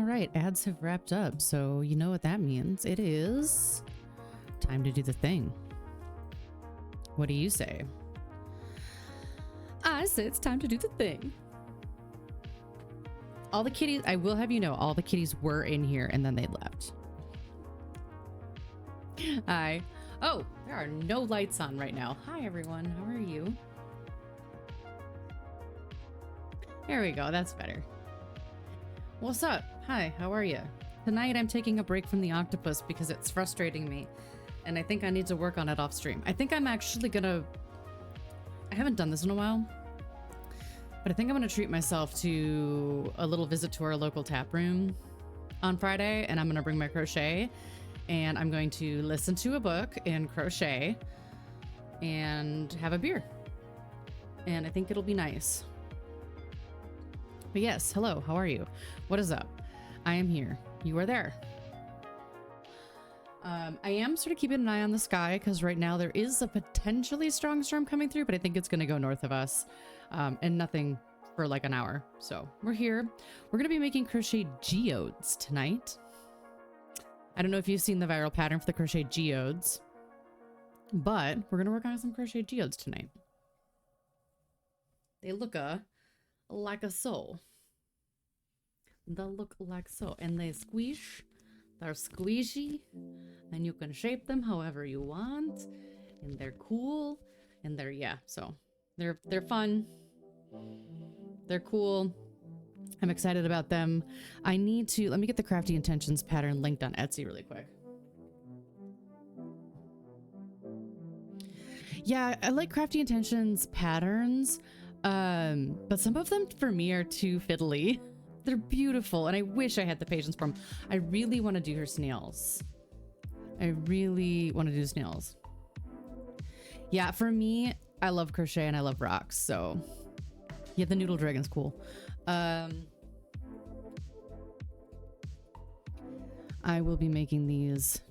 All right, ads have wrapped up, so you know what that means. It is time to do the thing. What do you say? I say it's time to do the thing. All the kitties, I will have you know, all the kitties were in here and then they left. Hi. Oh, there are no lights on right now. Hi, everyone. How are you? There we go. That's better. What's up? Hi, how are you? Tonight I'm taking a break from the octopus because it's frustrating me. And I think I need to work on it off stream. I think I'm actually gonna... I haven't done this in a while. But I think I'm gonna treat myself to a little visit to our local tap room on Friday. And I'm gonna bring my crochet. And I'm going to listen to a book and crochet. And have a beer. And I think it'll be nice. But yes, hello, how are you? What is up? I am here. You are there. I am sort of keeping an eye on the sky because right now there is a potentially strong storm coming through, but I think it's going to go north of us and nothing for like an hour. So we're here. We're going to be making crochet geodes tonight. I don't know if you've seen the viral pattern for the crochet geodes, but we're going to work on some crochet geodes tonight. They look like a so. They look like so, and they squish. They're squishy, and you can shape them however you want, and they're cool, and they're so they're fun. They're cool. I'm excited about them. I need to let me get the Crafty Intentions pattern linked on Etsy really quick. Yeah, I like Crafty Intentions patterns. But some of them for me are too fiddly. They're beautiful, and I wish I had the patience for them. I really want to do her snails. I really want to do snails. Yeah, for me, I love crochet and I love rocks, so yeah, the noodle dragon's cool. I will be making these.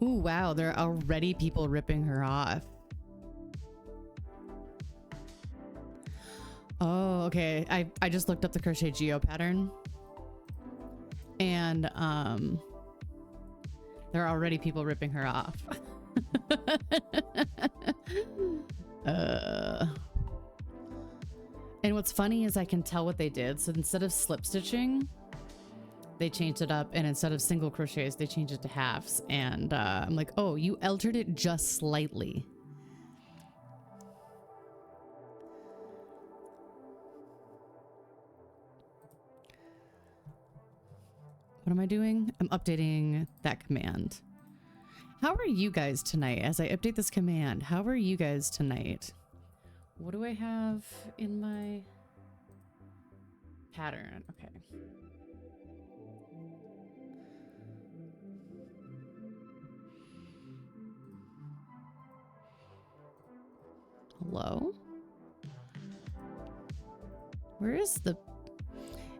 Ooh, wow, there are already people ripping her off. Oh, okay. I just looked up the crochet geo pattern. And there are already people ripping her off. And what's funny is I can tell what they did. So instead of slip stitching, they changed it up, and instead of single crochets, they changed it to halves. And I'm like, oh, you altered it just slightly. What am I doing? I'm updating that command. How are you guys tonight? As I update this command, how are you guys tonight? What do I have in my pattern? Okay. Hello? Where is the...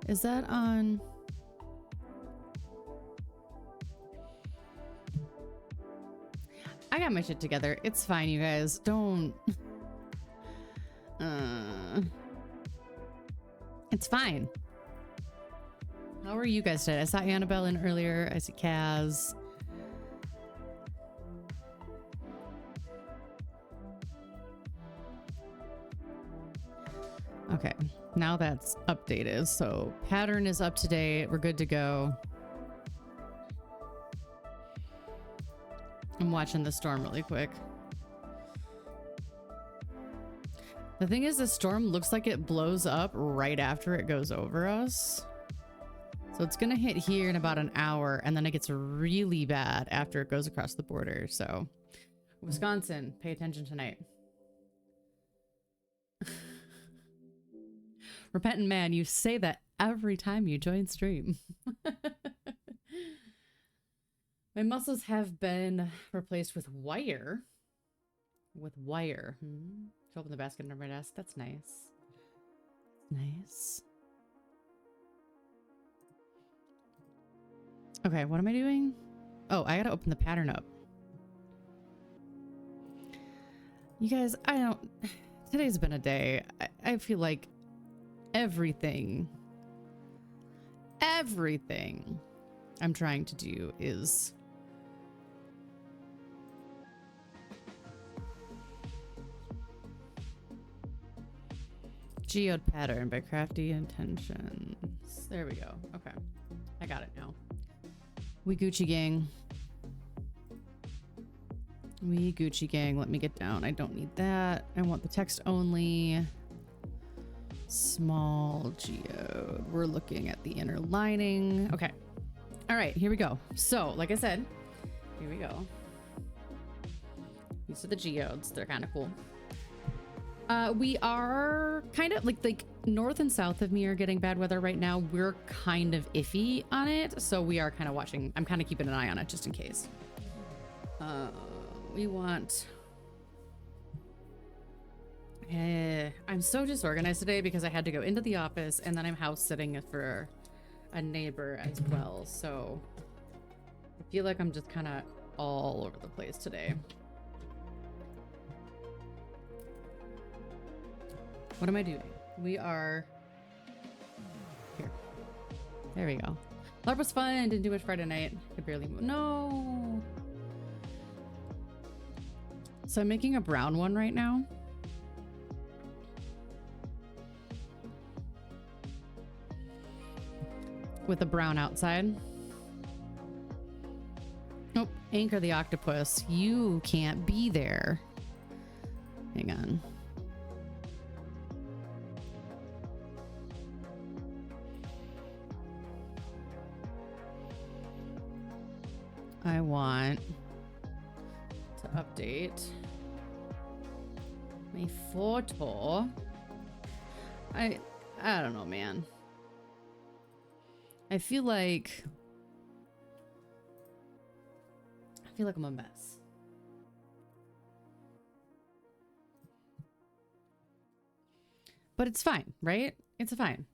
Is that on... I got my shit together. It's fine, you guys. Don't... It's fine. How are you guys today? I saw Annabelle in earlier. I see Kaz. Okay, now that's updated. So pattern is up to date. We're good to go. I'm watching the storm really quick. The thing is, the storm looks like it blows up right after it goes over us. So it's gonna hit here in about an hour, and then it gets really bad after it goes across the border. So Wisconsin, pay attention tonight. Repentant man, you say that every time you join stream. My muscles have been replaced with wire. With wire. Show up in the basket under my desk. That's nice. Nice. Okay, what am I doing? Oh, I gotta open the pattern up. You guys, I don't... Today's been a day. I feel like everything I'm trying to do is... Geode pattern by Crafty Intentions. There we go. Okay. I got it now. We Gucci gang. We Gucci gang. Let me get down. I don't need that. I want the text only. Small geode. We're looking at the inner lining. Okay. All right, here we go. So, like I said, here we go. These are the geodes. They're kind of cool. We are kind of like north and south of me are getting bad weather right now. We're kind of iffy on it, so we are kind of watching. I'm kind of keeping an eye on it just in case. We want... I'm so disorganized today because I had to go into the office and then I'm house sitting for a neighbor as well. So I feel like I'm just kind of all over the place today. What am I doing? We are here. There we go. LARP was fun. Didn't do much Friday night. Could barely move. No. So I'm making a brown one right now. With a brown outside. Nope. Anchor the octopus. You can't be there. Hang on. I want to update my photo. I don't know, man. I feel like I'm a mess. But it's fine, right? It's fine.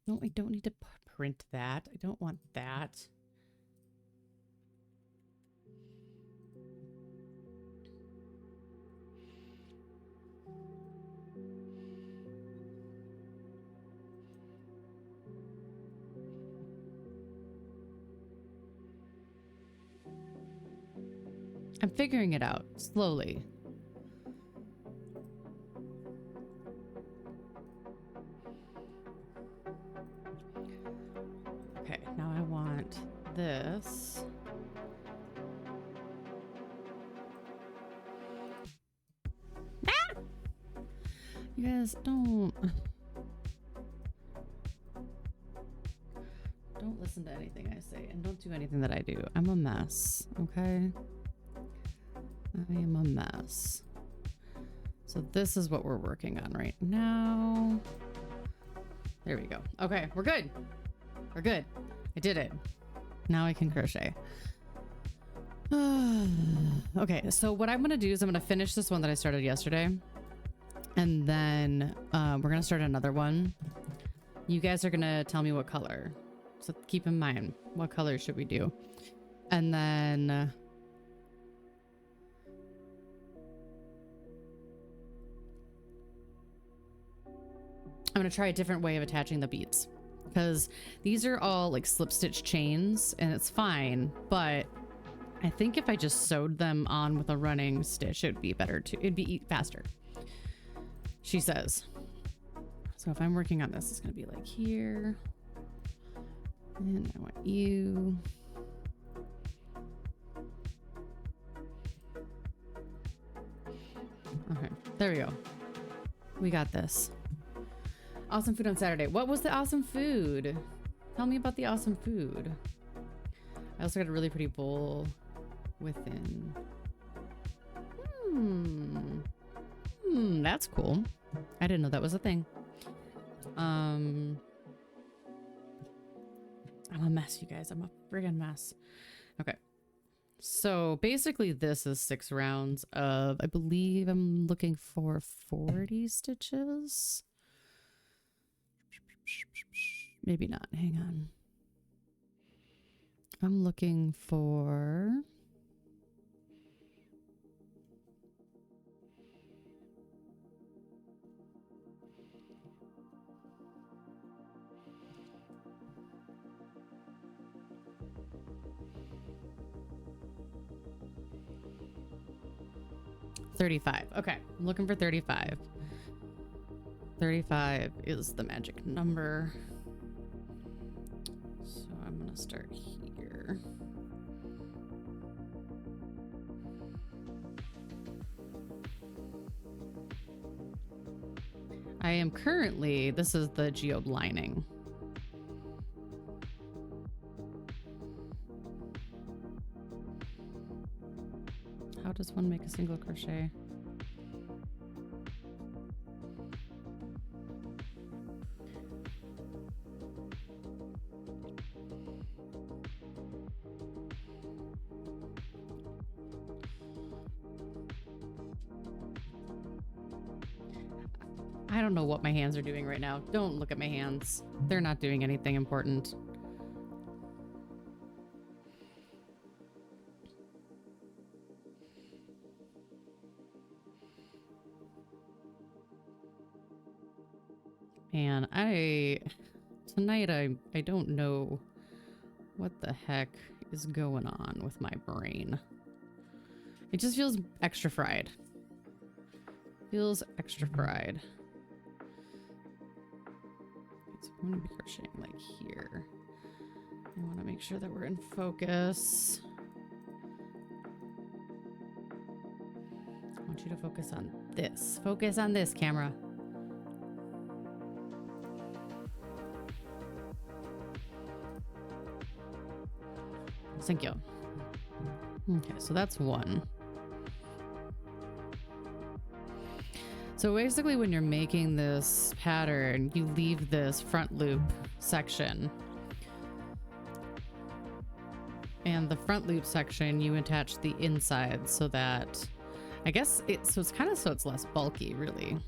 No, I don't need to print that. I don't want that. I'm figuring it out slowly. Okay, now I want this. Ah! You guys don't listen to anything I say and don't do anything that I do. I'm a mess, okay? I am a mess. So this is what we're working on right now. There we go. Okay, we're good. We're good. I did it. Now I can crochet. Okay, so what I'm gonna do is I'm gonna finish this one that I started yesterday. And then we're gonna start another one. You guys are gonna tell me what color. So keep in mind, what color should we do? And then... I'm going to try a different way of attaching the beads because these are all like slip stitch chains and it's fine, but I think if I just sewed them on with a running stitch, it'd be better too. It'd be faster, she says. So if I'm working on this, it's going to be like here. And I want you. Okay, there we go. We got this. Awesome food on Saturday. What was the awesome food? Tell me about the awesome food. I also got a really pretty bowl within. That's cool. I didn't know that was a thing. I'm a mess, you guys. I'm a friggin' mess. Okay. So basically this is 6 rounds of, I believe I'm looking for 40 stitches. Maybe not. Hang on. I'm looking for 35. Okay, I'm looking for 35. 35 is the magic number. So I'm gonna start here. I am currently, this is the geode lining. How does one make a single crochet? I don't know what my hands are doing right now. Don't look at my hands. They're not doing anything important. Man, tonight I don't know what the heck is going on with my brain. It just feels extra fried. Feels extra fried. So I'm gonna be crocheting like here. I want to make sure that we're in focus. I want you to focus on this. Focus on this, camera. Thank you. Okay, so that's one. So basically when you're making this pattern, you leave this front loop section. And the front loop section, you attach the inside so that, I guess it's kind of so it's less bulky, really,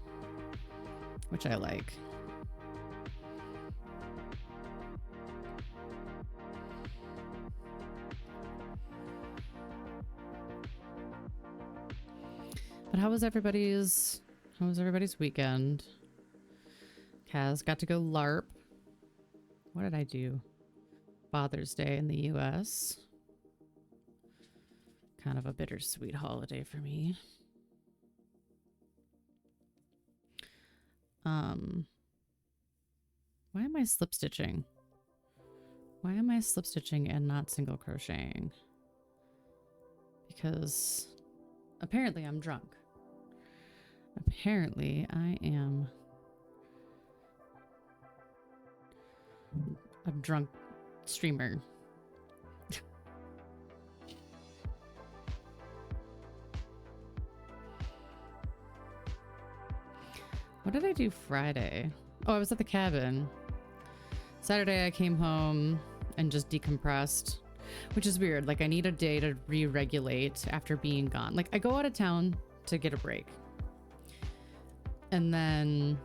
which I like. But how was everybody's weekend? Kaz got to go LARP. What did I do? Father's Day in the US. Kind of a bittersweet holiday for me. Why am I slip stitching? Why am I slip stitching and not single crocheting? Because apparently I'm drunk. Apparently I am a drunk streamer. What did I do Friday? Oh, I was at the cabin. Saturday I came home and just decompressed, which is weird. Like I need a day to re-regulate after being gone. Like I go out of town to get a break. And then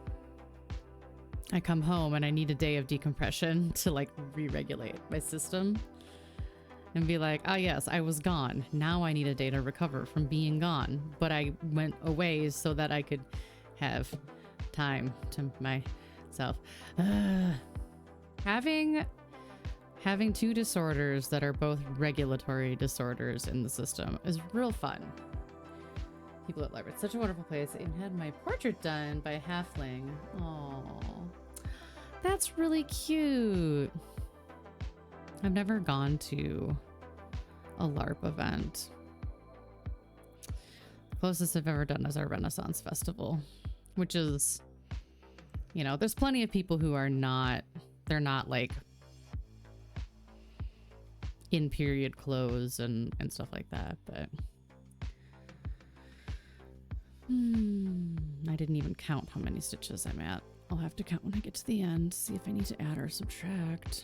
I come home and I need a day of decompression to like re-regulate my system and be like, oh yes, I was gone. Now I need a day to recover from being gone. But I went away so that I could have time to myself. Having two disorders that are both regulatory disorders in the system is real fun. People at library. It's such a wonderful place. I even had my portrait done by a halfling. Oh, that's really cute. I've never gone to a LARP event. The closest I've ever done is our Renaissance Festival, which is, you know, there's plenty of people who are not, they're not like in period clothes and stuff like that, but I didn't even count how many stitches I'm at. I'll have to count when I get to the end, see if I need to add or subtract.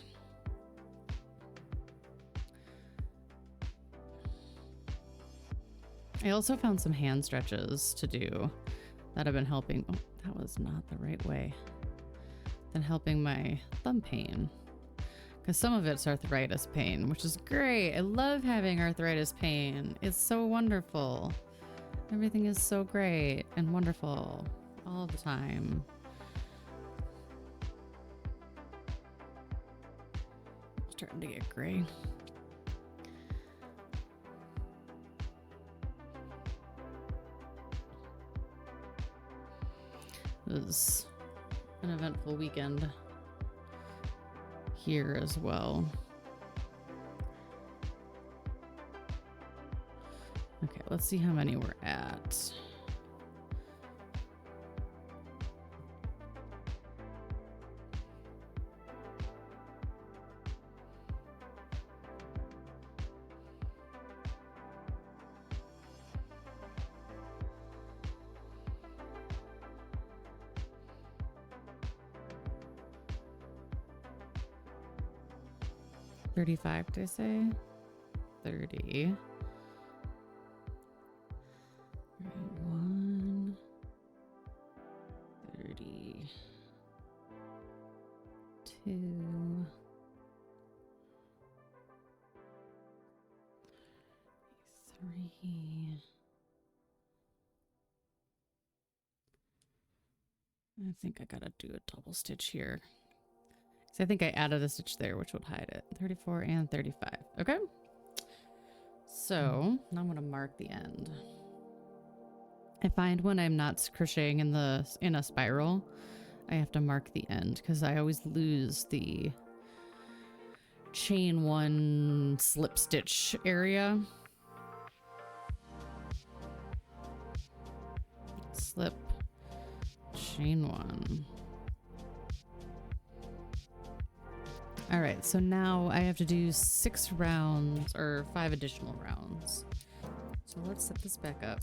I also found some hand stretches to do that have been helping. Oh, that was not the right way. Been helping my thumb pain. Because some of it's arthritis pain, which is great. I love having arthritis pain. It's so wonderful. Everything is so great and wonderful all the time. It's starting to get gray. It was an eventful weekend here as well. Okay, let's see how many we're at. $35, did I say? 30. Right, 1, 30, 2, 3. I think I gotta do a double stitch here. So I think I added a stitch there, which would hide it. 34 and 35. Okay. So now I'm gonna mark the end. I find when I'm not crocheting in a spiral, I have to mark the end because I always lose the chain one slip stitch area. Slip, chain one. All right, so now I have to do 6 rounds or 5 additional rounds. So let's set this back up.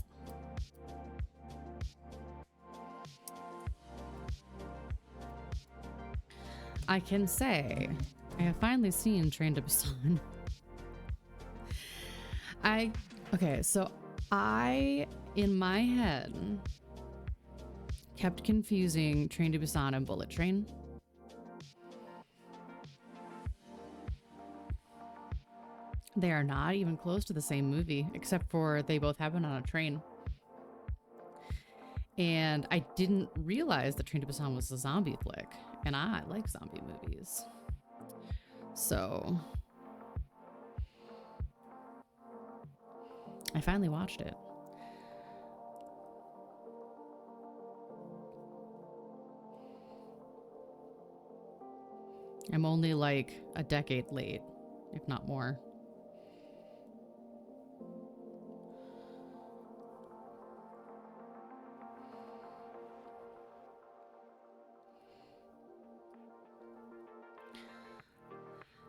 I can say I have finally seen Train to Busan. Okay, so I, in my head, kept confusing Train to Busan and Bullet Train. They are not even close to the same movie, except for they both happen on a train. And I didn't realize that Train to Busan was a zombie flick, and I like zombie movies. So I finally watched it. I'm only like a decade late, if not more.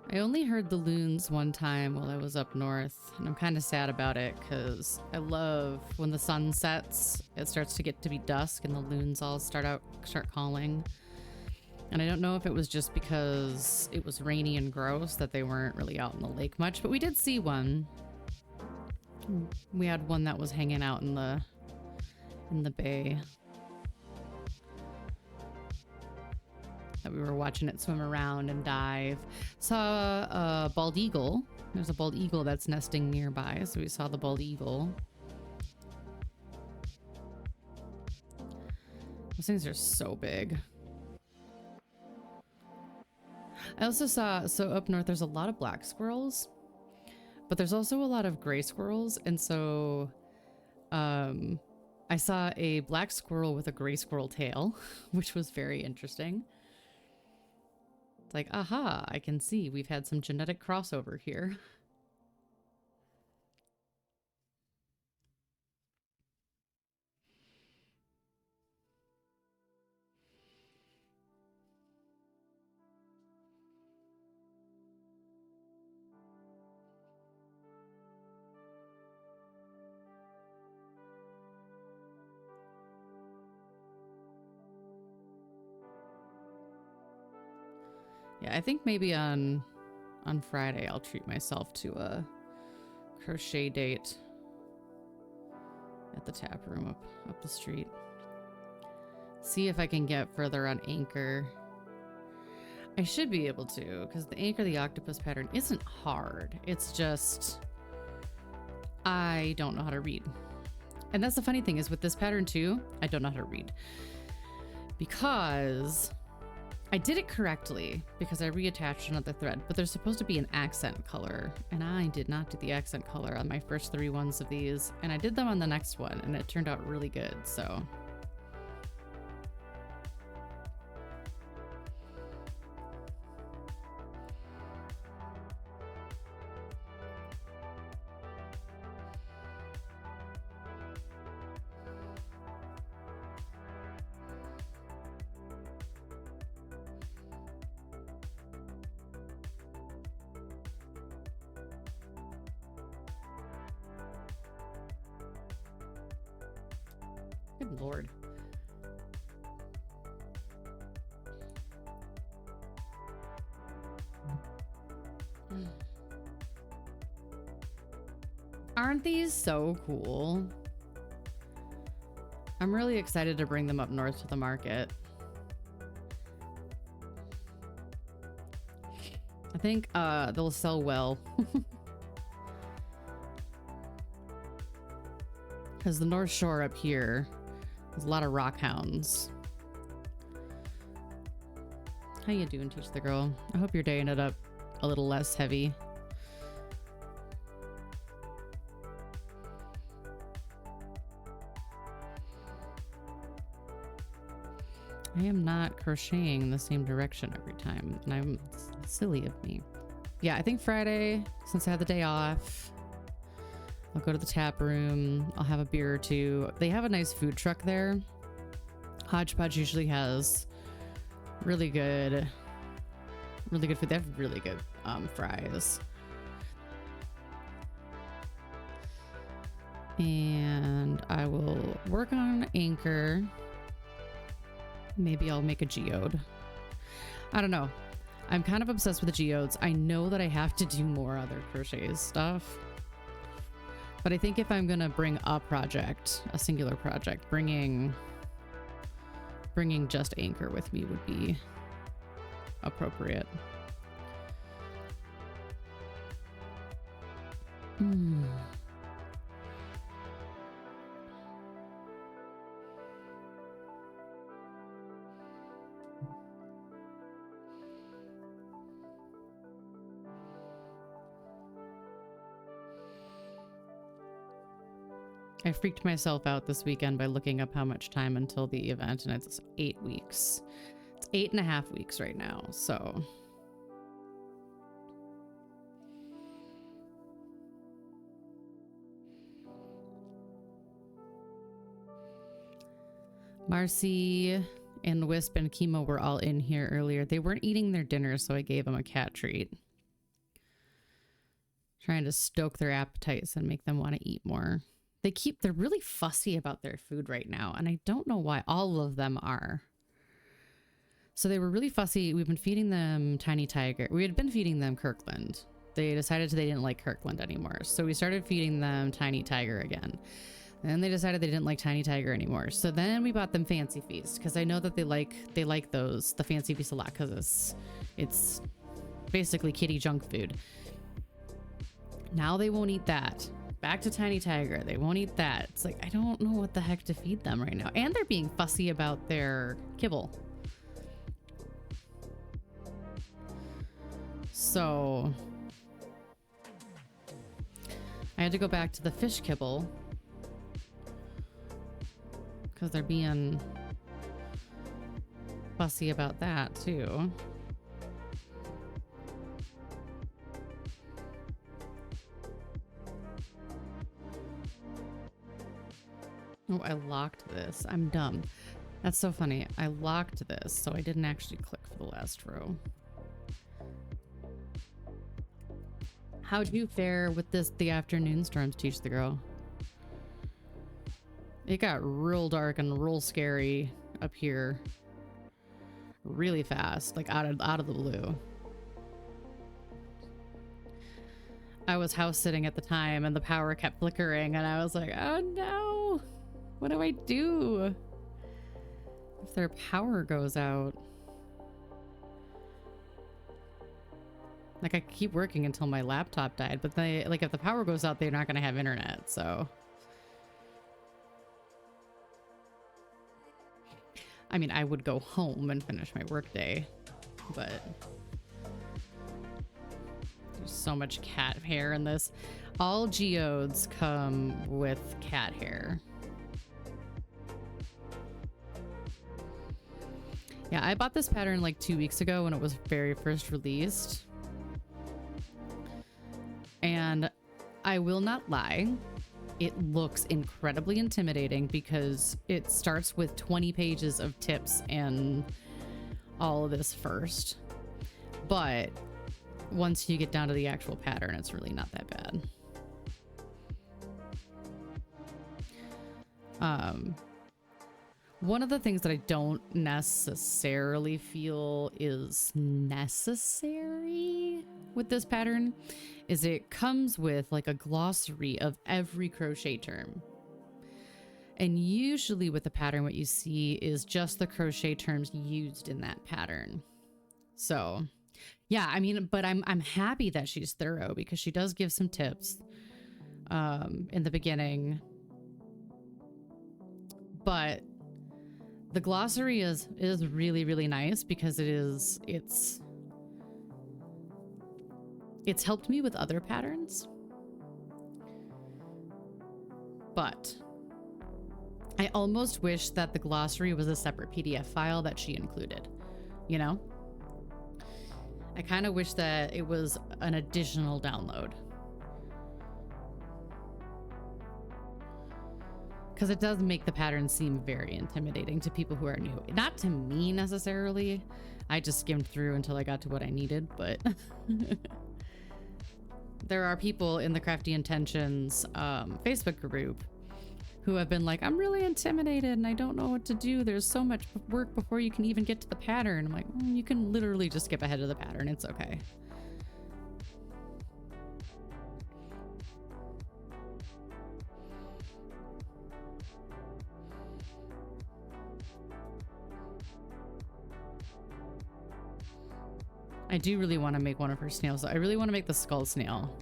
I only heard the loons one time while I was up north, and I'm kind of sad about it because I love when the sun sets, it starts to get to be dusk and the loons all start calling. And I don't know if it was just because it was rainy and gross that they weren't really out in the lake much, but we did see one. We had one that was hanging out in the bay. That we were watching it swim around and dive. Saw a bald eagle. There's a bald eagle that's nesting nearby, so we saw the bald eagle. Those things are so big. I also saw, so up north there's a lot of black squirrels, but there's also a lot of gray squirrels, and so I saw a black squirrel with a gray squirrel tail, which was very interesting. It's like, aha, I can see we've had some genetic crossover here. Yeah, I think maybe on Friday I'll treat myself to a crochet date at the tap room up the street. See if I can get further on Anchor. I should be able to, because the Anchor the Octopus pattern isn't hard. It's just I don't know how to read. And that's the funny thing is with this pattern too, I don't know how to read. Because I did it correctly because I reattached another thread, but there's supposed to be an accent color, and I did not do the accent color on my first 3 ones of these, and I did them on the next one, and it turned out really good, so. Good lord. Aren't these so cool? I'm really excited to bring them up north to the market. I think they'll sell well. Because the North Shore up here, there's a lot of rock hounds. How you doing, Teach the Girl? I hope your day ended up a little less heavy. I am not crocheting in the same direction every time, and I'm silly of me. Yeah, I think Friday, since I had the day off, I'll go to the tap room. I'll have a beer or two. They have a nice food truck there. Hodgepodge usually has really good food. They have really good fries. And I will work on Anchor. Maybe I'll make a geode. I don't know. I'm kind of obsessed with the geodes. I know that I have to do more other crochet stuff. But I think if I'm gonna bring a project, a singular project, bringing just Anchor with me would be appropriate. I freaked myself out this weekend by looking up how much time until the event, and it's 8 weeks. It's 8.5 weeks right now, so. Marcy and Wisp and Chemo were all in here earlier. They weren't eating their dinner, so I gave them a cat treat. Trying to stoke their appetites and make them want to eat more. They're really fussy about their food right now, and I don't know why. All of them are. So they were really fussy. We've been feeding them Tiny Tiger. We had been feeding them Kirkland. They decided they didn't like Kirkland anymore, so we started feeding them Tiny Tiger again. And then they decided they didn't like Tiny Tiger anymore. So then we bought them Fancy Feast, because I know that they like those, the Fancy Feast a lot, because it's basically kitty junk food. Now they won't eat that. Back to Tiny Tiger. They won't eat that. It's like, I don't know what the heck to feed them right now. And they're being fussy about their kibble. So I had to go back to the fish kibble because they're being fussy about that too. Oh, I locked this. I'm dumb. That's so funny. I locked this, so I didn't actually click for the last row. How'd you fare with the afternoon storms, Teach the Girl? It got real dark and real scary up here. Really fast, like out of the blue. I was house sitting at the time and the power kept flickering and I was like, oh no, what do I do if their power goes out? Like, I keep working until my laptop died, but if the power goes out, they're not going to have internet, so. I mean, I would go home and finish my workday, but there's so much cat hair in this. All geodes come with cat hair. Yeah, I bought this pattern like 2 weeks ago when it was very first released. And I will not lie, it looks incredibly intimidating because it starts with 20 pages of tips and all of this first. But once you get down to the actual pattern, it's really not that bad. One of the things that I don't necessarily feel is necessary with this pattern is it comes with like a glossary of every crochet term. And usually with the pattern, what you see is just the crochet terms used in that pattern. So yeah, I mean, but I'm happy that she's thorough because she does give some tips in the beginning. But the glossary is really, really nice because it's helped me with other patterns. But I almost wish that the glossary was a separate PDF file that she included, you know? I kind of wish that it was an additional download. Because it does make the pattern seem very intimidating to people who are new. Not to me necessarily. I just skimmed through until I got to what I needed, but there are people in the Crafty Intentions Facebook group who have been like, I'm really intimidated and I don't know what to do. There's so much work before you can even get to the pattern. I'm like, you can literally just skip ahead of the pattern. It's okay. I do really want to make one of her snails. I really want to make the skull snail.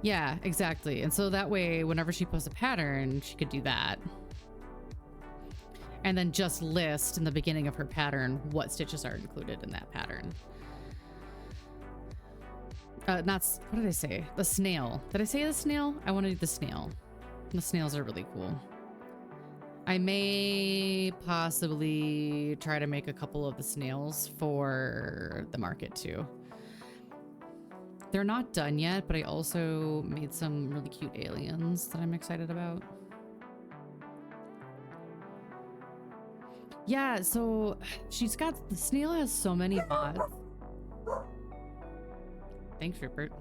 Yeah, exactly. And so that way, whenever she posts a pattern, she could do that. And then just list in the beginning of her pattern what stitches are included in that pattern. What did I say? The snail. Did I say the snail? I want to do the snail. The snails are really cool. I may possibly try to make a couple of the snails for the market too. They're not done yet, but I also made some really cute aliens that I'm excited about. Yeah, so the snail has so many mods. Thanks, Rupert.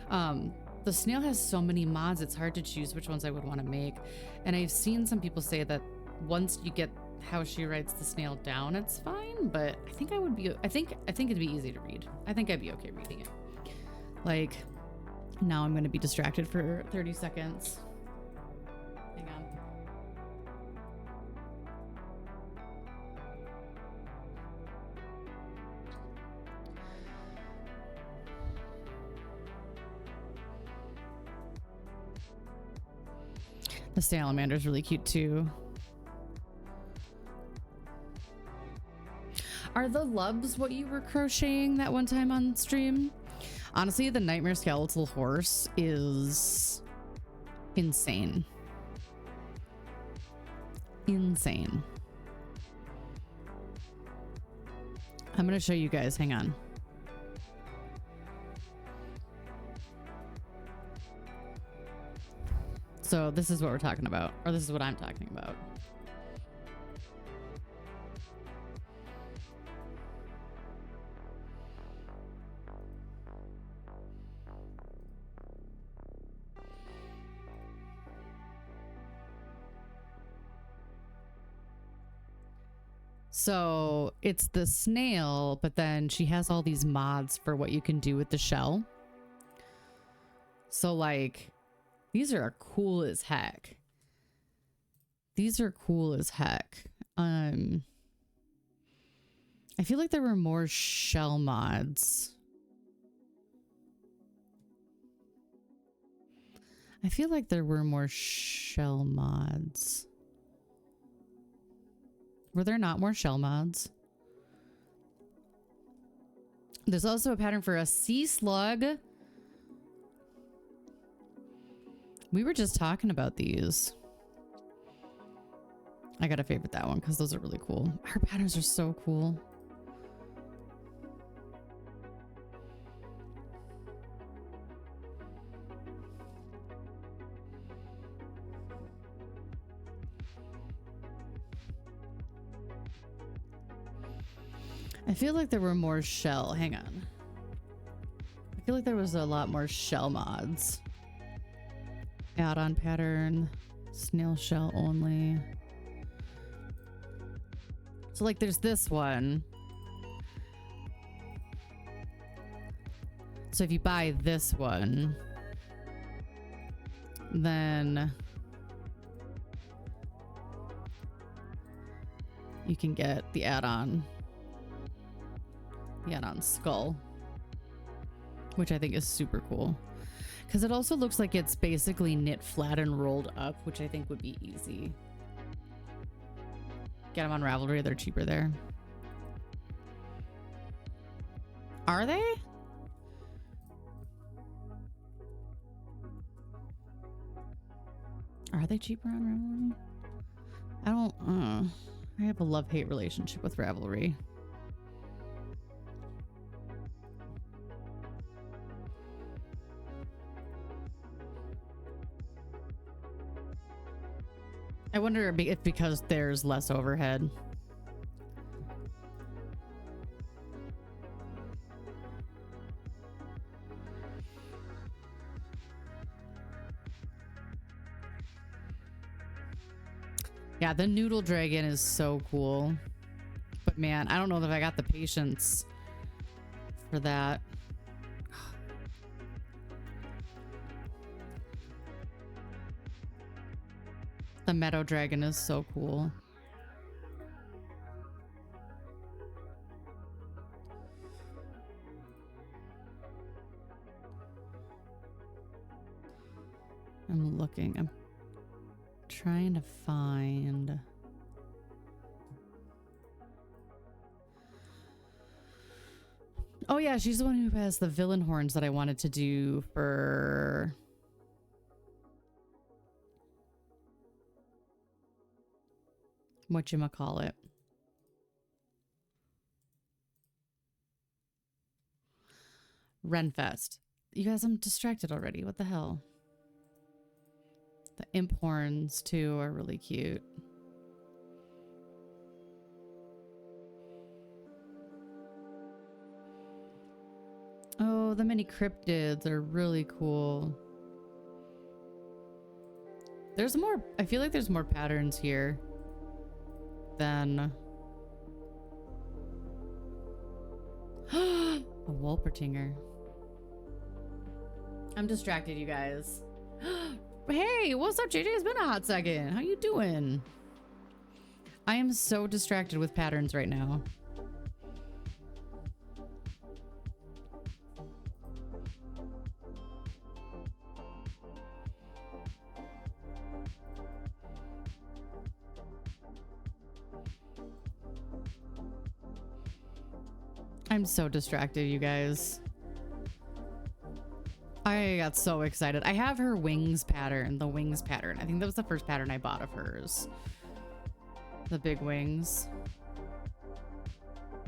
The snail has so many mods, it's hard to choose which ones I would want to make. And I've seen some people say that once you get how she writes the snail down, it's fine, but I think I think it'd be easy to read. I think I'd be okay reading it. Like, now I'm going to be distracted for 30 seconds. Hang on. The salamander is really cute too. Are the lubs what you were crocheting that one time on stream? Honestly, the Nightmare Skeletal Horse is insane. Insane. I'm going to show you guys. Hang on. So this is what we're talking about, or this is what I'm talking about. So it's the snail, but then she has all these mods for what you can do with the shell. So like, these are cool as heck. These are cool as heck. I feel like there were more shell mods. I feel like there were more shell mods. Were there not more shell mods? There's also a pattern for a sea slug. We were just talking about these. I gotta favorite that one because those are really cool. Her patterns are so cool. I feel like there were more shell. Hang on. I feel like there was a lot more shell mods. Add-on pattern. Snail shell only. So like there's this one. So if you buy this one, then you can get the add-on. The add-on skull. Which I think is super cool. Because it also looks like it's basically knit flat and rolled up, which I think would be easy. Get them on Ravelry, they're cheaper there. Are they? Are they cheaper on Ravelry? I don't, I have a love-hate relationship with Ravelry. I wonder if because there's less overhead. Yeah, the noodle dragon is so cool. But man, I don't know if I got the patience for that. The meadow dragon is so cool. I'm looking. I'm trying to find. Oh yeah, she's the one who has the villain horns that I wanted to do for whatchamacallit. Renfest. You guys, I'm distracted already. What the hell? The imp horns too are really cute. Oh, the mini cryptids are really cool. There's more, I feel like there's more patterns here than a Wolpertinger. I'm distracted, you guys. Hey, what's up, JJ? It's been a hot second. How you doing? I am so distracted with patterns right now. I'm so distracted, you guys. I got so excited. I have her wings pattern, the wings pattern. I think that was the first pattern I bought of hers. The big wings.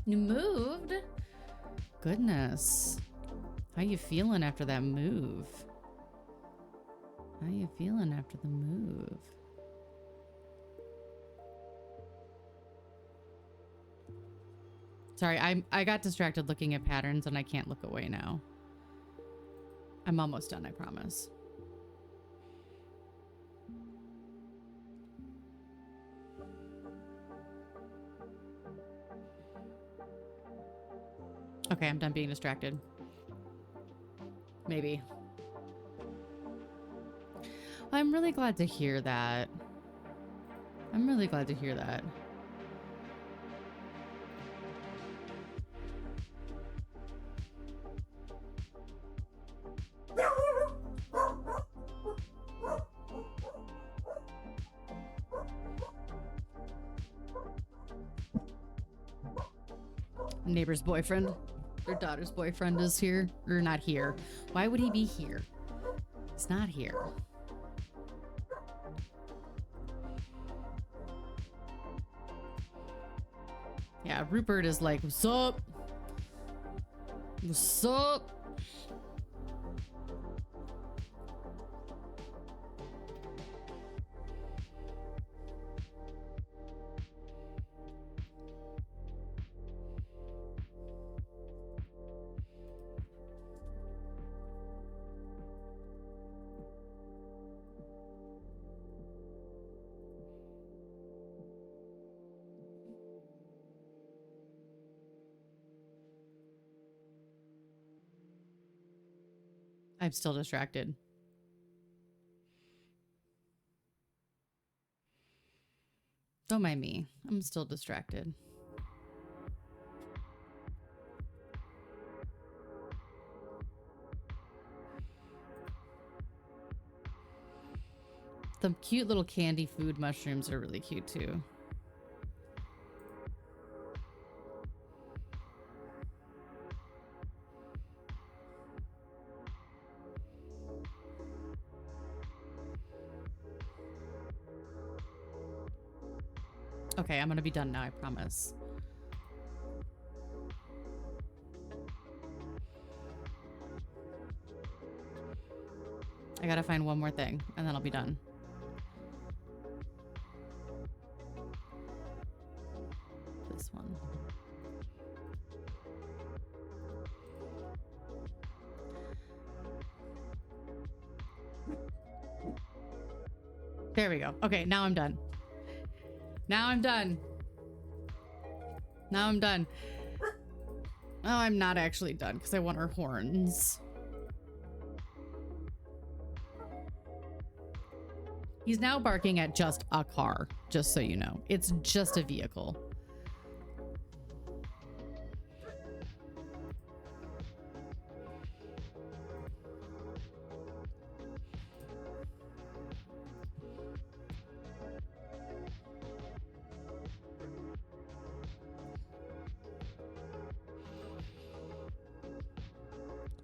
You moved? Goodness. How you feeling after that move? How you feeling after the move? Sorry, I got distracted looking at patterns and I can't look away now. I'm almost done, I promise. Okay, I'm done being distracted. Maybe. I'm really glad to hear that. I'm really glad to hear that. Neighbor's boyfriend, their daughter's boyfriend is here, or not here. Why would he be here? He's not here. Yeah, Rupert is like, what's up? What's up? I'm still distracted. Don't mind me. I'm still distracted. The cute little candy food mushrooms are really cute too. Okay, I'm gonna be done now, I promise. I gotta find one more thing, and then I'll be done. This one. There we go. Okay, now I'm done. Now I'm done. Now I'm done. Oh, I'm not actually done because I want her horns. He's now barking at just a car, just so you know. It's just a vehicle.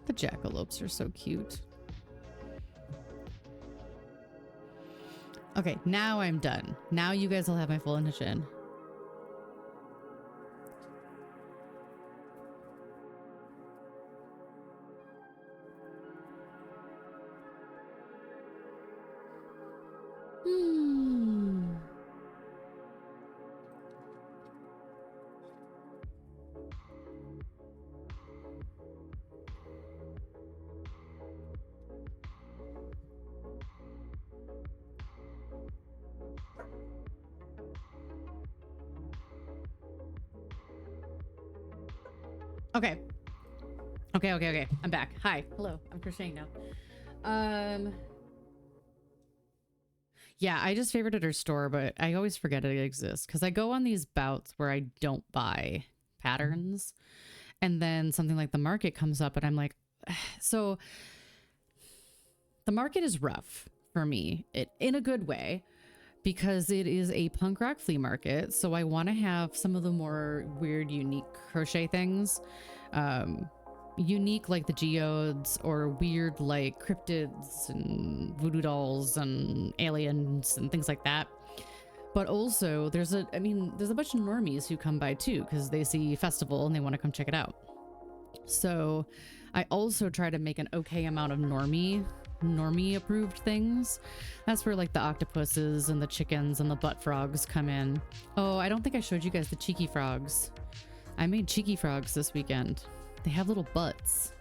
The jackalopes are so cute. Okay, now I'm done. Now you guys will have my full attention. Okay. Okay. I'm back. Hi. Hello. I'm crocheting now. Yeah, I just favorited her store, but I always forget it exists because I go on these bouts where I don't buy patterns, and then something like the market comes up and I'm like, so the market is rough for me, in a good way, because it is a punk rock flea market. So I want to have some of the more weird, unique crochet things. Unique like the geodes, or weird like cryptids and voodoo dolls and aliens and things like that. But also there's a bunch of normies who come by too because they see festival and they want to come check it out. So I also try to make an okay amount of normie approved things. That's where like the octopuses and the chickens and the butt frogs come in. Oh, I don't think I showed you guys the cheeky frogs. I made cheeky frogs this weekend. They have little butts.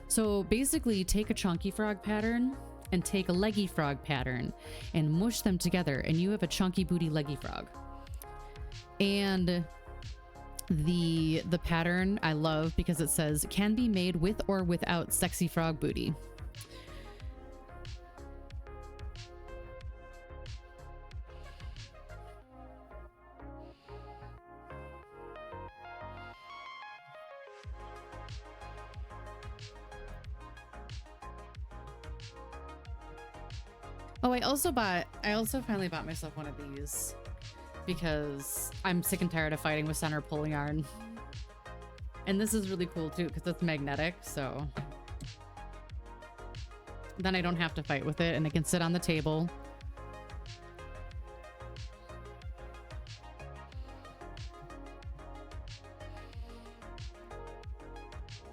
So basically take a chunky frog pattern and take a leggy frog pattern and mush them together and you have a chunky booty leggy frog. And the pattern I love because it says can be made with or without sexy frog booty. Oh, I also finally bought myself one of these because I'm sick and tired of fighting with center pull yarn. And this is really cool too because it's magnetic, so then I don't have to fight with it and it can sit on the table.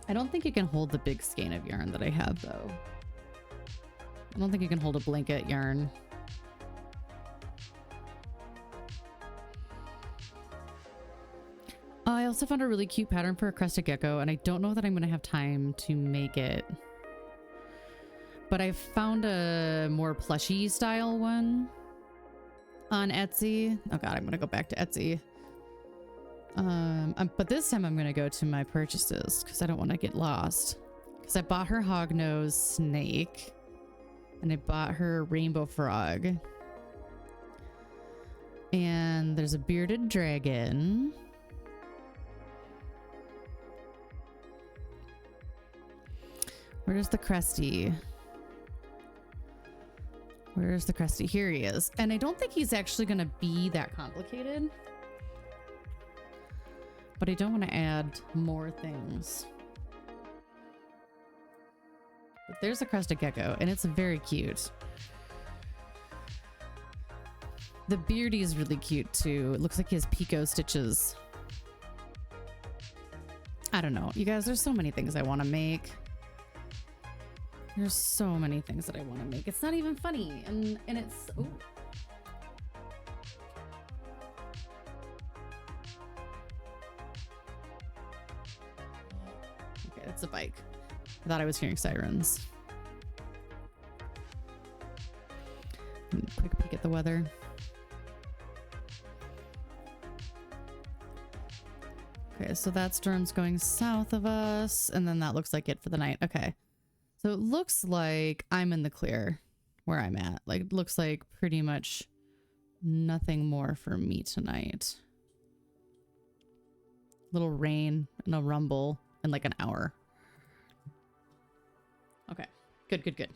I don't think it can hold the big skein of yarn that I have though. I don't think you can hold a blanket yarn. I also found a really cute pattern for a crested gecko, and I don't know that I'm going to have time to make it. But I found a more plushy style one on Etsy. Oh god, I'm going to go back to Etsy. But this time I'm going to go to my purchases because I don't want to get lost. Because I bought her hognose snake. And I bought her rainbow frog. And there's a bearded dragon. Where's the Crusty? Where's the Crusty? Here he is. And I don't think he's actually going to be that complicated. But I don't want to add more things. But there's a crested gecko, and it's very cute. The beardy is really cute, too. It looks like he has picot stitches. I don't know. You guys, there's so many things I want to make. There's so many things that I want to make. It's not even funny. And it's... Ooh. Okay, that's a bike. I thought I was hearing sirens. Quick peek at the weather. Okay, so that storm's going south of us, and then that looks like it for the night. Okay. So it looks like I'm in the clear where I'm at. Like, it looks like pretty much nothing more for me tonight. Little rain and a rumble in like an hour. Okay, good, good, good.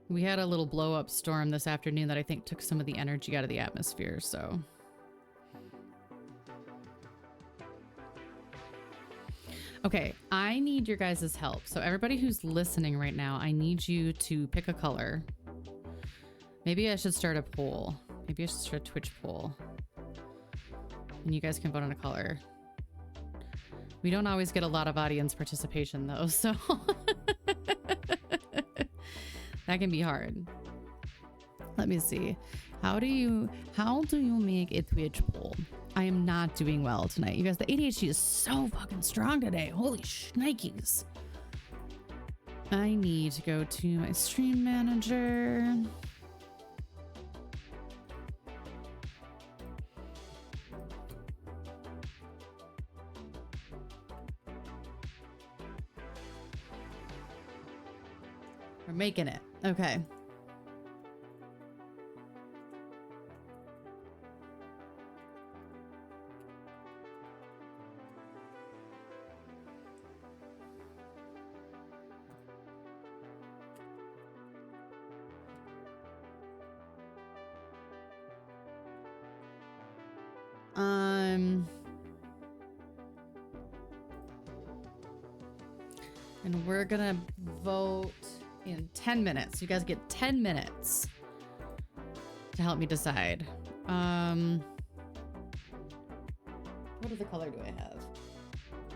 We had a little blow up storm this afternoon that I think took some of the energy out of the atmosphere, so. Okay, I need your guys' help. So everybody who's listening right now, I need you to pick a color. Maybe I should start a poll. Maybe I should start a Twitch poll. And you guys can vote on a color. We don't always get a lot of audience participation though, so that can be hard. Let me see. How do you make a Twitch poll? I am not doing well tonight. You guys, the ADHD is so fucking strong today. Holy shnikes. I need to go to my stream manager. We're making it. Okay. And we're gonna vote in 10 minutes. You guys get 10 minutes to help me decide. What other color do I have?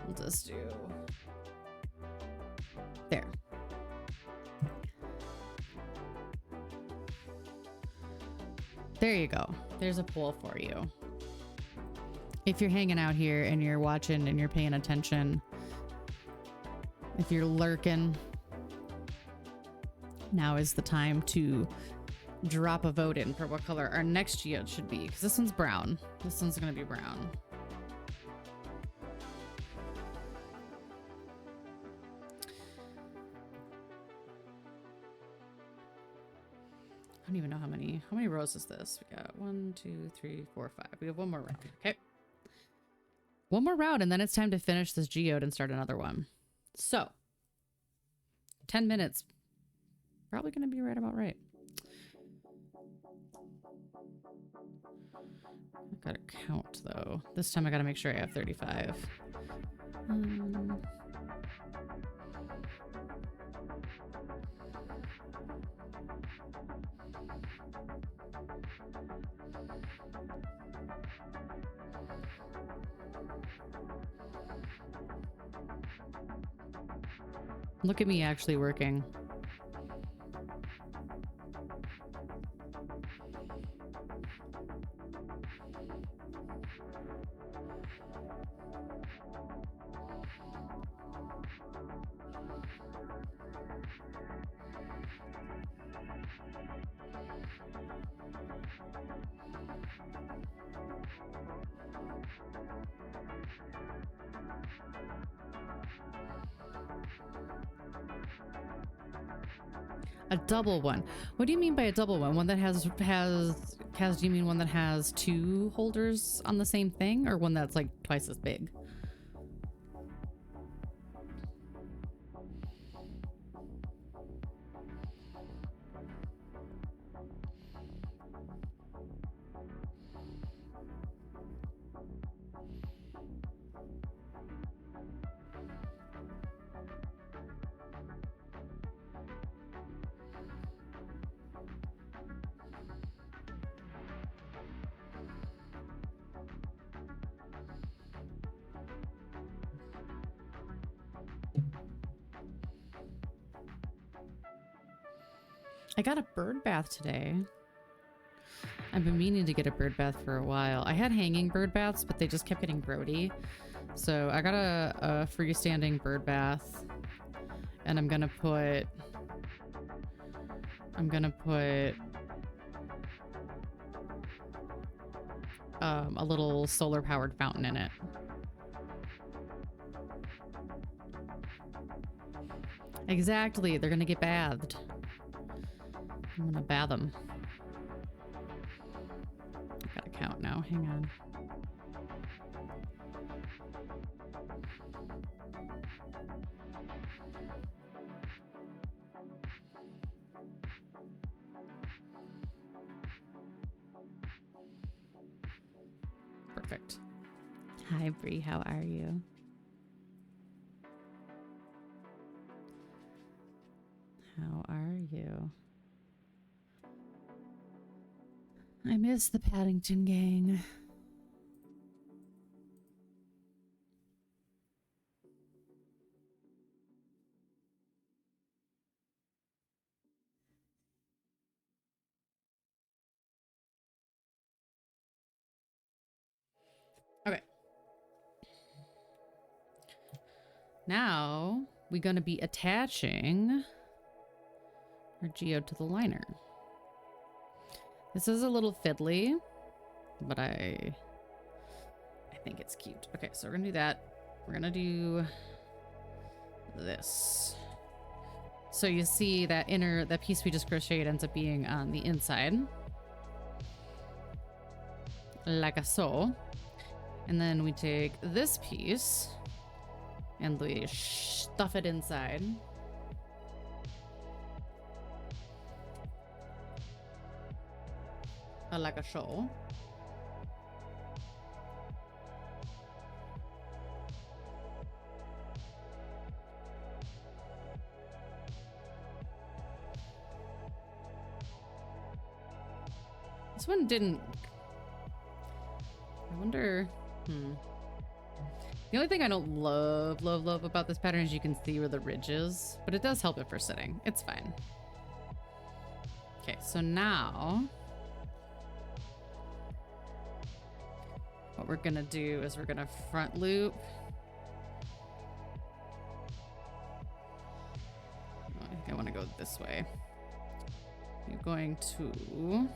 We'll just do there. There you go. There's a poll for you. If you're hanging out here and you're watching and you're paying attention, if you're lurking, now is the time to drop a vote in for what color our next geode should be. Because this one's brown. This one's going to be brown. I don't even know how many rows is this? We got 1, 2, 3, 4, 5. We have one more round. Okay. One more round, and then it's time to finish this geode and start another one. So, 10 minutes. Probably going to be right about right. I've got to count, though. This time I got to make sure I have 35. Look at me actually working. A double one. What do you mean by a double one? One that has Kaz, do you mean one that has two holders on the same thing, or one that's like twice as big? I got a bird bath today. I've been meaning to get a bird bath for a while. I had hanging bird baths, but they just kept getting grody. So I got a freestanding bird bath, and I'm gonna put a little solar powered fountain in it. Exactly, they're gonna get bathed. I'm gonna bath them. I gotta count now, hang on. Perfect. Hi Bree, how are you? How are you? I miss the Paddington gang. Okay. Now we're going to be attaching our geode to the liner. This is a little fiddly, but I think it's cute. Okay, so we're gonna do that. We're gonna do this. So you see that that piece we just crocheted ends up being on the inside, like a so. And then we take this piece and we stuff it inside. Like a show. This one didn't. I wonder. The only thing I don't love about this pattern is you can see where the ridge is, but it does help it for sitting. It's fine. Okay, so now what we're gonna do is we're gonna front loop. I think I want to go this way. You're going to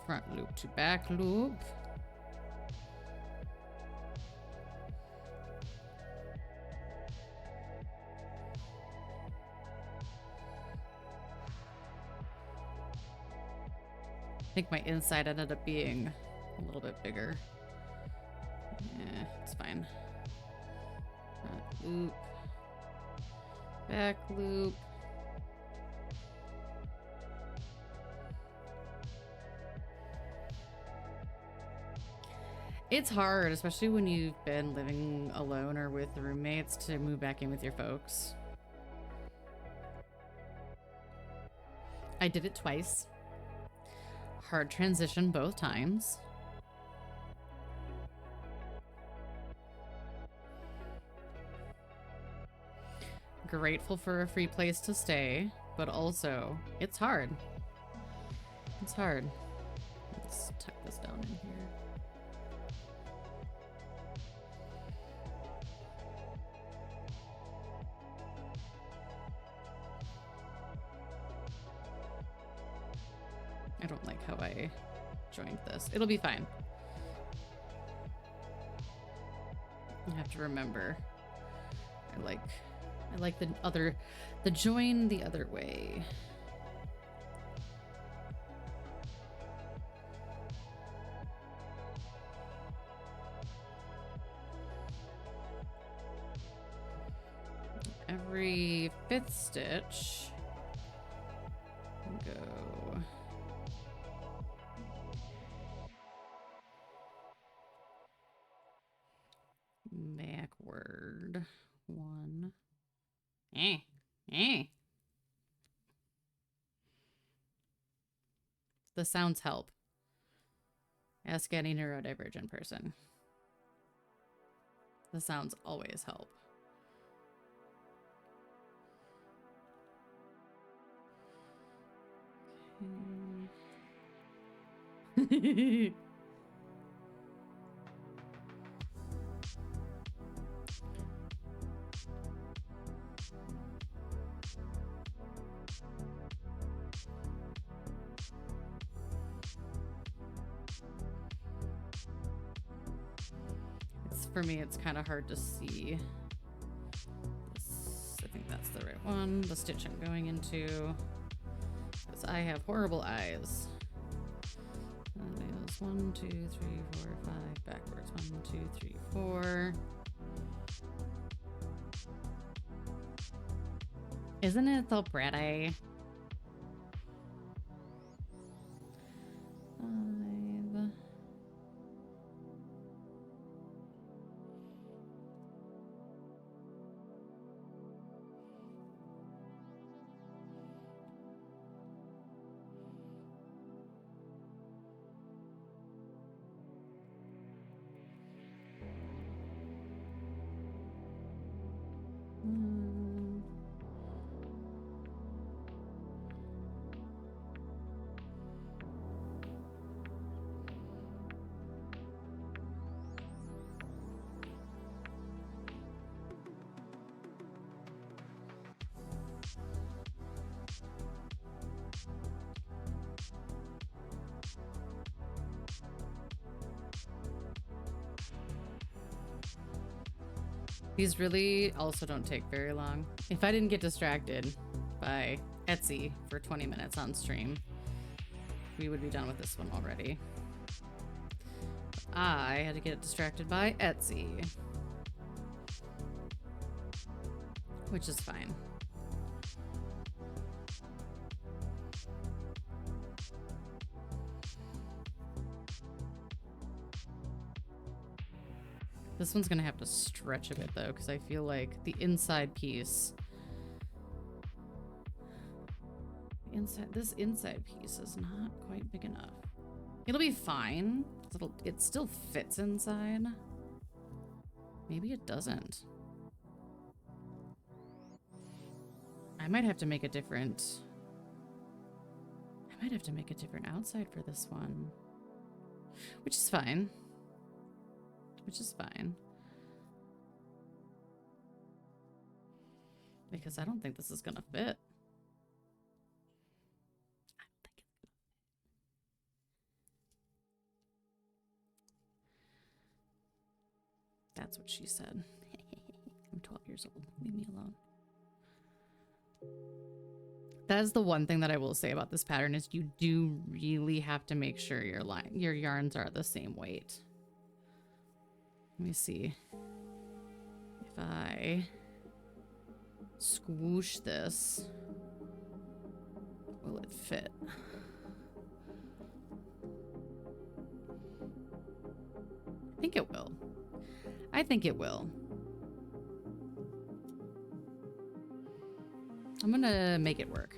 front loop to back loop. I think my inside ended up being a little bit bigger. Yeah, it's fine. Front loop, back loop. It's hard, especially when you've been living alone or with roommates, to move back in with your folks. I did it twice. Hard transition both times. Grateful for a free place to stay, but also it's hard. It's hard. Let's tuck this down in here. I don't like how I joined this. It'll be fine. I have to remember. I like the join the other way. Every 5th stitch, go backward 1. The sounds help. Ask any neurodivergent person. The sounds always help. For me, it's kind of hard to see. I think that's the right one. The stitch I'm going into. Because I have horrible eyes. That is 1, 2, 3, 4, 5. Backwards. 1, 2, 3, 4. Isn't it so pretty? 5. These really also don't take very long. If I didn't get distracted by Etsy for 20 minutes on stream, we would be done with this one already. I had to get distracted by Etsy, which is fine. This one's gonna have to stretch a bit though, because I feel like the inside piece, this inside piece is not quite big enough. It'll be fine. It still fits inside. Maybe it doesn't. I might have to make a different outside for this one, which is fine. Because I don't think this is gonna fit. That's what she said. I'm 12 years old. Leave me alone. That is the one thing that I will say about this pattern is you do really have to make sure your yarns are the same weight. Let me see. If I swoosh this, will it fit? I think it will. I think it will. I'm gonna make it work.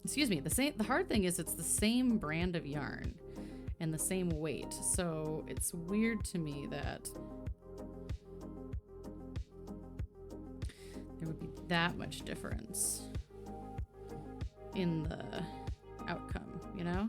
Excuse me, the hard thing is it's the same brand of yarn and the same weight, so it's weird to me that there would be that much difference in the outcome, you know?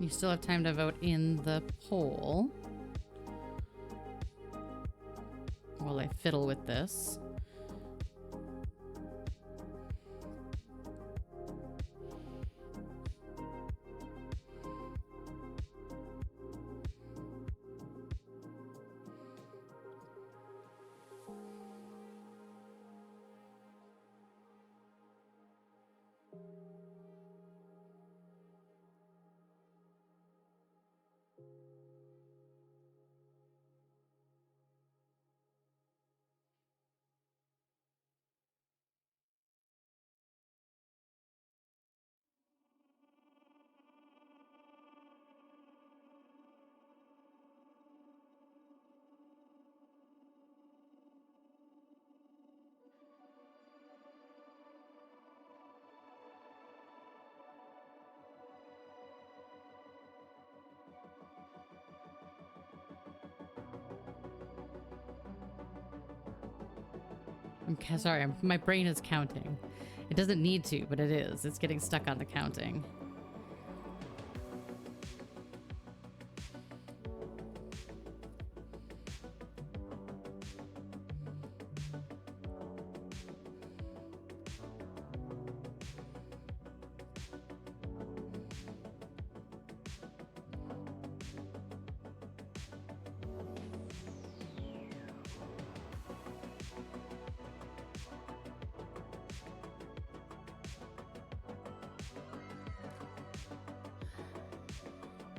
You still have time to vote in the poll while I fiddle with this. I'm sorry, my brain is counting. It doesn't need to, but it is. It's getting stuck on the counting.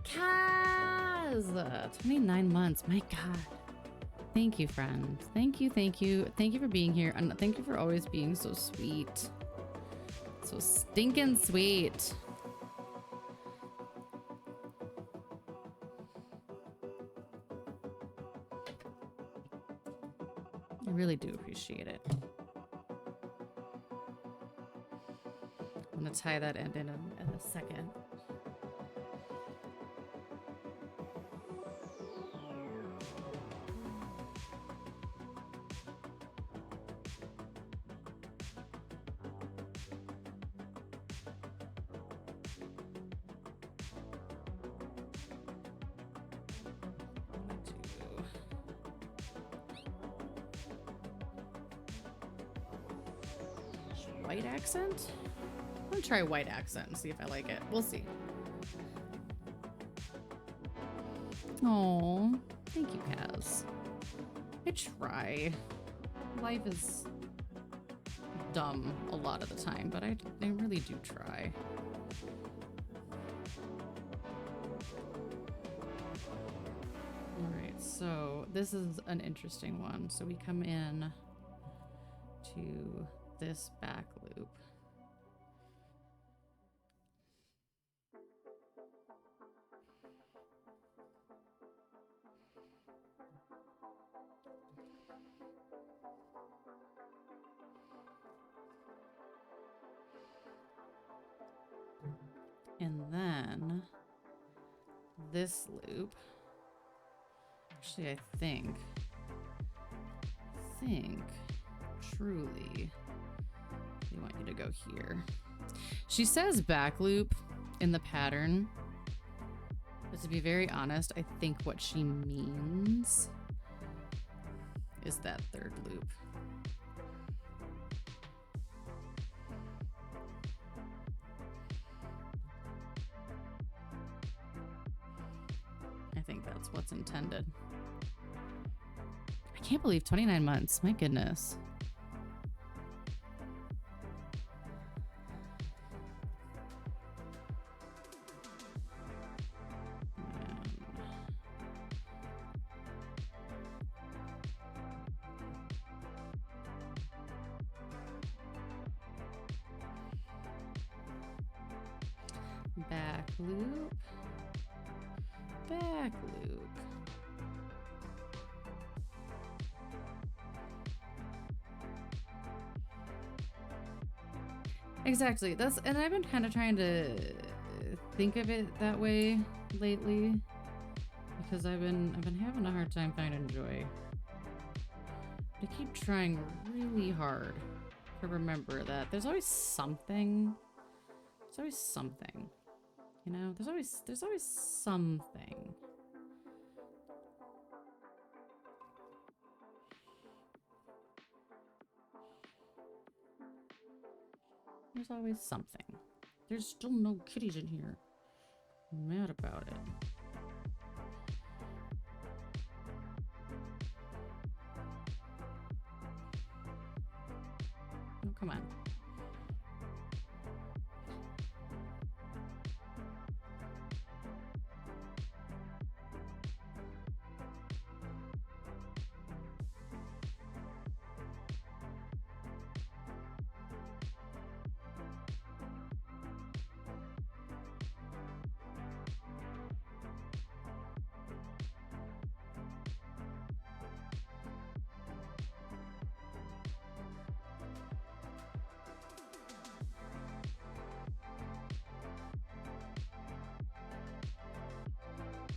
Kaz! 29 months. My God. Thank you, friend. Thank you, thank you. Thank you for being here. And thank you for always being so sweet. So stinking sweet. I really do appreciate it. I'm gonna tie that end in a second. White accent? I'm gonna try white accent and see if I like it. We'll see. Oh, thank you, Kaz. I try. Life is dumb a lot of the time, but I really do try. Alright, so this is an interesting one. So we come in to this back loop. And then this loop, actually I think truly they want you to go here. She says back loop in the pattern, but to be very honest, I think what she means is that third loop. I think that's what's intended. I can't believe 29 months. My goodness. Back loop. Back loop. Exactly. And I've been kind of trying to think of it that way lately because I've been having a hard time finding joy. I keep trying really hard to remember that there's always something. There's always something. You know, there's always something. There's always something. There's still no kitties in here. I'm mad about it. Oh, come on.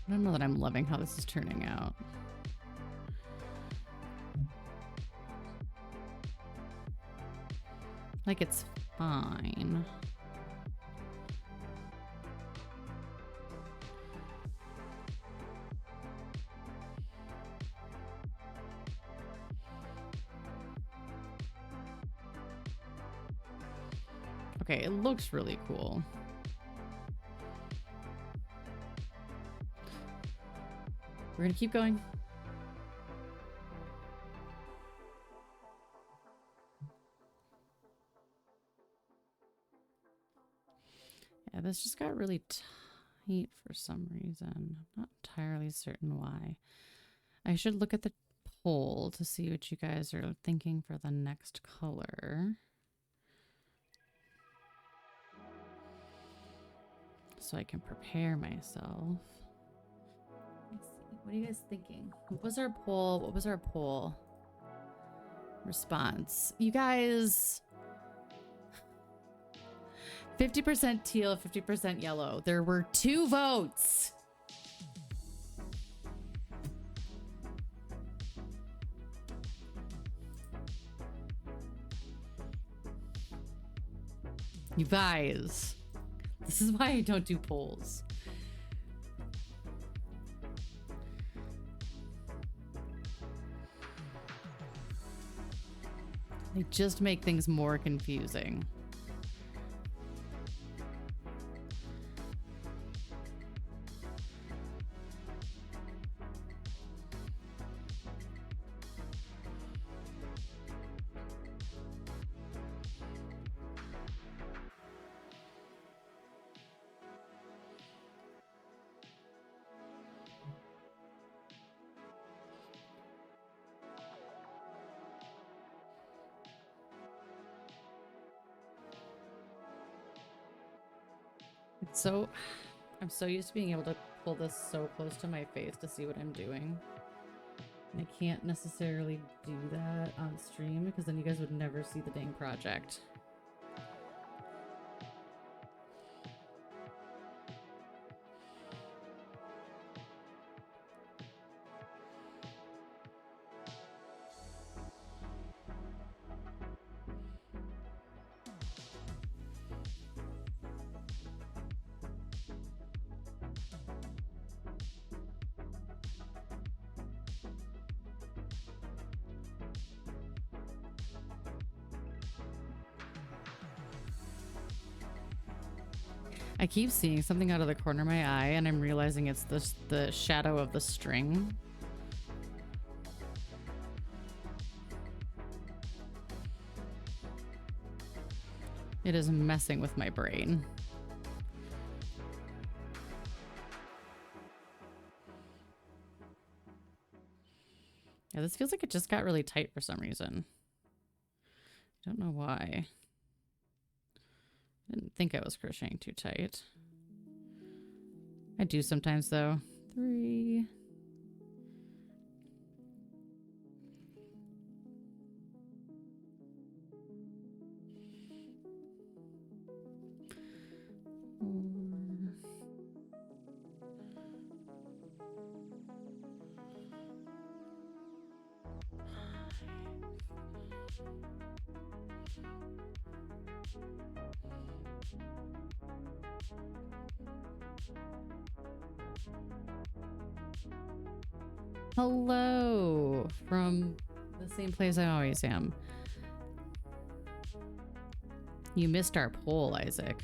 I don't know that I'm loving how this is turning out. Like, it's fine. Okay, it looks really cool. We're gonna keep going. Yeah, this just got really tight for some reason. I'm not entirely certain why. I should look at the poll to see what you guys are thinking for the next color. So I can prepare myself. Let's see. What are you guys thinking? What was our poll? What was our poll response? You guys, 50% teal, 50% yellow. There were 2 votes. You guys, this is why I don't do polls. They just make things more confusing. So, I'm so used to being able to pull this so close to my face to see what I'm doing. And I can't necessarily do that on stream because then you guys would never see the dang project. I keep seeing something out of the corner of my eye and I'm realizing it's the shadow of the string. It is messing with my brain. Yeah, this feels like it just got really tight for some reason. I don't know why. I didn't think I was crocheting too tight. I do sometimes though. 3. 4. Hello from the same place I always am. You missed our poll, Isaac.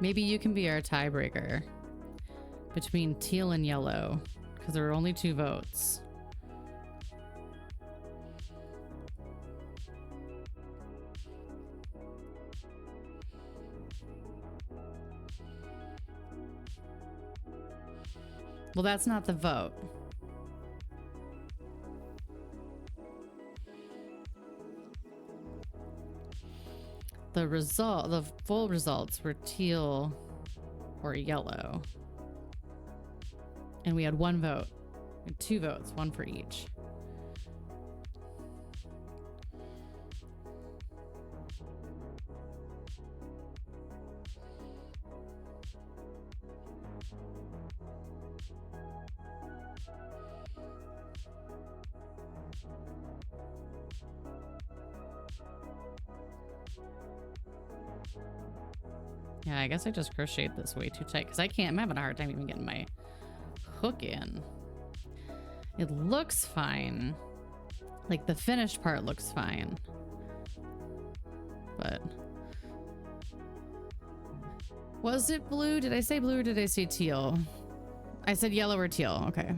Maybe you can be our tiebreaker between teal and yellow, because there are only 2 votes. Well, that's not the vote. The full results were teal or yellow. And we had 1 vote. We had 2 votes, 1 for each. Yeah, I guess I just crocheted this way too tight because I'm having a hard time even getting my hook in. It looks fine. Like the finished part looks fine. But was it blue? Did I say blue or did I say teal? I said yellow or teal. Okay. I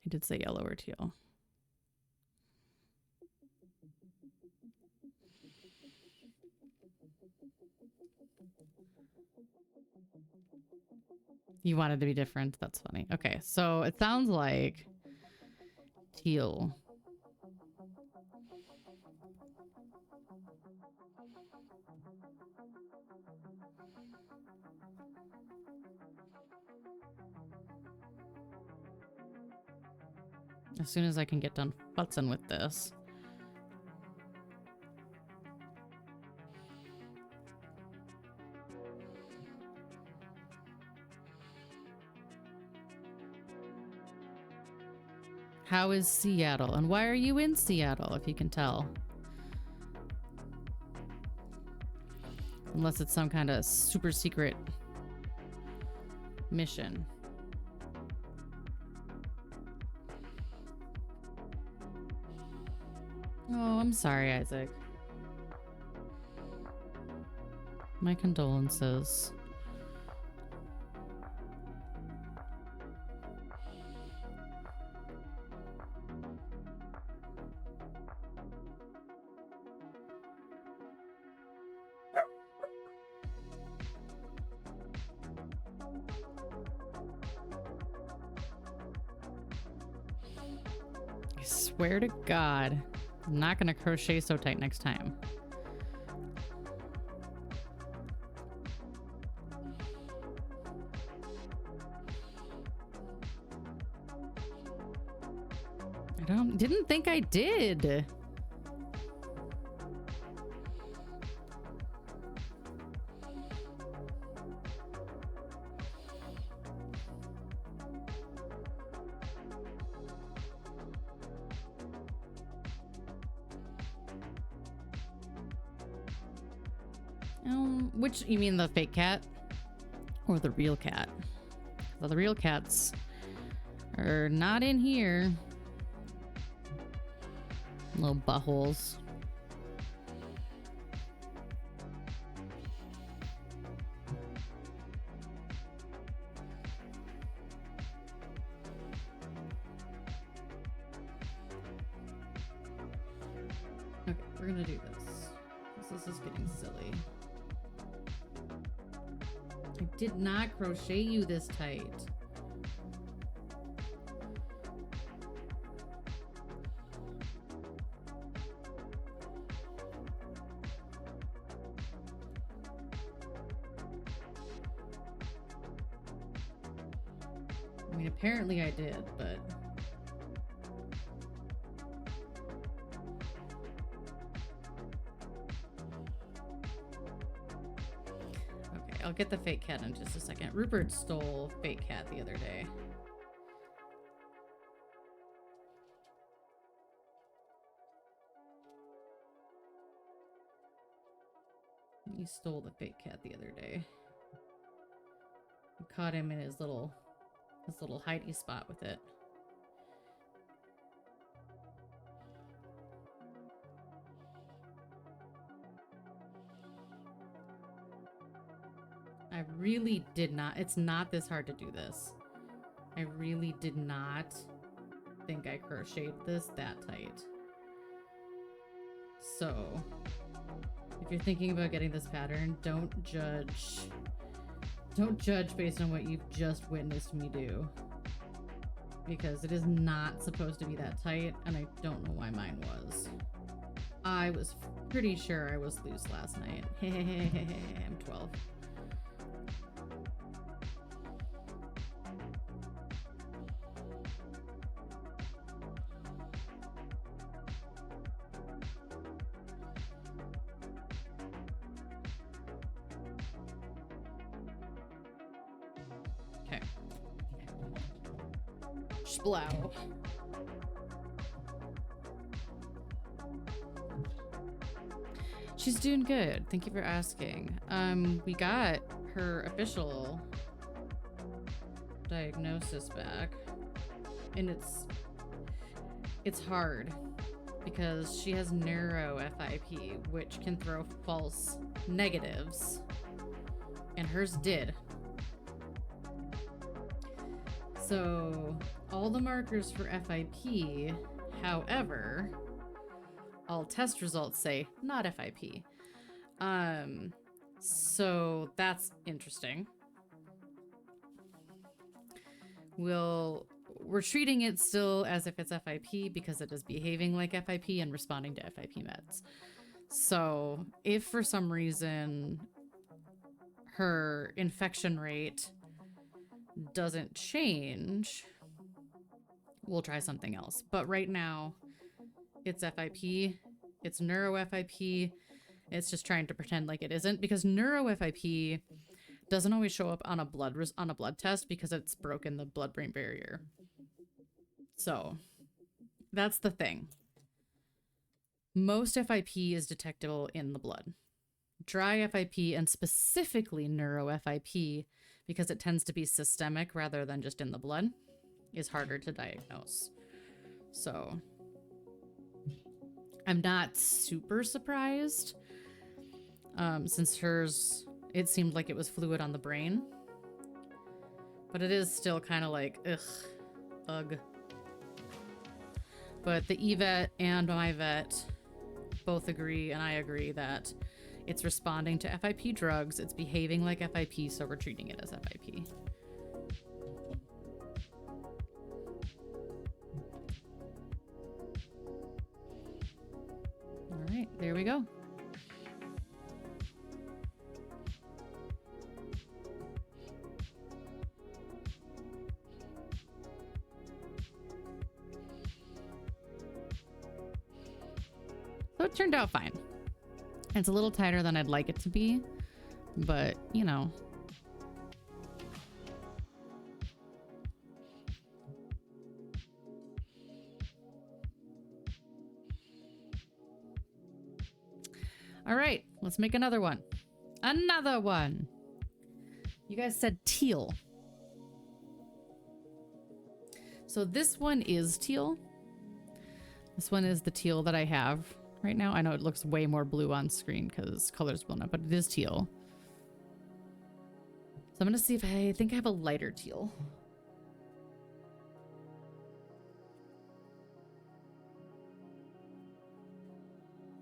did say yellow or teal. You wanted to be different. That's funny. Okay, so it sounds like teal. As soon as I can get done futzing with this. How is Seattle? And why are you in Seattle, if you can tell? Unless it's some kind of super secret mission. Oh, I'm sorry, Isaac. My condolences. I swear to God, I'm not gonna crochet so tight next time. Didn't think I did. Which, you mean the fake cat or the real cat? Well, the real cats are not in here. Little buttholes. Okay, we're gonna do this. This is getting silly. I did not crochet you this tight. mean, apparently I did, but... Okay, I'll get the fake cat in just a second. Rupert stole fake cat the other day. He stole the fake cat the other day. We caught him in his little hidey spot with it. I really did not. It's not this hard to do this. I really did not think I crocheted this that tight. So, if you're thinking about getting this pattern, don't judge. Don't judge based on what you've just witnessed me do. Because it is not supposed to be that tight, and I don't know why mine was. I was pretty sure I was loose last night. I'm 12. Okay. Splow. She's doing good. Thank you for asking. We got her official diagnosis back, and it's hard because she has neuro FIP, which can throw false negatives, and hers did. So all the markers for FIP, however, all test results say not FIP. So that's interesting. We're treating it still as if it's FIP because it is behaving like FIP and responding to FIP meds. So if for some reason her infection rate doesn't change, we'll try something else. But right now, it's FIP, it's neuro FIP. It's just trying to pretend like it isn't, because neuro FIP doesn't always show up on a blood test because it's broken the blood-brain barrier. So that's the thing. Most FIP is detectable in the blood. Dry FIP, and specifically neuro FIP, because it tends to be systemic rather than just in the blood, is harder to diagnose. So I'm not super surprised, since hers, it seemed like it was fluid on the brain. But it is still kind of like, ugh. But the EVET and my vet both agree, and I agree, that it's responding to FIP drugs, it's behaving like FIP, so we're treating it as FIP. All right, there we go. So it turned out fine. It's a little tighter than I'd like it to be, but you know. All right, let's make another one. Another one. You guys said teal. So this one is teal. This one is the teal that I have right now. I know it looks way more blue on screen because color's blown up, but it is teal. So I'm gonna see if I think I have a lighter teal.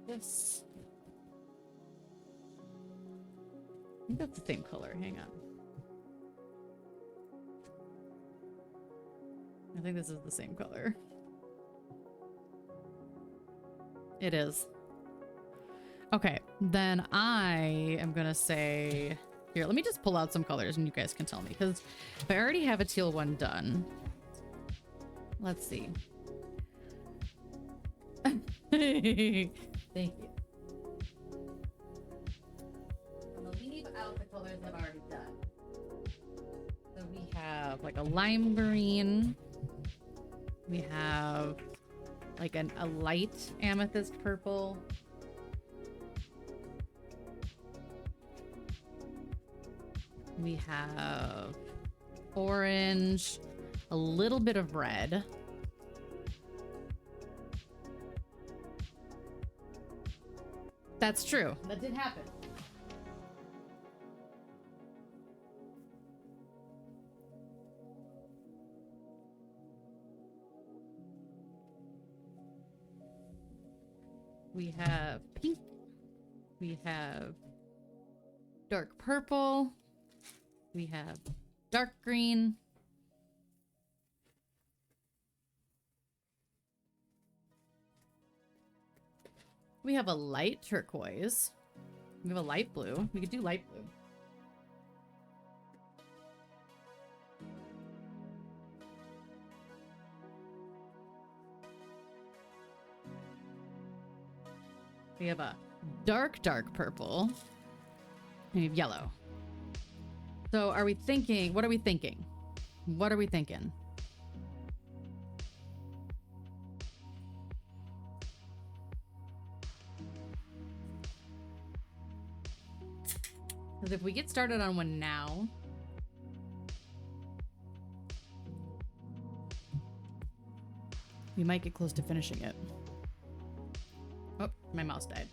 This. I think that's the same color. Hang on. I think this is the same color. It is. Okay, then I am gonna say, Here, let me just pull out some colors and you guys can tell me, because if I already have a teal one done, let's see. Thank you. I'm gonna leave out the colors I've already done. So we have like a lime green. We have like a light amethyst purple. We have orange, a little bit of red. That's true. That did happen. We have pink. We have dark purple. We have dark green. We have a light turquoise. We have a light blue. We could do light blue. We have a dark purple. And we have yellow. So are we thinking, what are we thinking? What are we thinking? Because if we get started on one now, we might get close to finishing it. Oh, my mouse died.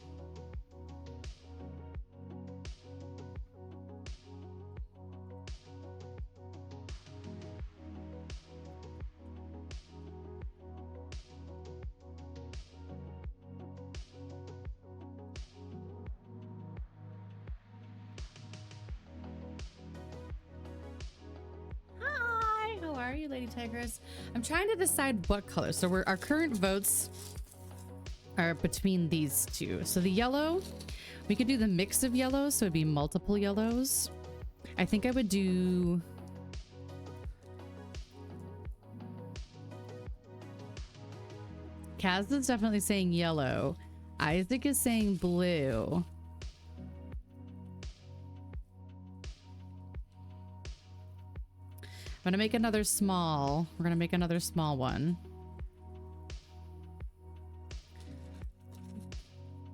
Lady Tigress. I'm trying to decide what color. So our current votes are between these two. So the yellow, we could do the mix of yellows, so it'd be multiple yellows. I think I would do Kaz is definitely saying yellow. Isaac is saying blue. I'm gonna make another small. We're gonna make another small one.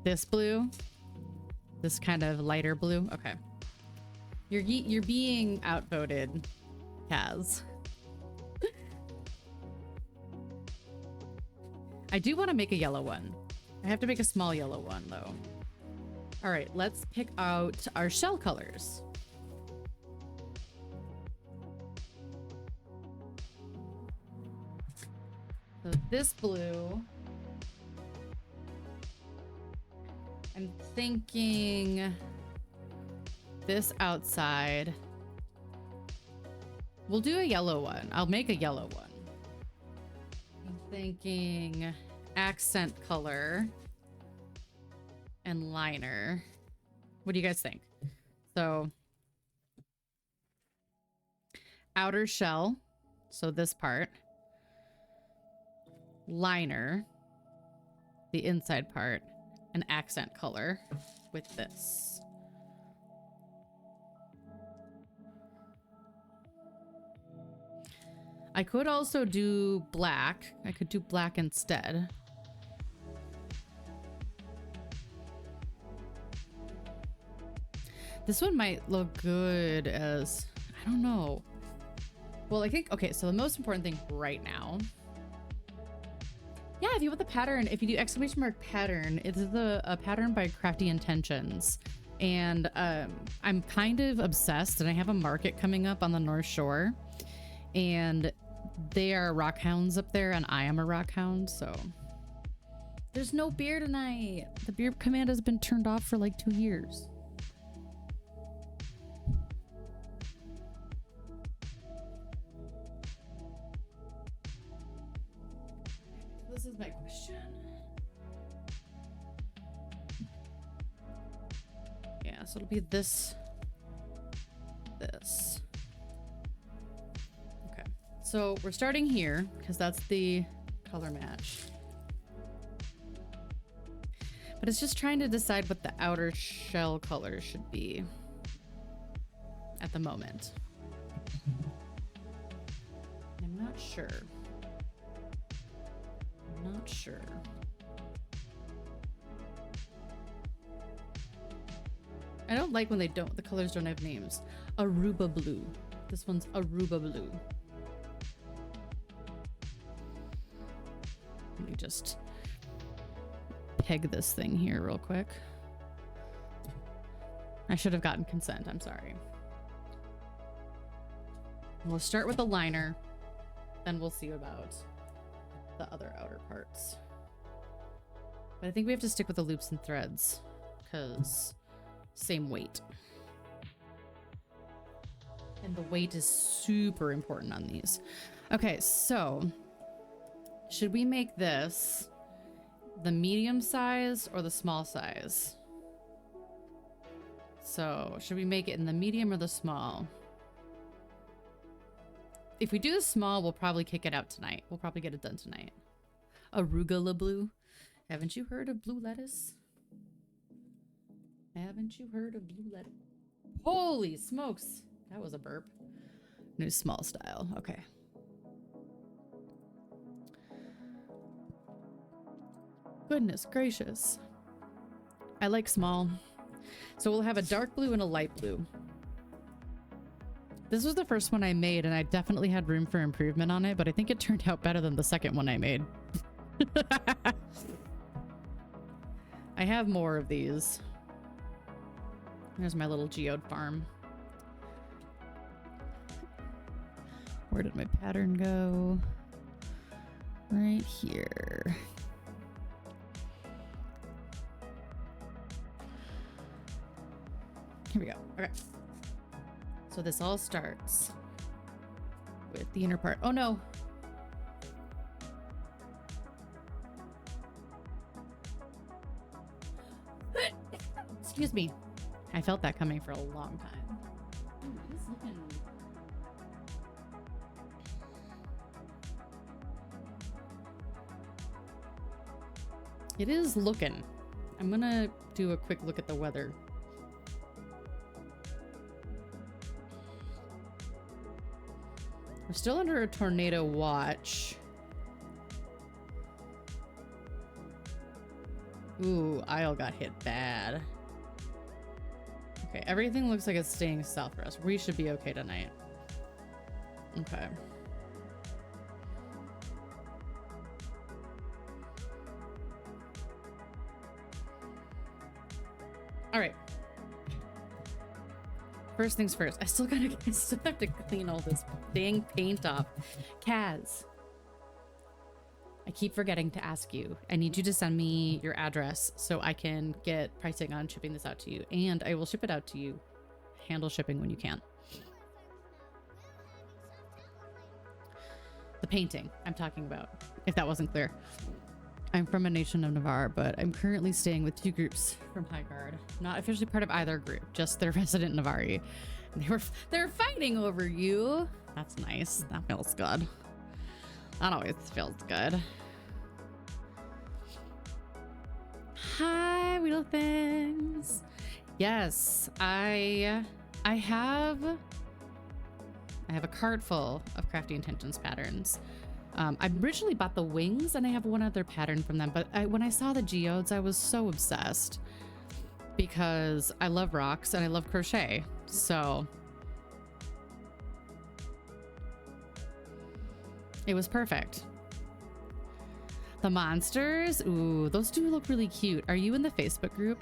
This blue, this kind of lighter blue. Okay, you're being outvoted, Kaz. I do want to make a yellow one. I have to make a small yellow one though. All right, let's pick out our shell colors. So this blue, I'm thinking this outside. We'll do a yellow one. I'll make a yellow one. I'm thinking accent color and liner. What do you guys think? So outer shell, so this part. Liner, the inside part, and accent color with this. I could also do black. I could do black instead. This one might look good as, I don't know. Well, I think, okay, so the most important thing right now, yeah, if you want the pattern, if you do exclamation mark pattern, it's a pattern by Crafty Intentions. And I'm kind of obsessed, and I have a market coming up on the North Shore. And they are rock hounds up there, and I am a rock hound, so. There's no beer tonight. The beer command has been turned off for like 2 years. This is my question. Yeah, so it'll be this this. Okay, so we're starting here because that's the color match. But it's just trying to decide what the outer shell color should be at the moment. I'm not sure. I'm not sure. I don't like when the colors don't have names. Aruba blue. This one's Aruba blue. Let me just peg this thing here real quick. I should have gotten consent, I'm sorry. We'll start with the liner, then we'll see about the other outer parts. But I think we have to stick with the loops and threads, because same weight. And the weight is super important on these. Okay, so should we make this the medium size or the small size? So should we make it in the medium or the small? If we do the small, we'll probably kick it out tonight. We'll probably get it done tonight. Arugula blue. Haven't you heard of blue lettuce? Haven't you heard of blue lettuce? Holy smokes. That was a burp. New small style. Okay. Goodness gracious. I like small. So we'll have a dark blue and a light blue. This was the first one I made, and I definitely had room for improvement on it, but I think it turned out better than the second one I made. I have more of these. There's my little geode farm. Where did my pattern go? Right here. Here we go. Okay. So this all starts with the inner part. Oh no. Excuse me. I felt that coming for a long time. Ooh, it is looking... It is looking. I'm gonna do a quick look at the weather. We're still under a tornado watch. Ooh, Isle got hit bad. Okay, everything looks like it's staying south for us. We should be okay tonight. Okay. All right. First things first. I still have to clean all this dang paint off. Kaz, I keep forgetting to ask you. I need you to send me your address so I can get pricing on shipping this out to you, and I will ship it out to you. Handle shipping when you can. The painting I'm talking about, if that wasn't clear. I'm from a nation of Navarre, but I'm currently staying with two groups from High Guard. Not officially part of either group, just their resident Navarre. They're fighting over you. That's nice. That feels good. That always feels good. Hi, little things. Yes, I have a cart full of Crafty Intentions patterns. I originally bought the wings, and I have one other pattern from them, but when I saw the geodes, I was so obsessed because I love rocks and I love crochet. So it was perfect. The monsters, ooh, those do look really cute. Are you in the Facebook group?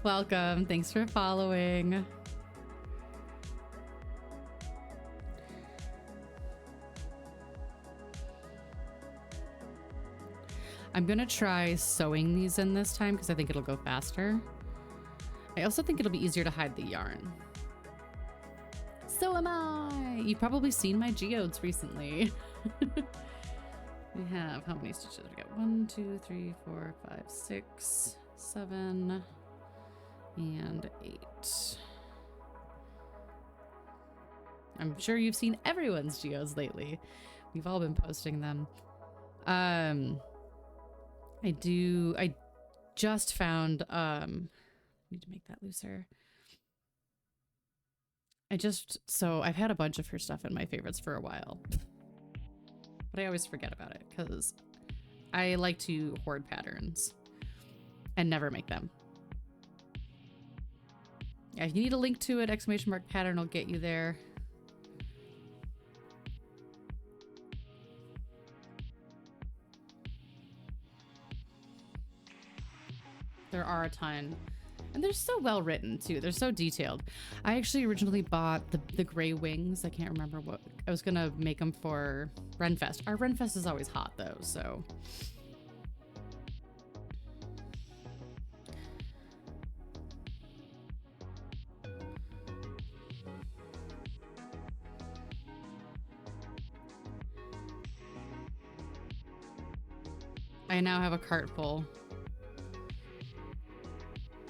Welcome. Thanks for following. I'm gonna try sewing these in this time because I think it'll go faster. I also think it'll be easier to hide the yarn. So am I! You've probably seen my geodes recently. We have, how many stitches we got? 1, 2, 3, 4, 5, 6, 7, and 8. I'm sure you've seen everyone's geodes lately. We've all been posting them. I just found, need to make that looser. So I've had a bunch of her stuff in my favorites for a while, but I always forget about it because I like to hoard patterns and never make them. Yeah, if you need a link to it, ! pattern will get you there. There are a ton. And they're so well written too. They're so detailed. I actually originally bought the gray wings. I can't remember what. I was gonna make them for Renfest. Our Renfest is always hot though, so. I now have a cart full.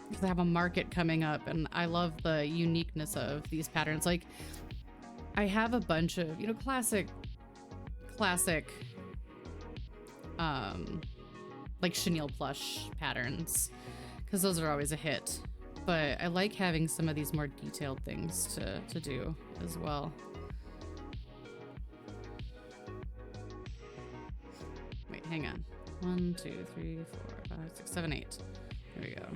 Because I have a market coming up and I love the uniqueness of these patterns. Like, I have a bunch of, you know, classic like chenille plush patterns, because those are always a hit. But I like having some of these more detailed things to do as well. Wait, hang on. 1, 2, 3, 4, 5, 6, 7, 8. There we go.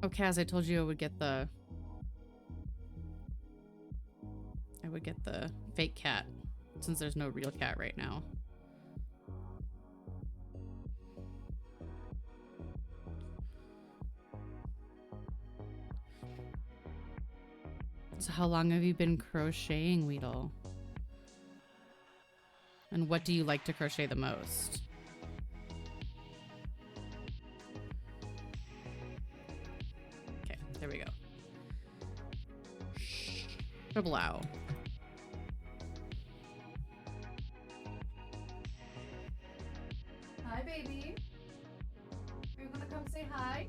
Oh, Kaz, I told you I would get the fake cat, since there's no real cat right now. So how long have you been crocheting, Weedle? And what do you like to crochet the most? Okay, there we go. Blow. Hi, baby. Are you gonna come say hi?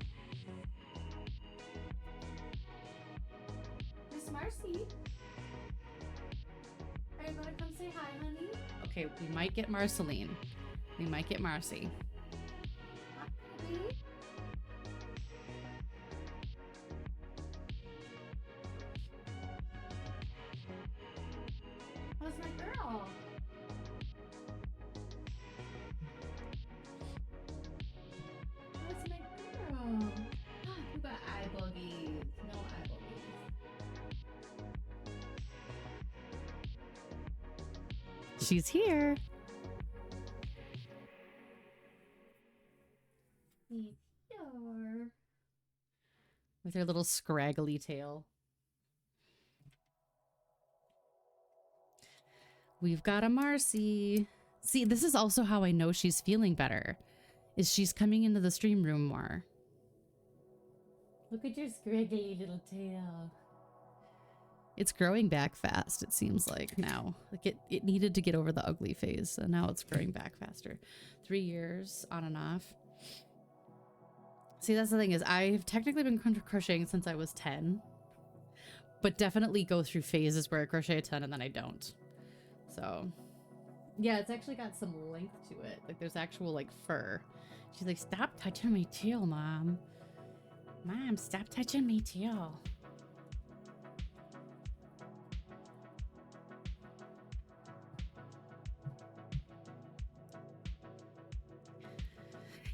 Miss Marcy? Are you gonna come say hi, honey? Okay, we might get Marceline. We might get Marcy. Hi, baby. Where's my girl? Where's my girl? You got eye boogies. No eye boogies. She's here. With her little scraggly tail. We've got a Marcy. See, this is also how I know she's feeling better, is she's coming into the stream room more. Look at your scraggly little tail. It's growing back fast, it seems like now. Like it needed to get over the ugly phase, and now it's growing back faster. 3 years on and off. See, that's the thing, is I've technically been crocheting since I was 10, but definitely go through phases where I crochet a ton and then I don't. So, yeah, it's actually got some length to it. Like, there's actual, like, fur. She's like, stop touching my tail, Mom. Mom, stop touching my tail.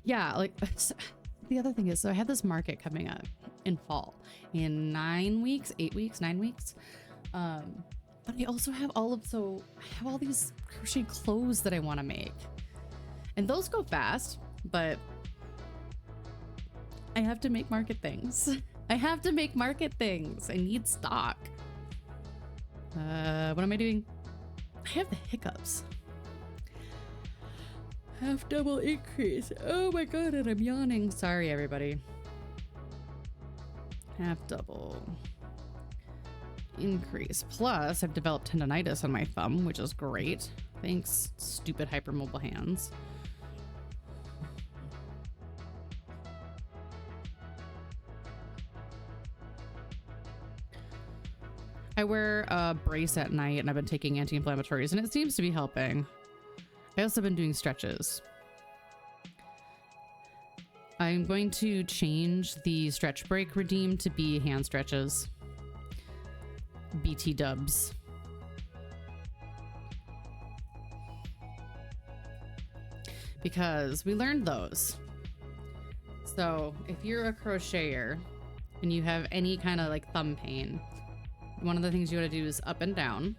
Yeah, like, so, the other thing is, so I have this market coming up in fall in 9 weeks, 8 weeks, 9 weeks. But I also have I have all these crochet clothes that I want to make, and those go fast, but I have to make market things. I have to make market things. I need stock. What am I doing? I have the hiccups. Half double increase. Oh my god, and I'm yawning. Sorry, everybody. Half double. increase. Plus, I've developed tendonitis on my thumb, which is great. Thanks, stupid hypermobile hands. I wear a brace at night and I've been taking anti-inflammatories and it seems to be helping. I also been doing stretches. I'm going to change the stretch break redeem to be hand stretches. BT dubs. Because we learned those. So if you're a crocheter and you have any kind of like thumb pain, one of the things you want to do is up and down,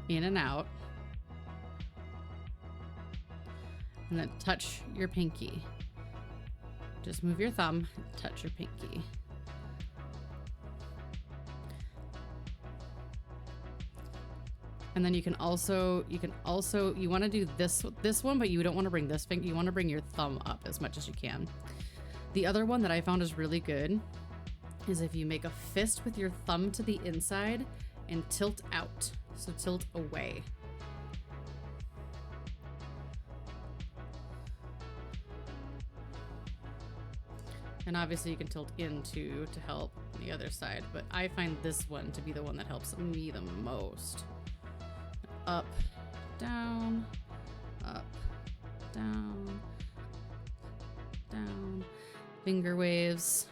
in and out, and then touch your pinky. Just move your thumb, touch your pinky. And then you want to do this one, but you don't want to bring this finger. You want to bring your thumb up as much as you can. The other one that I found is really good is if you make a fist with your thumb to the inside and tilt out. So tilt away. And obviously you can tilt into to help the other side, but I find this one to be the one that helps me the most. Up, down, up, down, down. Finger waves.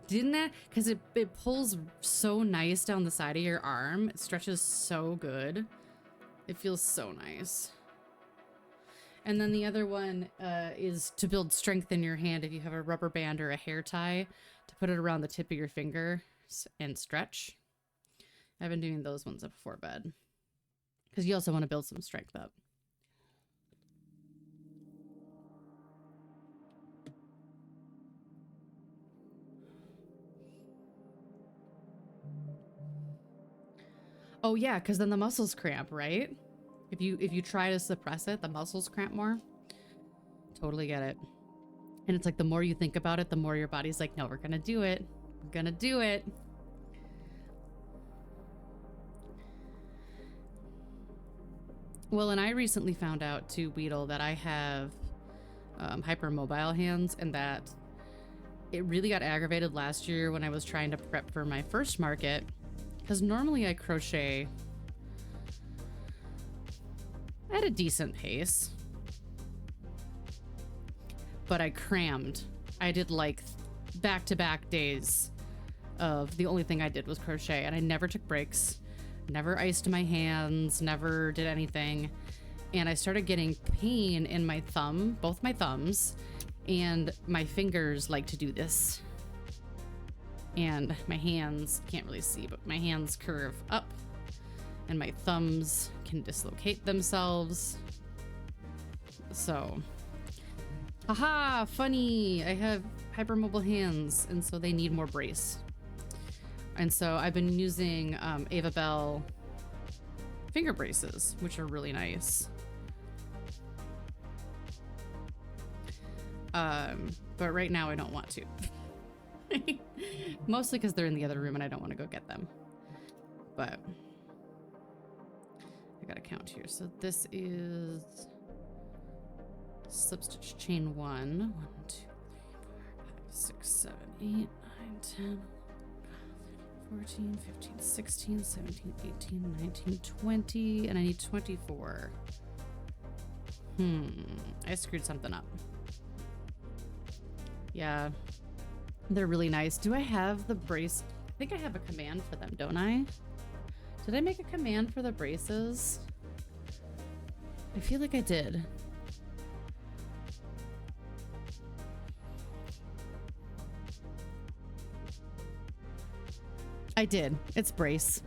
Didn't that? Because it pulls so nice down the side of your arm. It stretches so good. It feels so nice. And then the other one is to build strength in your hand. If you have a rubber band or a hair tie, to put it around the tip of your finger and stretch. I've been doing those ones before bed. Because you also want to build some strength up. Oh yeah, because then the muscles cramp, right? If you try to suppress it, the muscles cramp more. Totally get it. And it's like the more you think about it, the more your body's like, no, we're gonna do it. We're gonna do it. Well, and I recently found out too, Weedle, that I have hypermobile hands, and that it really got aggravated last year when I was trying to prep for my first market. Because normally I crochet at a decent pace, but I crammed. I did like back-to-back days of the only thing I did was crochet, and I never took breaks, never iced my hands, never did anything. And I started getting pain in my thumb, both my thumbs, and my fingers like to do this. And my hands, can't really see, but my hands curve up and my thumbs can dislocate themselves. So, haha, funny. I have hypermobile hands, and so they need more brace. And so I've been using Ava Bell finger braces, which are really nice. But right now I don't want to. Mostly because they're in the other room and I don't want to go get them. But I gotta count here. So this is slip stitch chain 1. 1, 2, 3, 4, 5, 6, 7, 8, 9, 10, 14, 15, 16, 17, 18, 19, 20, and I need 24. I screwed something up. Yeah. They're really nice. Do I have the brace? I think I have a command for them, don't I? Did I make a command for the braces? I feel like I did. I did. It's brace.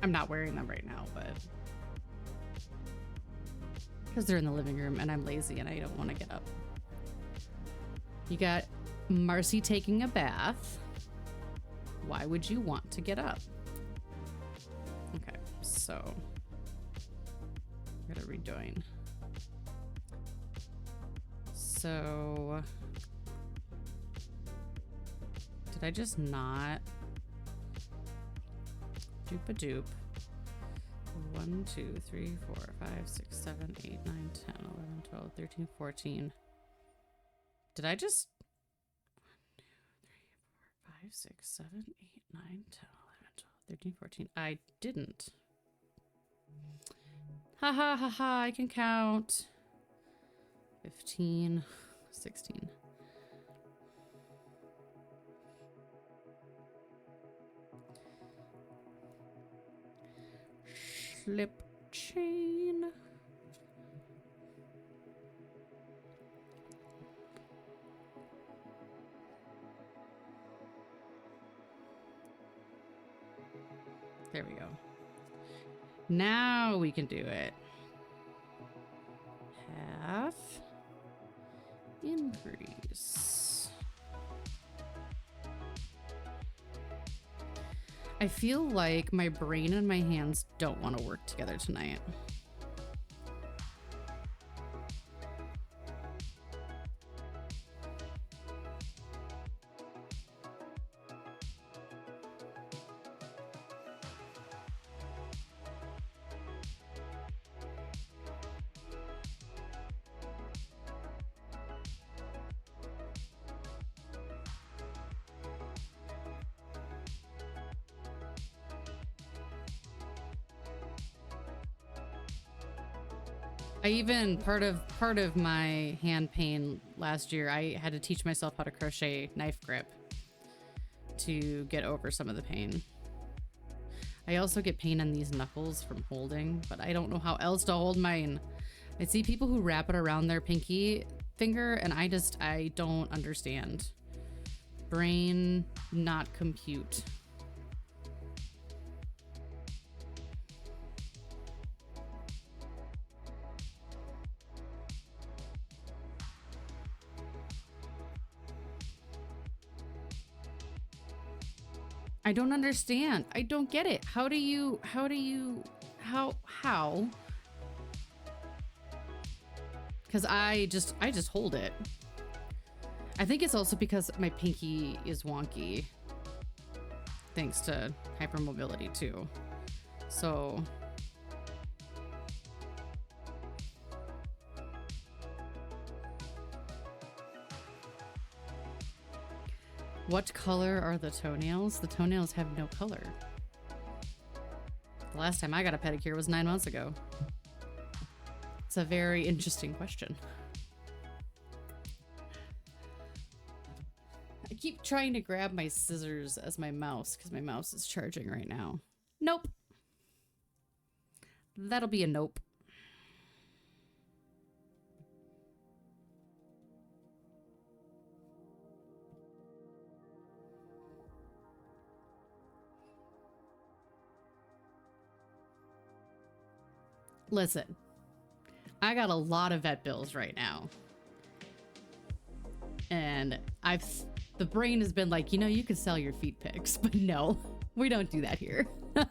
I'm not wearing them right now, but because they're in the living room and I'm lazy and I don't want to get up. You got Marcy taking a bath. Why would you want to get up? Okay, so what are we doing? So did I just not? Doop-a-doop. 1, 2, 3, 4, 5, 6, 7, 8, 9, 10, 11, 12, 13, 14. Did I just 1, 2, 3, 4, 5, 6, 7, 8, 9, 10, 11, 12, 13, 14. I didn't. Ha ha ha ha, I can count. 15, 16. Slip chain. There we go. Now we can do it. Half increase. I feel like my brain and my hands don't want to work together tonight. I even part of my hand pain last year, I had to teach myself how to crochet knife grip to get over some of the pain. I also get pain on these knuckles from holding, but I don't know how else to hold mine. I see people who wrap it around their pinky finger, and I don't understand. Brain not compute. I don't understand. I don't get it. How? Because I just hold it. I think it's also because my pinky is wonky. Thanks to hypermobility too. So. What color are the toenails? The toenails have no color. The last time I got a pedicure was 9 months ago. It's a very interesting question. I keep trying to grab my scissors as my mouse because my mouse is charging right now. Nope. That'll be a nope. Listen, I got a lot of vet bills right now. And the brain has been like, you know, you could sell your feet pics, but no, we don't do that here. I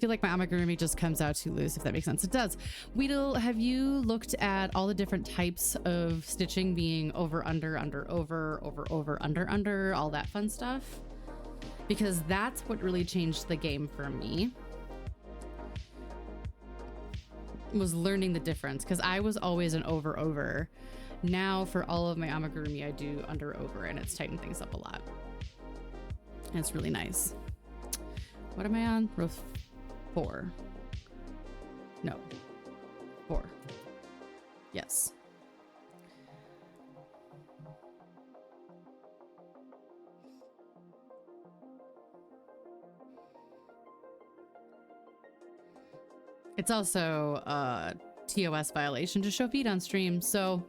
feel like my amigurumi just comes out too loose, if that makes sense. It does. Weedle, have you looked at all the different types of stitching being over, under, over, under, all that fun stuff? Because that's what really changed the game for me. Was learning the difference, because I was always an over. Now for all of my amigurumi I do under, and it's tightened things up a lot. And it's really nice. What am I on? Row 4. No. 4. Yes. It's also a TOS violation to show feet on stream, so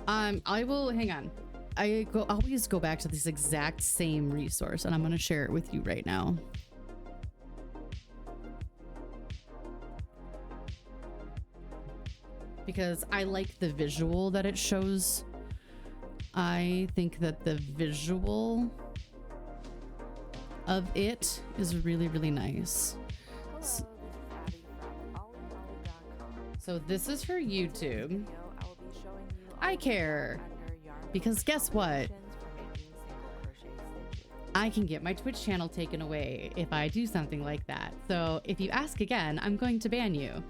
I will hang on. I always go back to this exact same resource, and I'm going to share it with you right now. because I like the visual that it shows. I think that the visual of it is really, really nice. So this is her YouTube. I care, because guess what? I can get my Twitch channel taken away if I do something like that. So if you ask again, I'm going to ban you.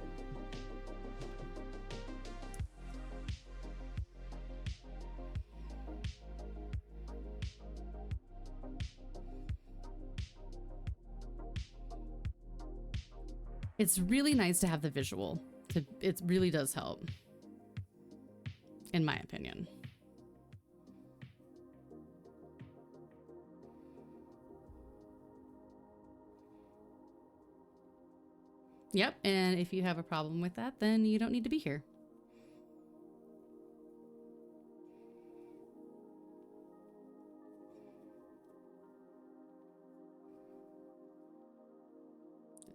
It's really nice to have the visual. It really does help, in my opinion. Yep, and if you have a problem with that, then you don't need to be here.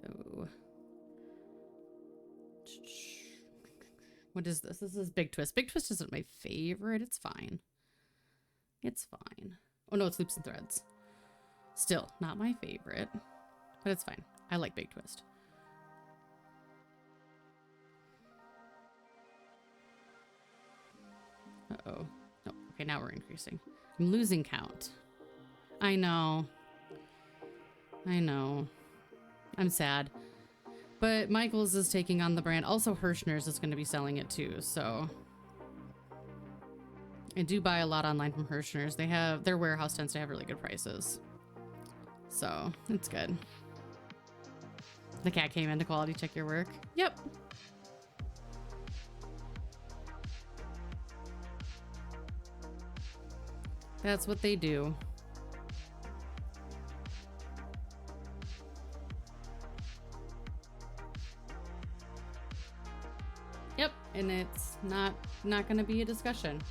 Oh. What is this? This is Big Twist. Big Twist isn't my favorite. It's fine. It's fine. Oh no, it's Loops and Threads. Still, not my favorite, but it's fine. I like Big Twist. Uh-oh. Oh, okay, now we're increasing. I'm losing count. I know. I know. I'm sad. But Michaels is taking on the brand. Also, Hirschner's is going to be selling it too, so... I do buy a lot online from Hirschner's. They have... Their warehouse tends to have really good prices. So, it's good. The cat came in to quality check your work. Yep. That's what they do. Yep, and it's not gonna be a discussion.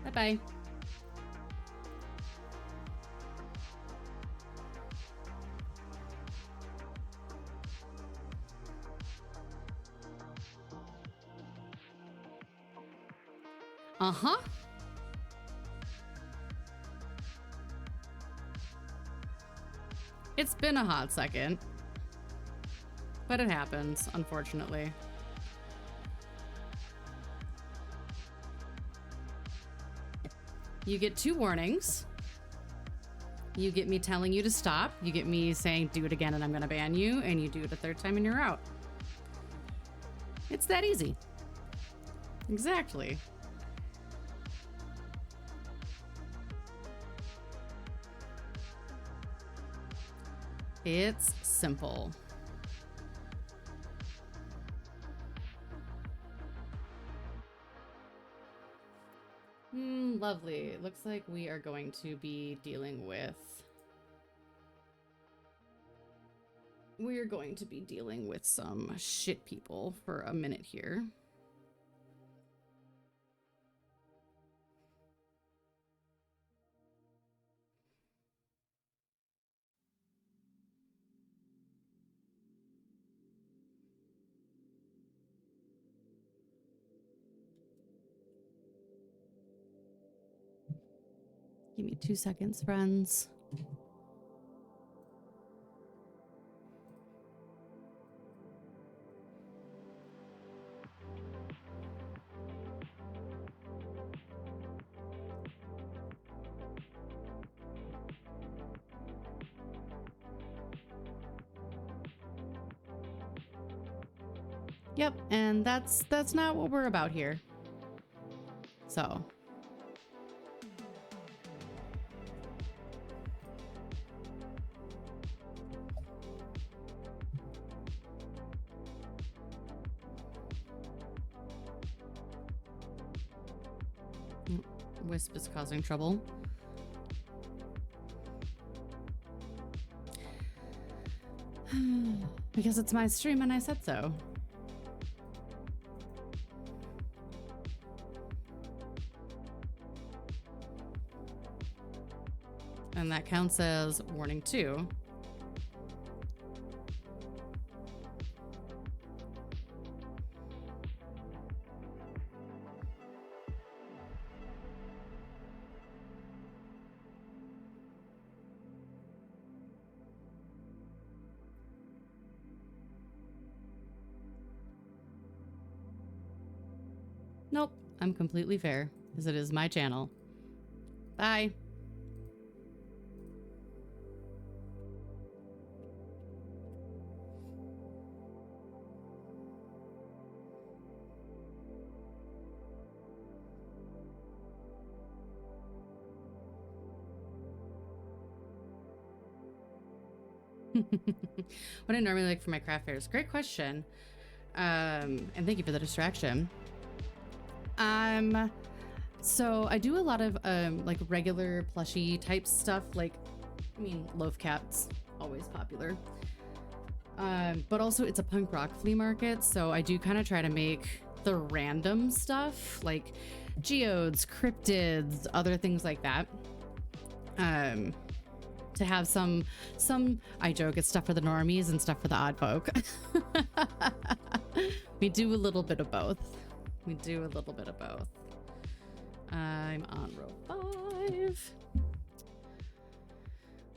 Bye-bye. Uh-huh. It's been a hot second, but it happens, unfortunately. You get 2 warnings. You get me telling you to stop. You get me saying, do it again and I'm gonna ban you, and you do it a 3rd time and you're out. It's that easy. Exactly. It's simple. Lovely. It looks like we are going to be dealing with... We're going to be dealing with some shit people for a minute here. Give me 2 seconds, friends. Yep, and that's not what we're about here. So... Wisp is causing trouble. Because it's my stream and I said so. And that counts as warning 2. I'm completely fair, because it is my channel. Bye. What I normally like for my craft fairs? Great question. And thank you for the distraction. So I do a lot of like regular plushy type stuff, like, I mean, loaf cats, always popular. But also it's a punk rock flea market, so I do kind of try to make the random stuff like geodes, cryptids, other things like that. To have some, I joke, it's stuff for the normies and stuff for the odd folk. We do a little bit of both. We do a little bit of both. I'm on row 5.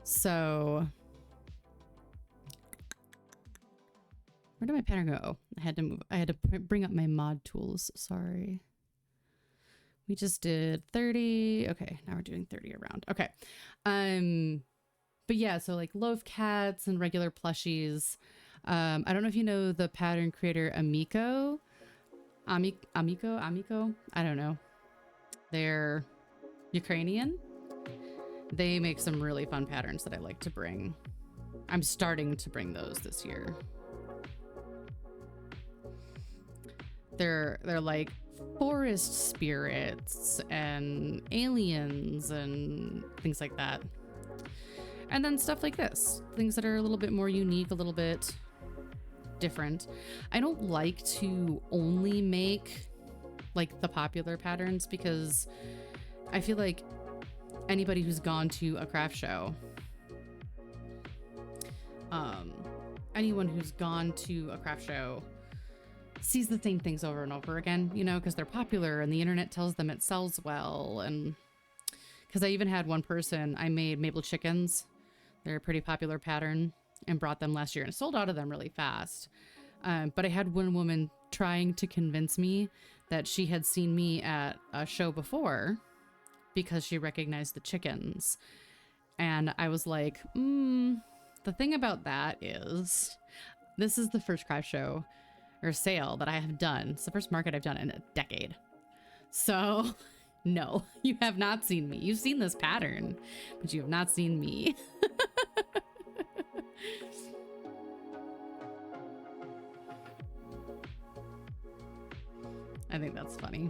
So, where did my pattern go? I had to move. I had to bring up my mod tools. Sorry. We just did 30. Okay, now we're doing 30 around. Okay. But yeah, so like loaf cats and regular plushies. I don't know if you know the pattern creator Amico. Amico? I don't know. They're Ukrainian. They make some really fun patterns that I like to bring. I'm starting to bring those this year. They're like forest spirits and aliens and things like that. And then stuff like this, things that are a little bit more unique, a little bit different. I don't like to only make like the popular patterns because I feel like anybody who's gone to a craft show, anyone who's gone to a craft show sees the same things over and over again, you know, because they're popular and the internet tells them it sells well. And because I even had one person, I made maple chickens. They're a pretty popular pattern and brought them last year and sold out of them really fast. But I had one woman trying to convince me that she had seen me at a show before because she recognized the chickens. And I was like, the thing about that is this is the first craft show or sale that I have done. It's the first market I've done in a decade. So no, you have not seen me. You've seen this pattern, but you have not seen me. I think that's funny.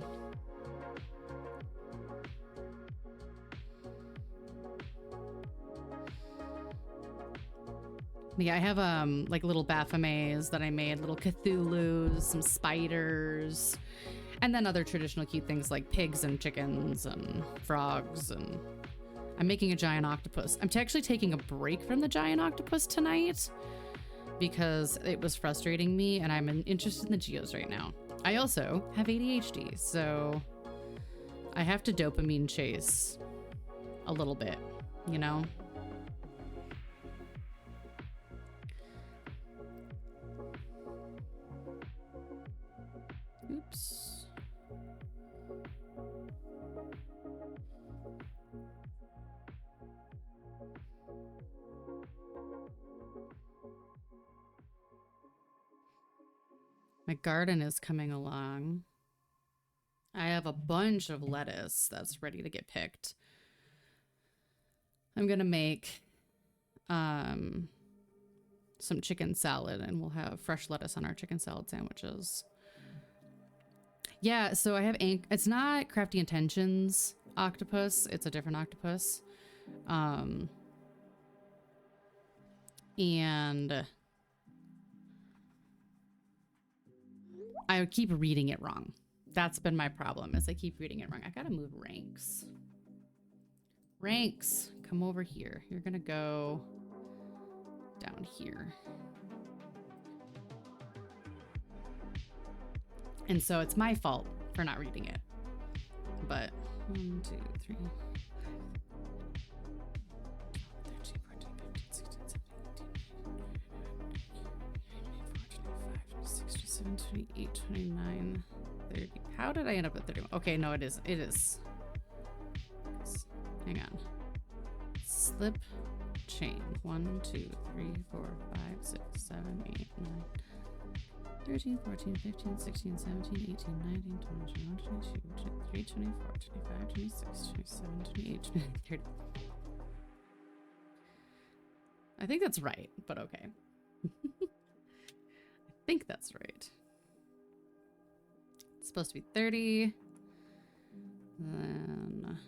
Yeah, I have like little Baphomets that I made, little Cthulhus, some spiders, and then other traditional cute things like pigs and chickens and frogs. And I'm making a giant octopus. I'm actually taking a break from the giant octopus tonight because it was frustrating me and I'm interested in the geodes right now. I also have ADHD, so I have to dopamine chase a little bit, you know? Oops. My garden is coming along. I have a bunch of lettuce that's ready to get picked. I'm gonna make some chicken salad and we'll have fresh lettuce on our chicken salad sandwiches. Yeah, so I have it's not Crafty Intentions octopus, it's a different octopus. And I keep reading it wrong. That's been my problem, is I keep reading it wrong. I gotta move ranks. Ranks, come over here. You're gonna go down here. And so it's my fault for not reading it. But 1, 2, 3, 13, 14, 15, 16, 17, 18, 19, 20, 21, 22, 23, 24, 25, 26, 27, 28, 29, 30. How did I end up at 31? Okay, no, it is. It is. Hang on. Slip chain. 1, 2, 3, 4, 5, 6, 7, 8, 9, 13, 14, 15, 16, 17, 18, 19, 20, 21, 22, 23, 24, 25, 26, 27, 28, 29, 30. I think that's right, but okay. I think that's right. It's supposed to be 30. Then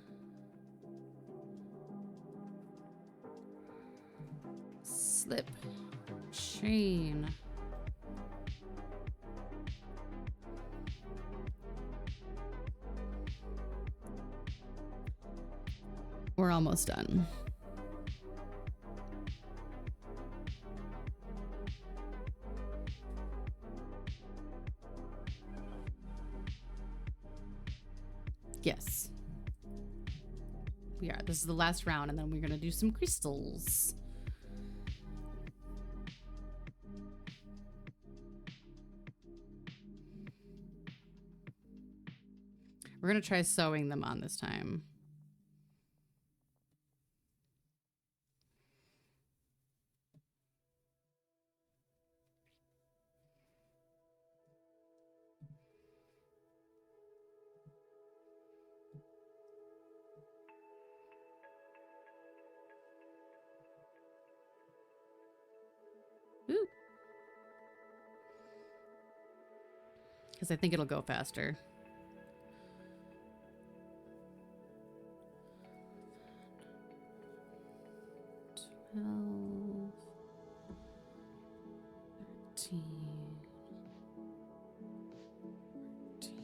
slip chain. We're almost done. Yes. We are. This is the last round, and then we're going to do some crystals. We're going to try sewing them on this time. Ooh. Because I think it'll go faster. Twelve, 13, 14.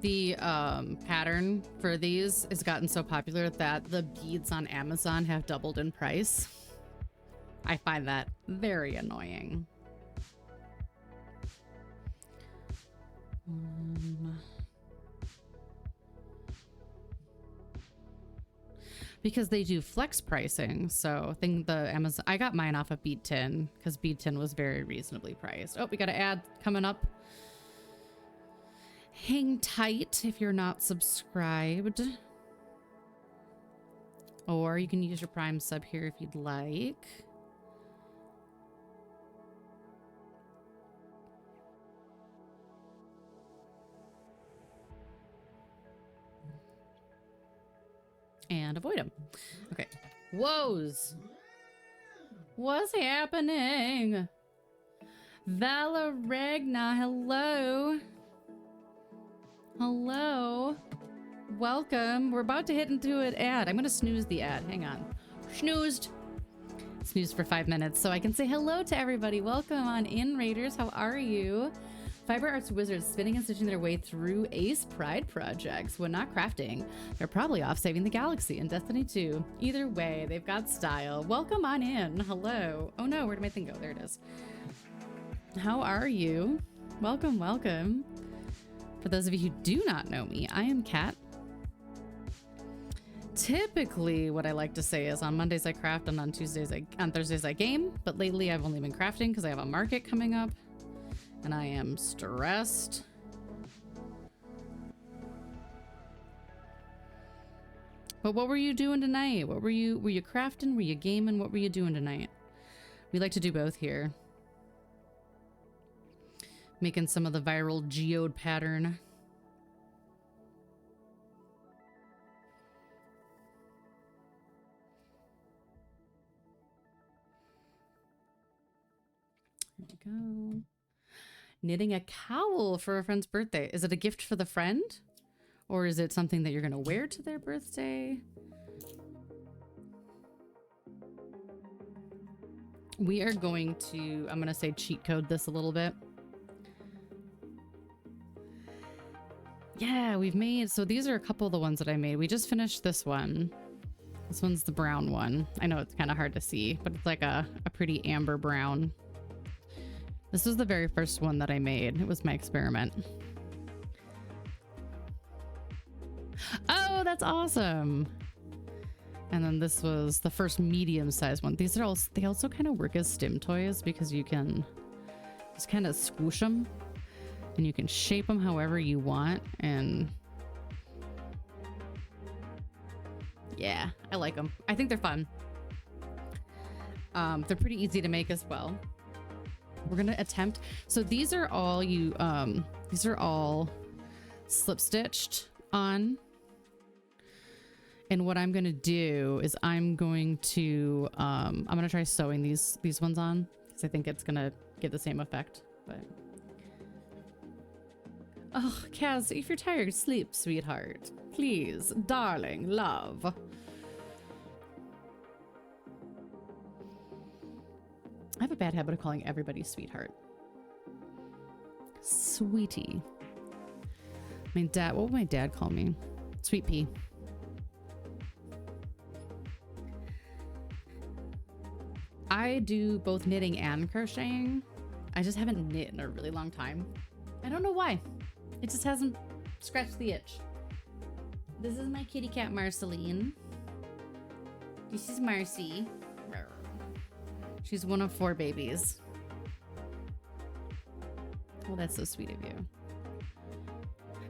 The pattern for these has gotten so popular that the beads on Amazon have doubled in price. I find that very annoying. Because they do flex pricing, so I think the Amazon, I got mine off of Bead Tin because Bead Tin was very reasonably priced. Oh, we got an ad coming up. Hang tight if you're not subscribed. Or you can use your Prime sub here if you'd like. And avoid them. Okay. Woes. What's happening? Valeregna, hello. Hello. Welcome. We're about to hit into an ad. I'm going to snooze the ad. Hang on. Snoozed. Snoozed for 5 minutes so I can say hello to everybody. Welcome on in, Raiders. How are you? Fiber Arts Wizards spinning and stitching their way through Ace Pride projects. When not crafting, they're probably off saving the galaxy in Destiny 2. Either way, they've got style. Welcome on in. Hello. Oh no, where did my thing go? There it is. How are you? Welcome, welcome. For those of you who do not know me, I am Kat. Typically, what I like to say is on Mondays I craft and on Thursdays I game, but lately I've only been crafting because I have a market coming up and I am stressed. But what were you doing tonight? Were you crafting? Were you gaming? What were you doing tonight? We like to do both here. Making some of the viral Geode pattern. There we go. Knitting a cowl for a friend's birthday. Is it a gift for the friend? Or is it something that you're going to wear to their birthday? We are going to, I'm going to say cheat code this a little bit. Yeah, we've made, so these are a couple of the ones that I made. We just finished this one. This one's the brown one. I know it's kind of hard to see, but it's like a pretty amber brown. This was the very first one that I made. It was my experiment. Oh, that's awesome. And then this was the first medium-sized one. These are all, they also kind of work as stim toys because you can just kind of squish them and you can shape them however you want. And yeah, I like them. I think they're fun. They're pretty easy to make as well. We're gonna attempt. So these are all these are all slip stitched on. And what I'm gonna do is I'm gonna try sewing these ones on because I think it's gonna get the same effect. But oh, Kaz, if you're tired, sleep, sweetheart. Please, darling, love. I have a bad habit of calling everybody sweetheart. Sweetie. My dad, what would my dad call me? Sweet pea. I do both knitting and crocheting. I just haven't knit in a really long time. I don't know why. It just hasn't scratched the itch. This is my kitty cat, Marceline. This is Marcy. She's one of 4 babies. Oh, that's so sweet of you.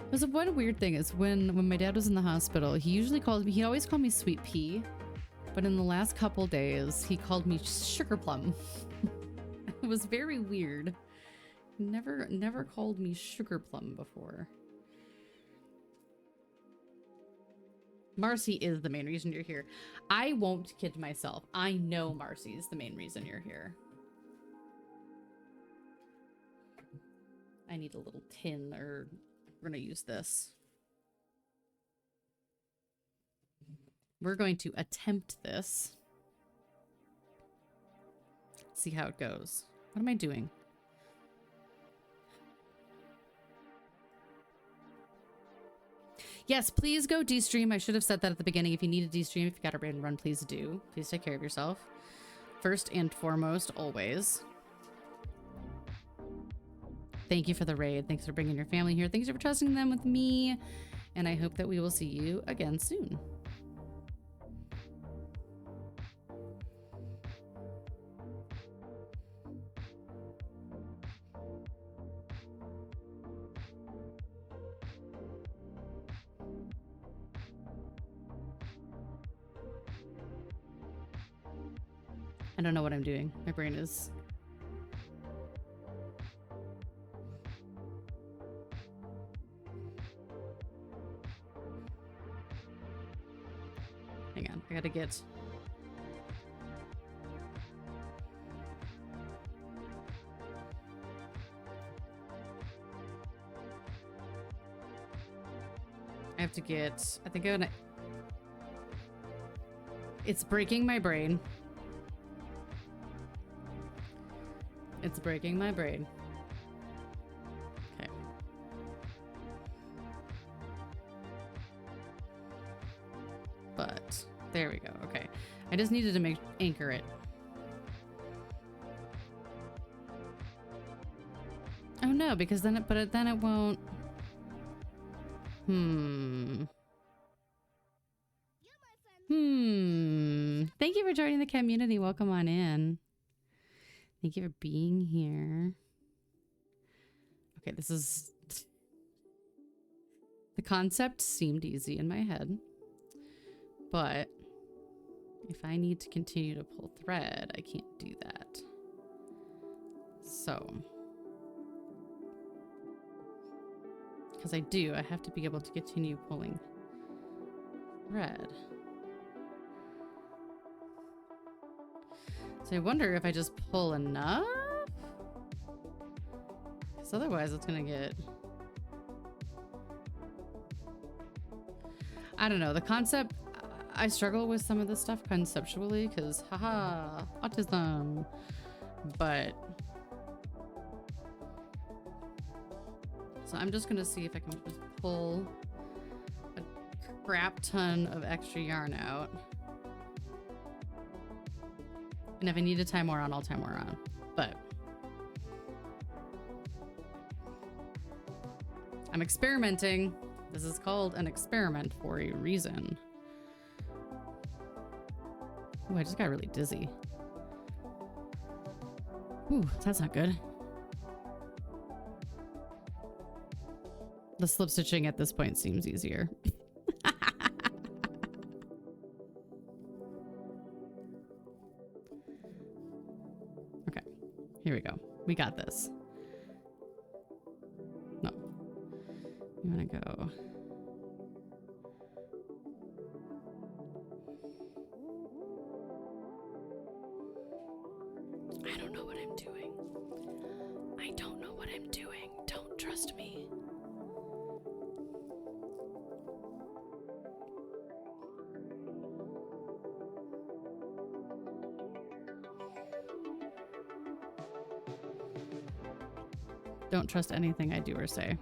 There's one weird thing is when my dad was in the hospital, he always called me Sweet Pea. But in the last couple days, he called me Sugar Plum. It was very weird. Never called me Sugar Plum before. Marcy is the main reason you're here. I won't kid myself. I know Marcy is the main reason you're here. I need a little tin, or we're gonna use this. We're going to attempt this. See how it goes. What am I doing? Yes, please go de-stream. I should have said that at the beginning. If you need a de-stream, if you got a raid and run, please do. Please take care of yourself. First and foremost, always. Thank you for the raid. Thanks for bringing your family here. Thanks for trusting them with me. And I hope that we will see you again soon. I don't know what I'm doing. My brain is... Hang on, I gotta get... I have to get... I think I'm gonna... It's breaking my brain. It's breaking my brain. Okay. But there we go. Okay. I just needed to anchor it. Oh no, because then then it won't. Thank you for joining the community. Welcome on in. Thank you for being here. Okay, this is... The concept seemed easy in my head, but if I need to continue to pull thread, I can't do that. So, because I have to be able to continue pulling thread. So I wonder if I just pull enough? Because otherwise it's gonna get... I don't know. The concept... I struggle with some of this stuff conceptually because, haha, autism. But so I'm just gonna see if I can just pull a crap ton of extra yarn out. And if I need to tie more on, I'll tie more on. But I'm experimenting. This is called an experiment for a reason. Ooh, I just got really dizzy. Ooh, that's not good. The slip stitching at this point seems easier. Okay, here we go. We got this. No. You wanna go... I don't know what I'm doing. I don't know what I'm doing. Don't trust me. Don't trust anything I do or say.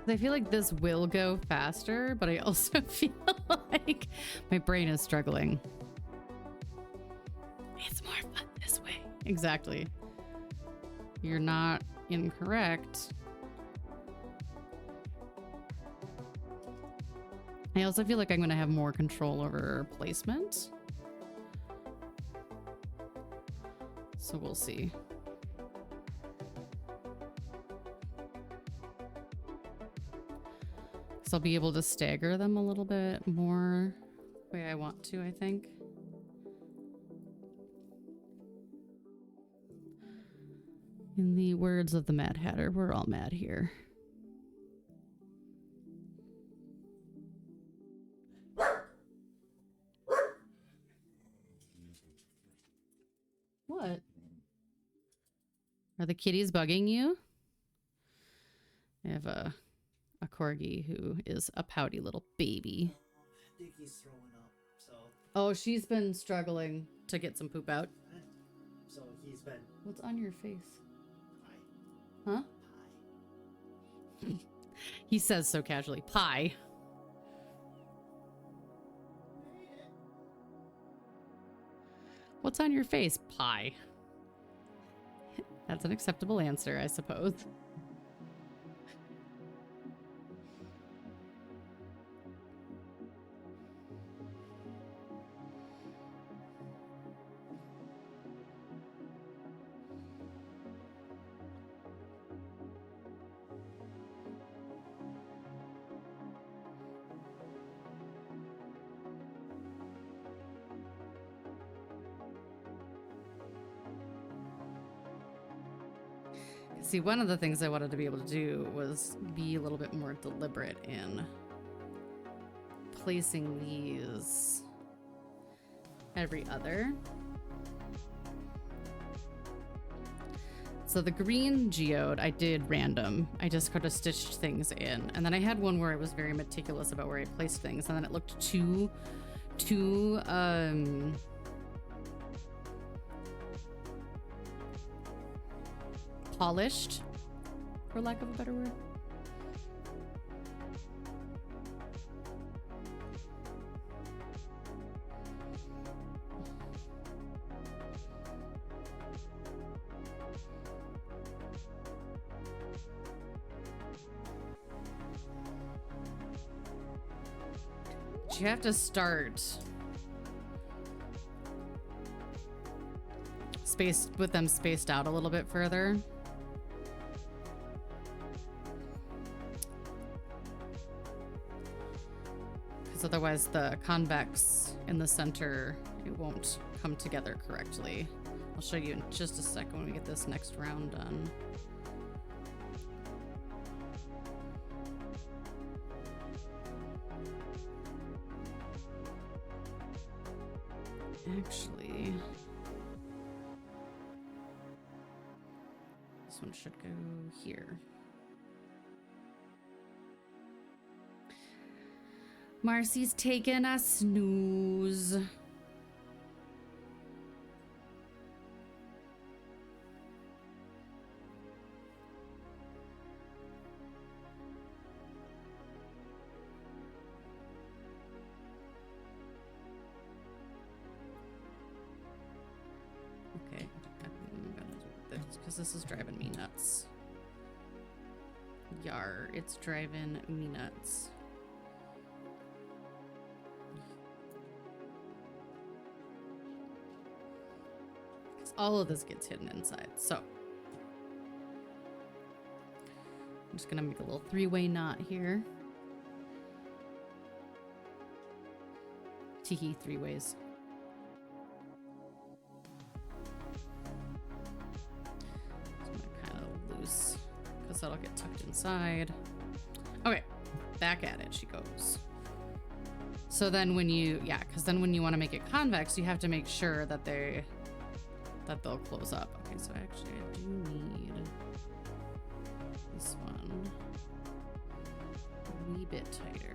I feel like this will go faster, but I also feel like my brain is struggling. It's more fun this way. Exactly. You're not incorrect. I also feel like I'm going to have more control over placement. So we'll see. So I'll be able to stagger them a little bit more the way I want to, I think. In the words of the Mad Hatter, we're all mad here. What? Are the kitties bugging you? I have a corgi who is a pouty little baby. Dickie's throwing up, so... Oh, she's been struggling to get some poop out. So he's been... What's on your face? Pie. Huh? Pie. He says so casually. Pie. What's on your face? Pie. That's an acceptable answer, I suppose. See, one of the things I wanted to be able to do was be a little bit more deliberate in placing these every other. So the green geode, I did random. I just kind of stitched things in. And then I had one where I was very meticulous about where I placed things. And then it looked too polished, for lack of a better word. You have to start spaced with them spaced out a little bit further. Because otherwise the convex in the center, it won't come together correctly. I'll show you in just a second when we get this next round done. This one should go here. Marcy's taking a snooze. Okay, I'm gonna do this because this is driving me nuts. Yar, it's driving me nuts. All of this gets hidden inside, so I'm just gonna make a little three-way knot here. Teehee, three ways. Kind of loose because that'll get tucked inside. Okay, back at it she goes. So then when you, yeah, because then when you want to make it convex, you have to make sure that they'll close up. Okay, so actually I do need this one a wee bit tighter.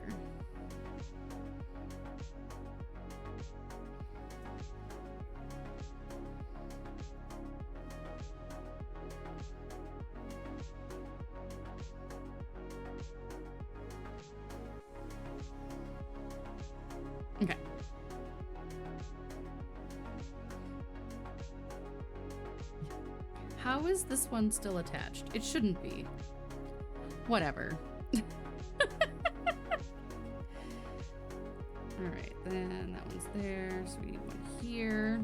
Okay. How is this one still attached? It shouldn't be. Whatever. All right, then that one's there. So we need one here.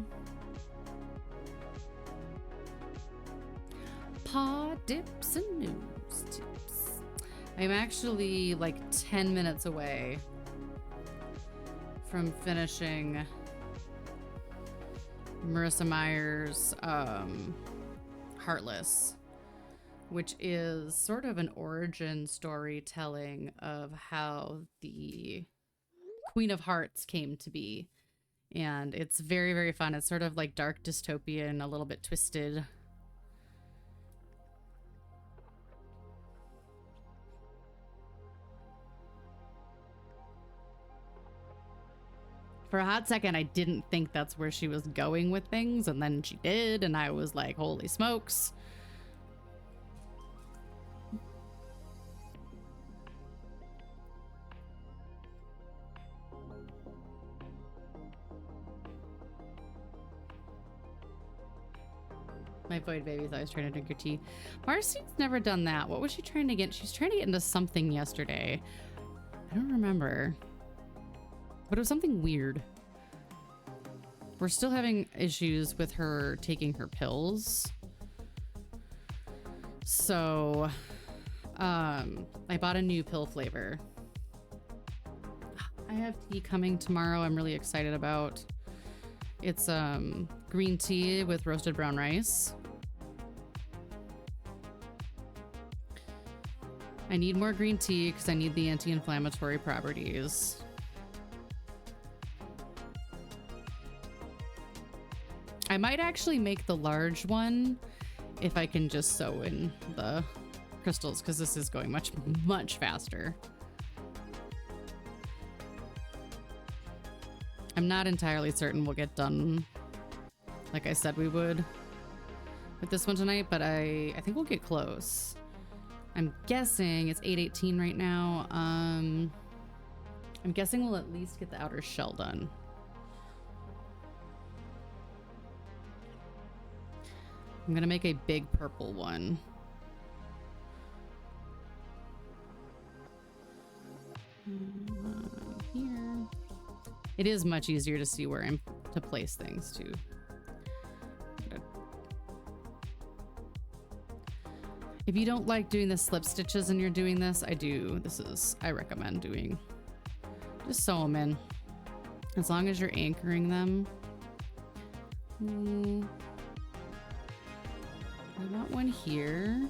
Paw dips and nose tips. I'm actually like 10 minutes away from finishing Marissa Meyer's Heartless, which is sort of an origin storytelling of how the Queen of Hearts came to be. And it's very, very fun. It's sort of like dark dystopian, a little bit twisted. For a hot second, I didn't think that's where she was going with things, and then she did, and I was like, holy smokes. My void baby's always trying to drink your tea. Marcy's never done that. What was she trying to get? She's trying to get into something yesterday. I don't remember. But it was something weird. We're still having issues with her taking her pills. So, I bought a new pill flavor. I have tea coming tomorrow I'm really excited about. It's green tea with roasted brown rice. I need more green tea because I need the anti-inflammatory properties. I might actually make the large one if I can just sew in the crystals, because this is going much, much faster. I'm not entirely certain we'll get done like I said we would with this one tonight, but I think we'll get close. I'm guessing it's 8:18 right now. I'm guessing we'll at least get the outer shell done. I'm gonna make a big purple one. Here. It is much easier to see where I'm to place things too. If you don't like doing the slip stitches and you're doing this, I recommend doing, just sew them in. As long as you're anchoring them. I want one here.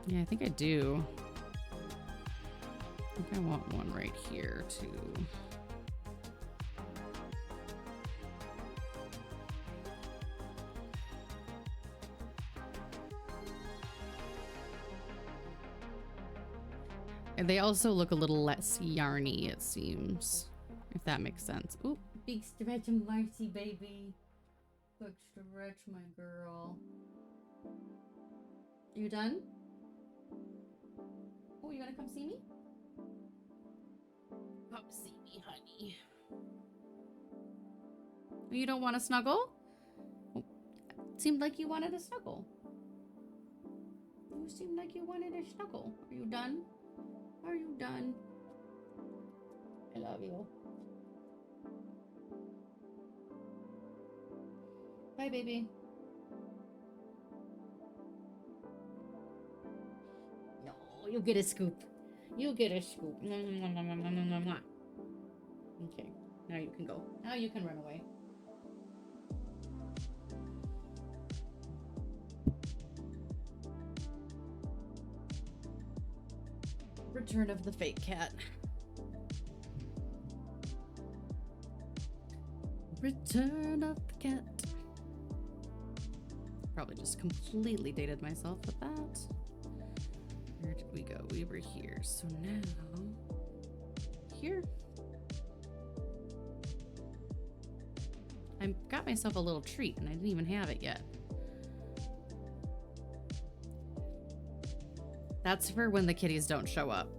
Yeah, I think I do. I think I want one right here too. And they also look a little less yarny, it seems, if that makes sense. Ooh, big stretch of Marcy, baby. Big stretch, my girl. You done? Oh, you gonna come see me? Come see me, honey. You don't want to snuggle? Oh, seemed like you wanted a snuggle. You seemed like you wanted a snuggle. Are you done? Are you done? I love you. Bye, baby. No, you get a scoop. You get a scoop. Okay, now you can go. Now you can run away. Return of the fake cat. Return of the cat. Probably just completely dated myself with that. Where did we go? We were here. So now, here. I got myself a little treat and I didn't even have it yet. That's for when the kitties don't show up.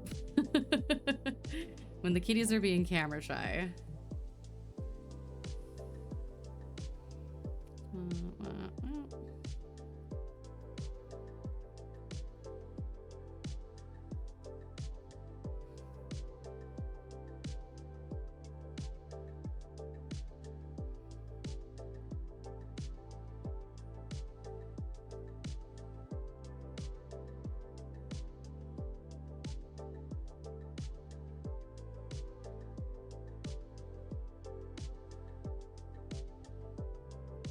When the kitties are being camera shy.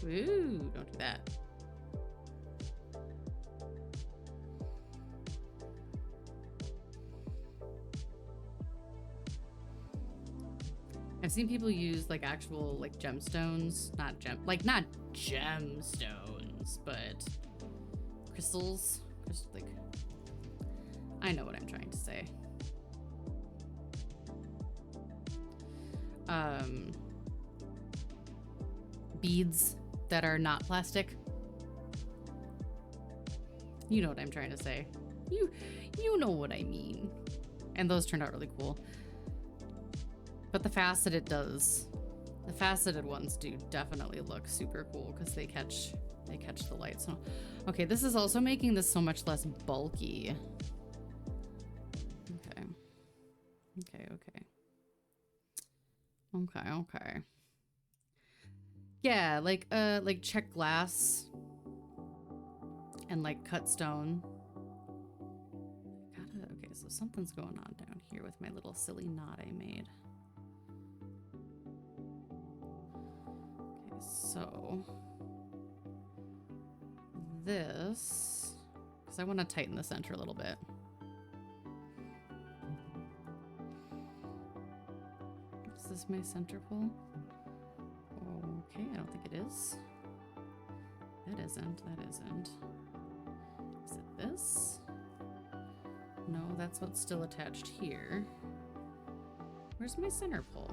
Ooh, don't do that. I've seen people use like actual like gemstones, not gemstones, but crystals. Like, I know what I'm trying to say. Beads that are not plastic. You know what I'm trying to say. You know what I mean. And those turned out really cool. But the faceted ones do definitely look super cool because they catch the light. So okay, this is also making this so much less bulky. Okay. Yeah, like check glass and like cut stone. Okay, so something's going on down here with my little silly knot I made. Okay, so this, because I want to tighten the center a little bit. Is this my center pull? Okay, I don't think it is. That isn't. Is it this? No, that's what's still attached here. Where's my center pull?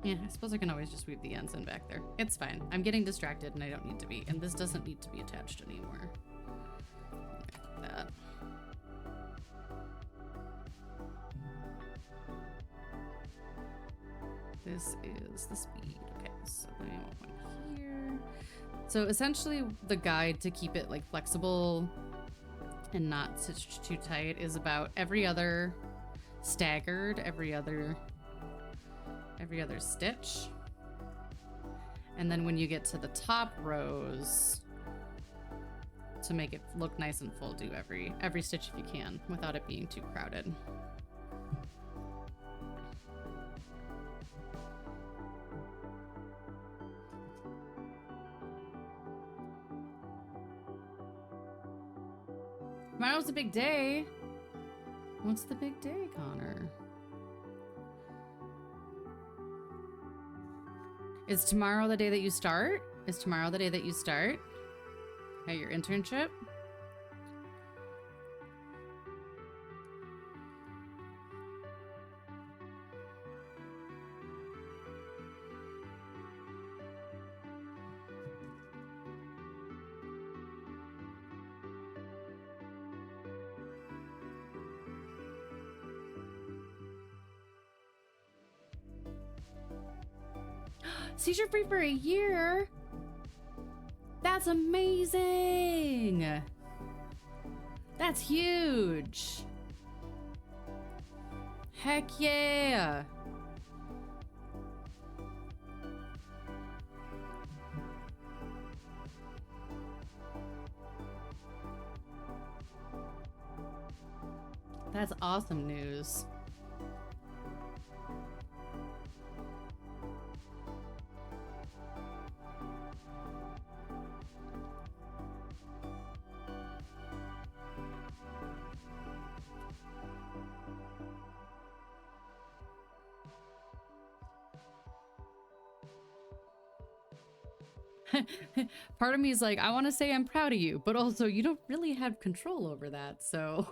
Yeah, I suppose I can always just weave the ends in back there. It's fine. I'm getting distracted and I don't need to be. And this doesn't need to be attached anymore. Like that. This is the speed. Okay, so then I want one here. So essentially the guide to keep it like flexible and not stitched too tight is about every other staggered, every other stitch. And then when you get to the top rows, to make it look nice and full, do every stitch if you can without it being too crowded. Tomorrow's a big day. What's the big day, Connor? Is tomorrow the day that you start? Is tomorrow the day that you start at your internship? Seizure free for a year? That's amazing! That's huge! Heck yeah! That's awesome news. Part of me is like, I want to say I'm proud of you, but also you don't really have control over that, so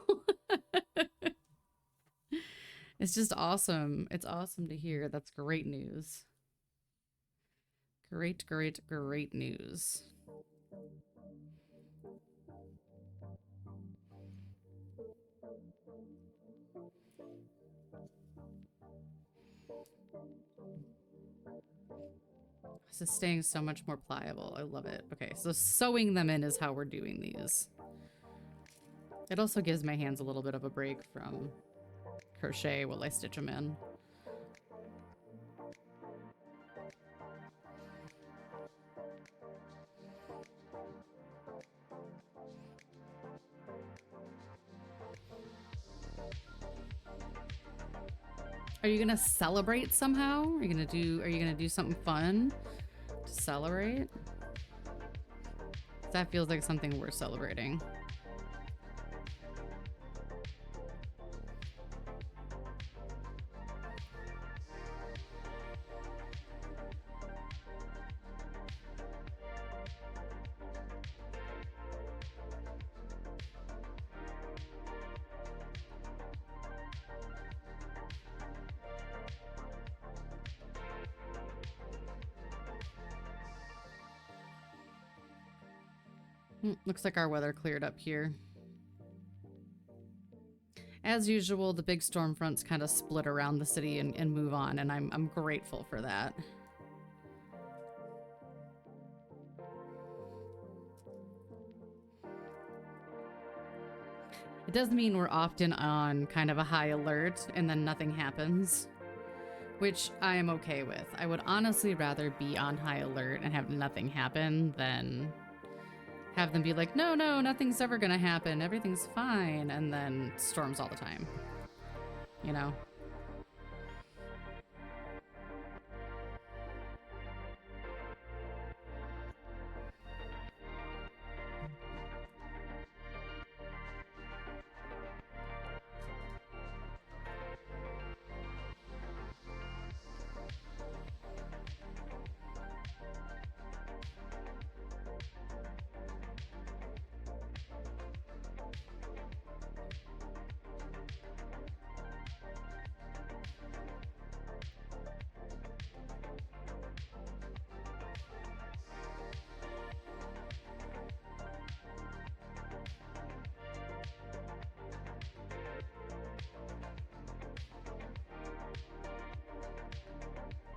it's just awesome. It's awesome to hear. That's great news. Great, great, great news. This is staying so much more pliable. I love it. Okay, so sewing them in is how we're doing these. It also gives my hands a little bit of a break from crochet while I stitch them in. Are you gonna celebrate somehow? Are you gonna do something fun to celebrate? That feels like something worth celebrating. Looks like our weather cleared up here. As usual, the big storm fronts kind of split around the city and move on, and I'm grateful for that. It does mean we're often on kind of a high alert and then nothing happens, which I am okay with. I would honestly rather be on high alert and have nothing happen than have them be like, no, nothing's ever gonna happen, everything's fine, and then storms all the time, you know?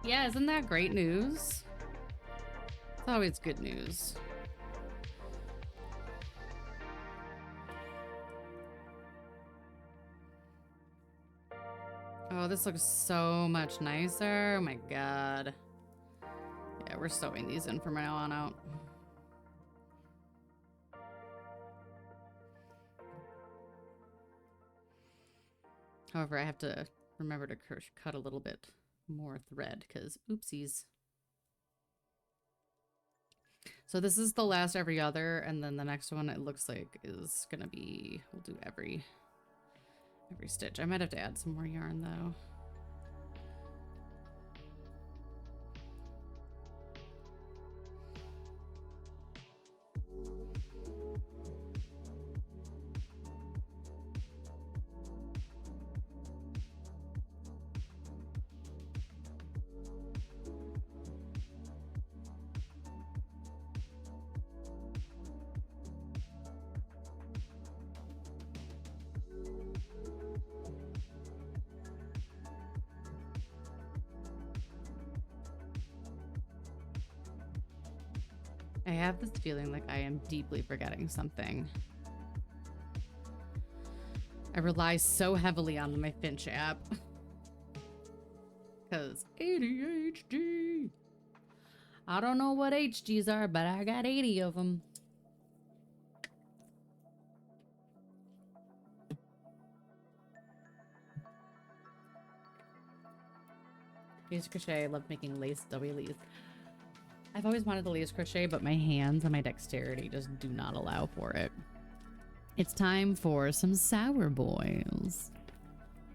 Yeah, isn't that great news? It's always good news. Oh, this looks so much nicer. Oh my god. Yeah, we're sewing these in from now on out. However, I have to remember to cut a little bit more thread because oopsies. So this is the last every other, and then the next one it looks like is gonna be, we'll do every every stitch. I might have to add some more yarn though. I have this feeling like I am deeply forgetting something. I rely so heavily on my Finch app. Because ADHD. I don't know what HGs are, but I got 80 of them. Lace crochet. I love making lace doilies. I've always wanted to lace crochet, but my hands and my dexterity just do not allow for it. It's time for some Sour Boys.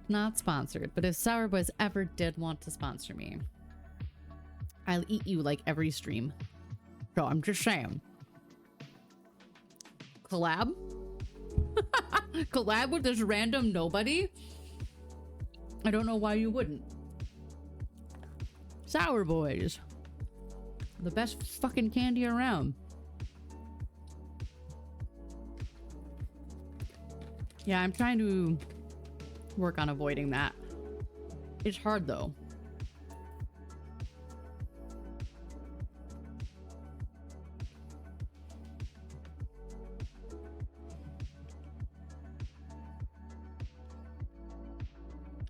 Not sponsored, but if Sour Boys ever did want to sponsor me, I'll eat you like every stream. So I'm just saying. Collab? Collab with this random nobody? I don't know why you wouldn't. Sour Boys. The best fucking candy around. Yeah, I'm trying to work on avoiding that. It's hard though.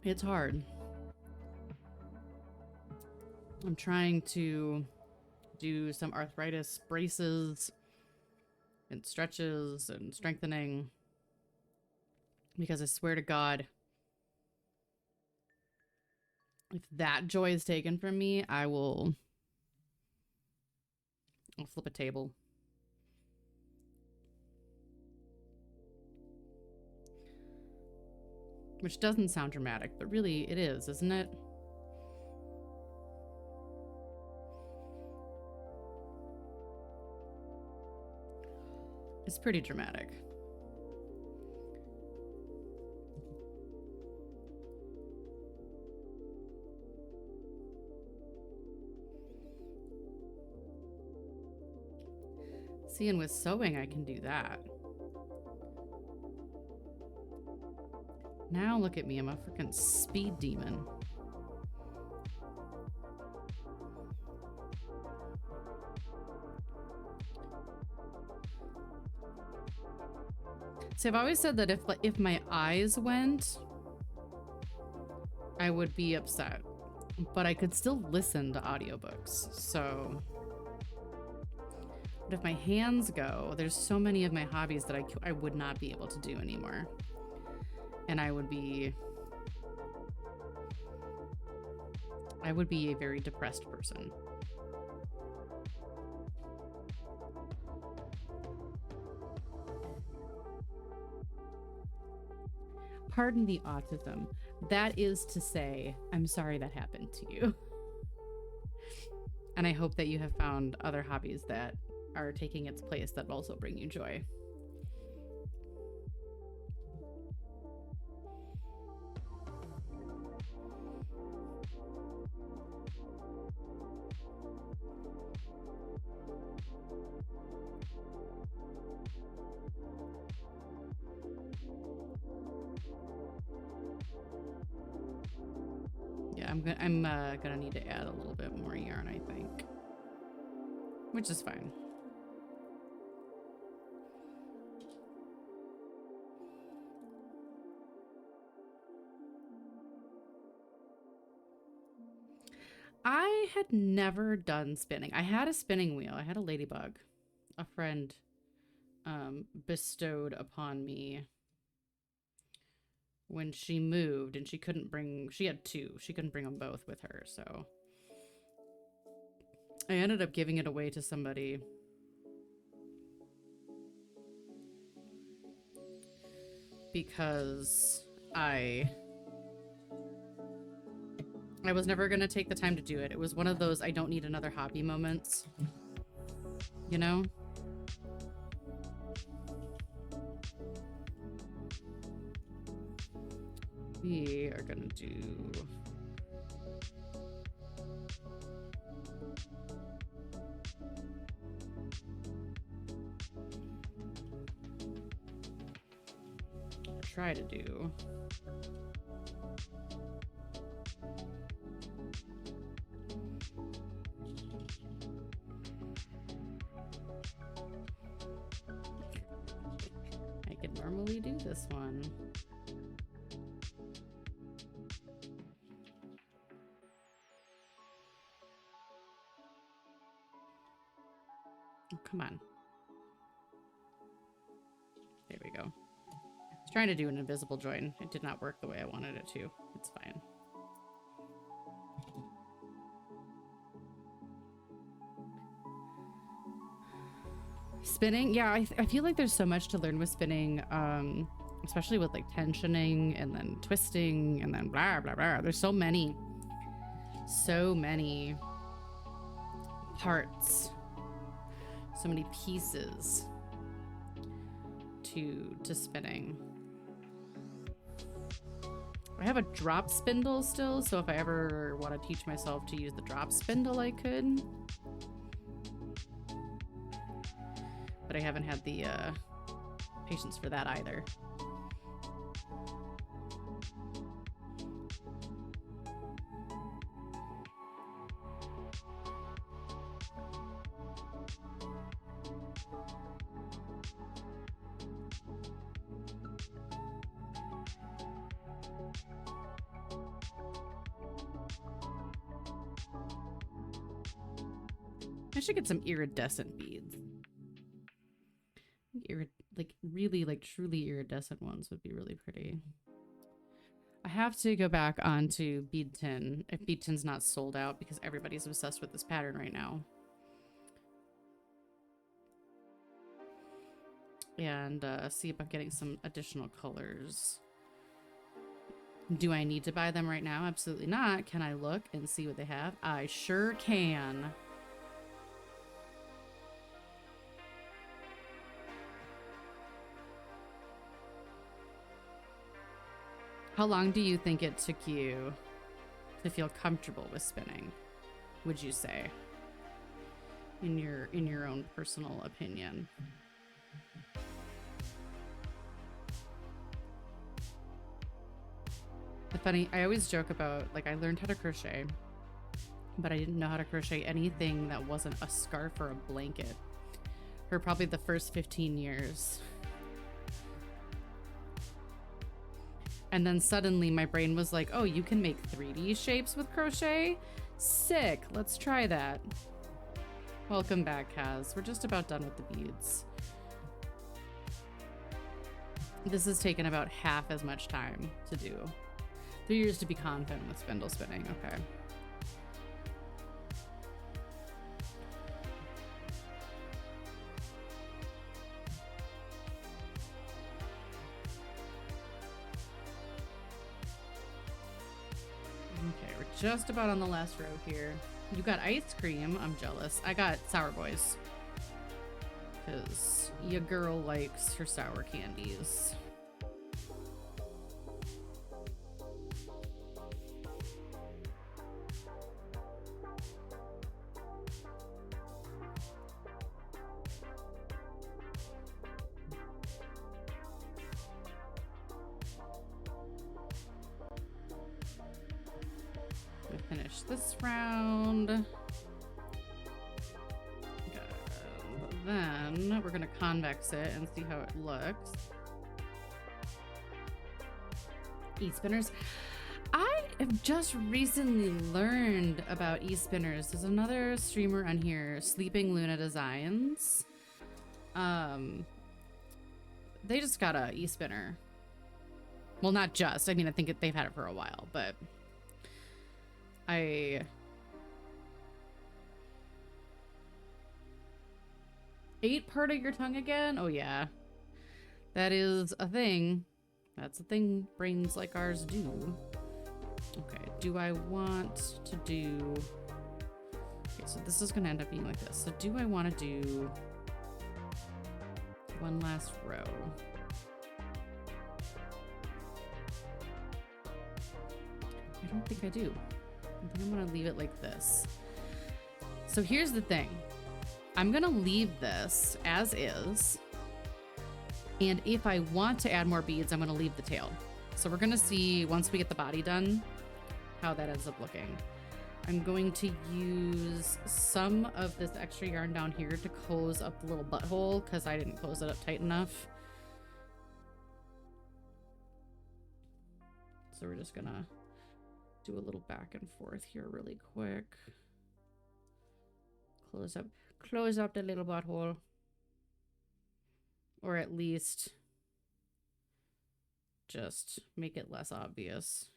It's hard. I'm trying to do some arthritis braces and stretches and strengthening because I swear to God, if that joy is taken from me, I'll flip a table. Which doesn't sound dramatic, but really it is, isn't it? It's pretty dramatic. See, and with sewing, I can do that. Now look at me, I'm a freaking speed demon. See, I've always said that if my eyes went, I would be upset, but I could still listen to audiobooks. So, but if my hands go, there's so many of my hobbies that I would not be able to do anymore. And I would be a very depressed person. Pardon the autism. That is to say, I'm sorry that happened to you. And I hope that you have found other hobbies that are taking its place that also bring you joy. Yeah, I'm gonna need to add a little bit more yarn, I think, which is fine. I had never done spinning. I had a spinning wheel. I had a ladybug. A friend bestowed upon me when she moved, and she had two. She couldn't bring them both with her, so I ended up giving it away to somebody. Because I was never gonna take the time to do it. It was one of those I don't need another hobby moments. You know? We are gonna do... try to do... I could normally do this one. Oh, come on. There we go. I was trying to do an invisible join. It did not work the way I wanted it to. It's fine. Spinning? Yeah, I feel like there's so much to learn with spinning, especially with like tensioning and then twisting and then blah, blah, blah. There's so many parts, so many pieces to spinning. I have a drop spindle still, so if I ever want to teach myself to use the drop spindle, I could. But I haven't had the patience for that either. I should get some iridescent beads. Like really, like truly iridescent ones would be really pretty. I have to go back onto bead tin if bead tin's not sold out because everybody's obsessed with this pattern right now. And see about getting some additional colors. Do I need to buy them right now? Absolutely not. Can I look and see what they have? I sure can. How long do you think it took you to feel comfortable with spinning, would you say? In your own personal opinion. The funny, I always joke about, like, I learned how to crochet, but I didn't know how to crochet anything that wasn't a scarf or a blanket for probably the first 15 years. And then suddenly my brain was like, oh, you can make 3D shapes with crochet? Sick, let's try that. Welcome back, Kaz. We're just about done with the beads. This has taken about half as much time to do. 3 years to be confident with spindle spinning, okay. Okay, we're just about on the last row here. You got ice cream. I'm jealous. I got Sour Boys. Because your girl likes her sour candies. Finish this round. Then we're gonna convex it and see how it looks. E-spinners. I have just recently learned about e-spinners. There's another streamer on here, Sleeping Luna Designs. They just got a e-spinner. Well, not just. I mean, I think they've had it for a while, but ate part of your tongue again? Oh yeah. That is a thing. That's the thing brains like ours do. Okay, do I want to do... Okay, so this is gonna end up being like this. So do I want to do one last row? I don't think I do. I think I'm gonna leave it like this. So here's the thing. I'm gonna leave this as is. And if I want to add more beads, I'm gonna leave the tail. So we're gonna see once we get the body done, how that ends up looking. I'm going to use some of this extra yarn down here to close up the little butthole because I didn't close it up tight enough. So we're just gonna do a little back and forth here really quick. Close up the little butthole. Or at least just make it less obvious.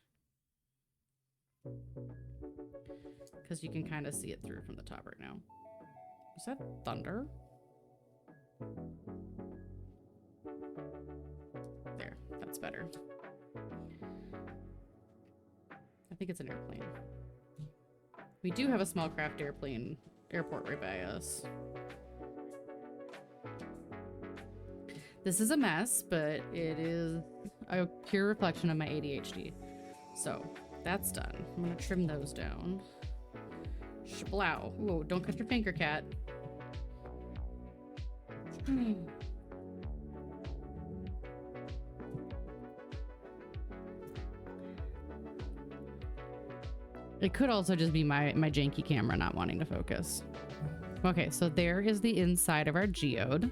Because you can kind of see it through from the top right now. Is that thunder? There, that's better. I think it's an airplane. We do have a small craft airport right by us. This is a mess, but it is a pure reflection of my ADHD. So that's done. I'm gonna trim those down. Shablow. Whoa, don't cut your finger, cat. It could also just be my janky camera not wanting to focus. Okay, so there is the inside of our geode.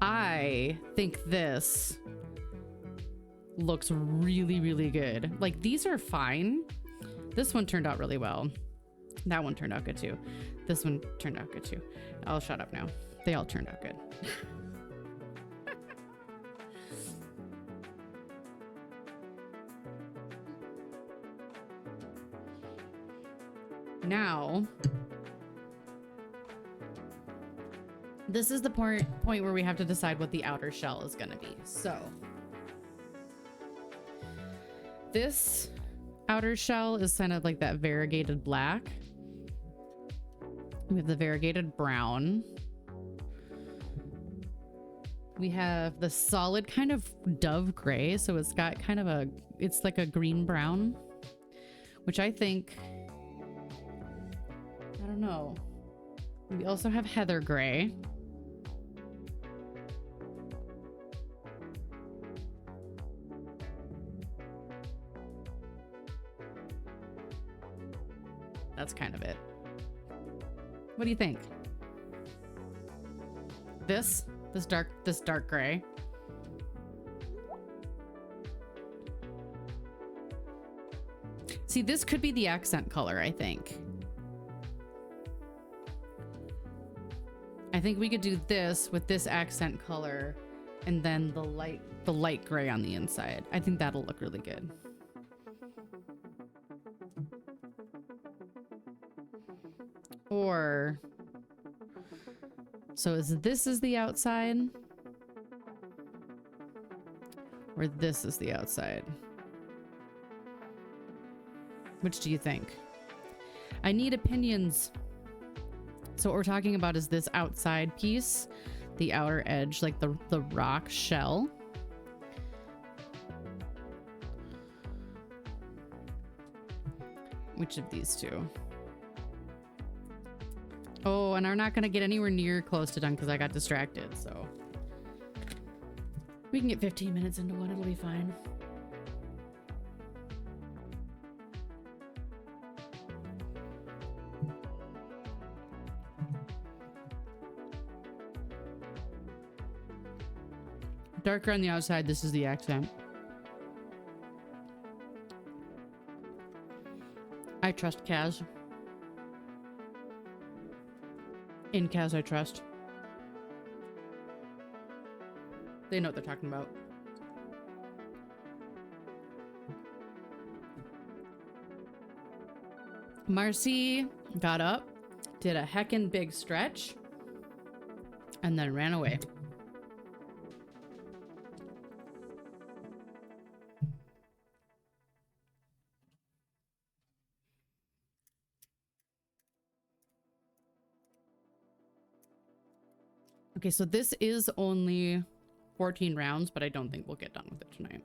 I think this looks really, really good. Like, these are fine. This one turned out really well. That one turned out good too. This one turned out good too. I'll shut up now. They all turned out good. Now, this is the point where we have to decide what the outer shell is going to be. So this outer shell is kind of like that variegated black. We have the variegated brown. We have the solid kind of dove gray. So it's got kind of it's like a green brown, which I think, I don't know. We also have heather gray. That's kind of it. What do you think? This dark gray. See, this could be the accent color, I think. I think we could do this with this accent color and then the light gray on the inside. I think that'll look really good. Or, so this is the outside, or this is the outside? Which do you think? I need opinions. So what we're talking about is this outside piece, the outer edge, like the rock shell. Which of these two? Oh, and I'm not going to get anywhere near close to done because I got distracted, so. We can get 15 minutes into one, it'll be fine. Darker on the outside, this is the accent. I trust Kaz. In Kaz, I trust. They know what they're talking about. Marcy got up, did a heckin' big stretch, and then ran away. Okay, so this is only 14 rounds, but I don't think we'll get done with it tonight.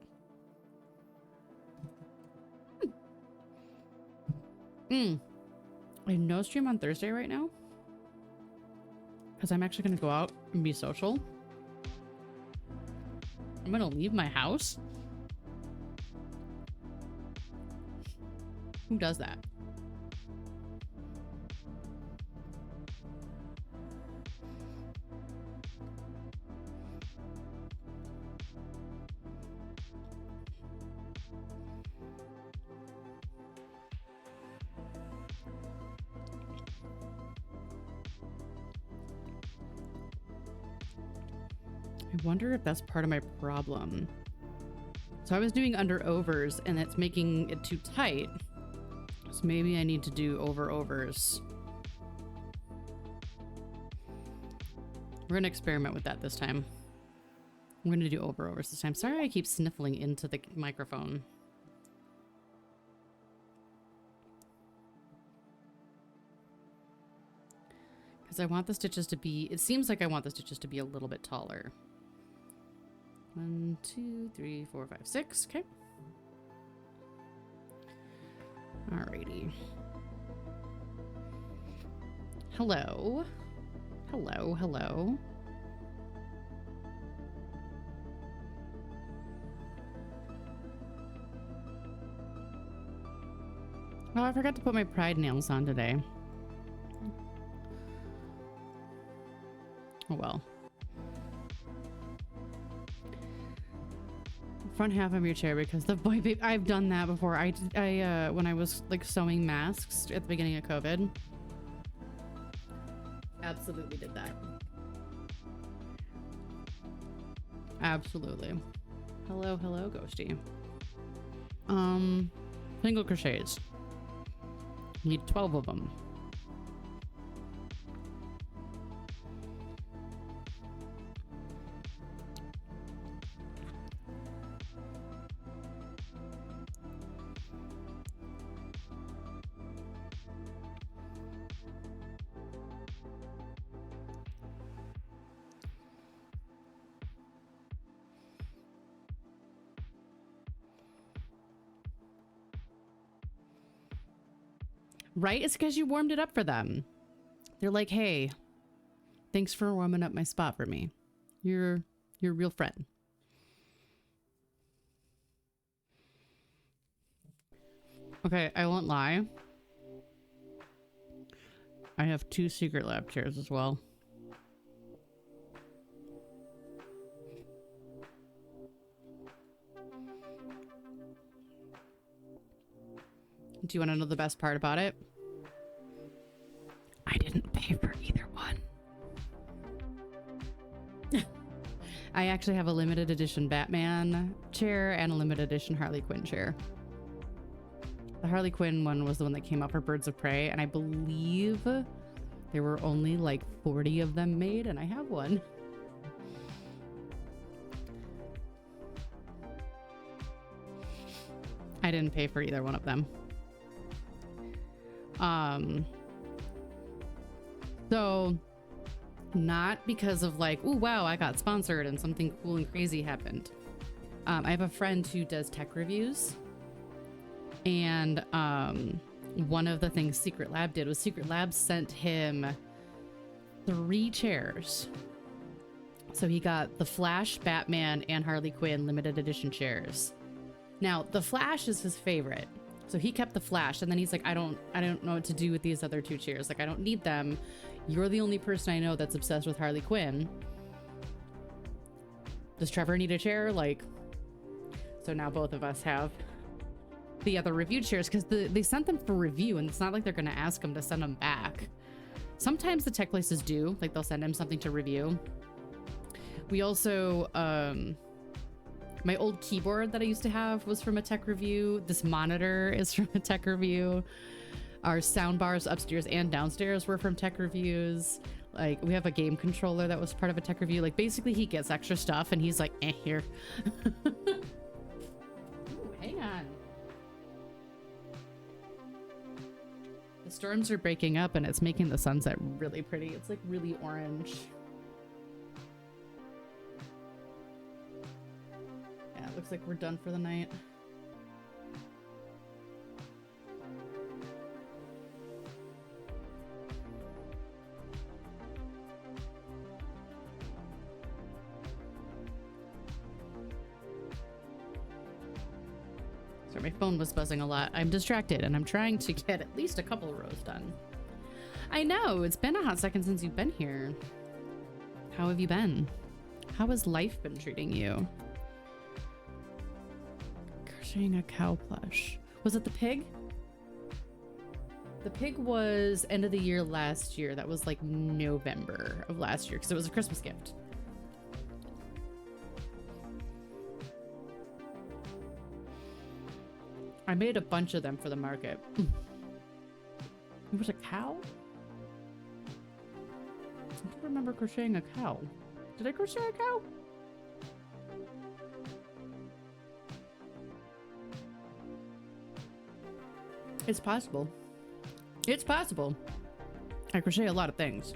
I have no stream on Thursday right now because I'm actually going to go out and be social. I'm going to leave my house. Who does that? I wonder if that's part of my problem. So I was doing under overs and it's making it too tight. So maybe I need to do over overs. We're gonna experiment with that this time. I'm gonna do over overs this time. Sorry I keep sniffling into the microphone. Because I want the stitches to be, it seems like I want the stitches to be a little bit taller. 1, 2, 3, 4, 5, 6. Okay. Alrighty. Hello. Hello, hello. Oh, I forgot to put my pride nails on today. Oh well. Front half of your chair because the boy babe, I've done that before. I when I was like sewing masks at the beginning of COVID. Absolutely did that. Absolutely. Hello, hello, Ghosty. Single crochets. Need 12 of them. Right? It's because you warmed it up for them. They're like, hey, thanks for warming up my spot for me. You're a real friend. Okay, I won't lie. I have 2 Secret Lab chairs as well. Do you want to know the best part about it? I didn't pay for either one. I actually have a limited edition Batman chair and a limited edition Harley Quinn chair. The Harley Quinn one was the one that came out for Birds of Prey, and I believe there were only like 40 of them made, and I have one. I didn't pay for either one of them. So not because of like, oh wow, I got sponsored and something cool and crazy happened. I have a friend who does tech reviews, and one of the things Secret Lab did was Secret Lab sent him 3 chairs. So he got the Flash, Batman, and Harley Quinn limited edition chairs. Now the Flash is his favorite, so he kept the Flash, and then he's like, I don't know what to do with these other 2 chairs. Like, I don't need them. You're the only person I know that's obsessed with Harley Quinn. Does Trevor need a chair? Like, so now both of us have the other review chairs because they sent them for review, and it's not like they're going to ask them to send them back. Sometimes the tech places do, like they'll send him something to review. We also, my old keyboard that I used to have was from a tech review. This monitor is from a tech review. Our sound bars upstairs and downstairs were from tech reviews. Like, we have a game controller that was part of a tech review. Like, basically he gets extra stuff and he's like, here. Ooh, hang on. The storms are breaking up and it's making the sunset really pretty. It's like really orange. Looks like we're done for the night. Sorry, my phone was buzzing a lot. I'm distracted and I'm trying to get at least a couple of rows done. I know, it's been a hot second since you've been here. How have you been? How has life been treating you? Crocheting a cow plush. Was it the pig? The pig was end of the year last year. That was like November of last year because it was a Christmas gift. I made a bunch of them for the market. It was a cow? I don't remember crocheting a cow. Did I crochet a cow? It's possible. It's possible. I crochet a lot of things.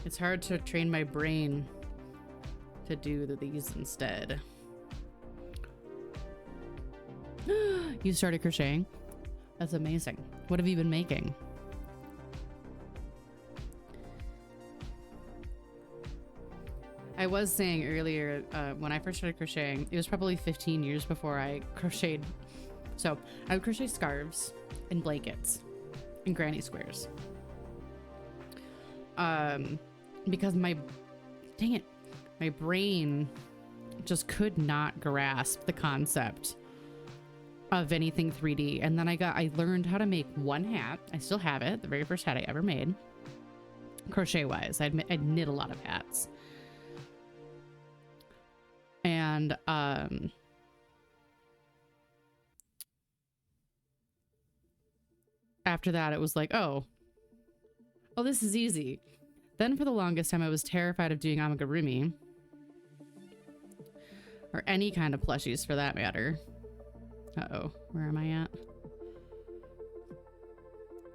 It's hard to train my brain to do these instead. You started crocheting? That's amazing. What have you been making? I was saying earlier, when I first started crocheting, it was probably 15 years before I crocheted. So I would crochet scarves and blankets and granny squares. Because my brain just could not grasp the concept of anything 3D. And then I learned how to make one hat. I still have it, the very first hat I ever made, crochet wise. I'd knit a lot of hats. And after that it was like, oh, this is easy. Then for the longest time I was terrified of doing amigurumi, or any kind of plushies for that matter. Uh-oh, where am I at?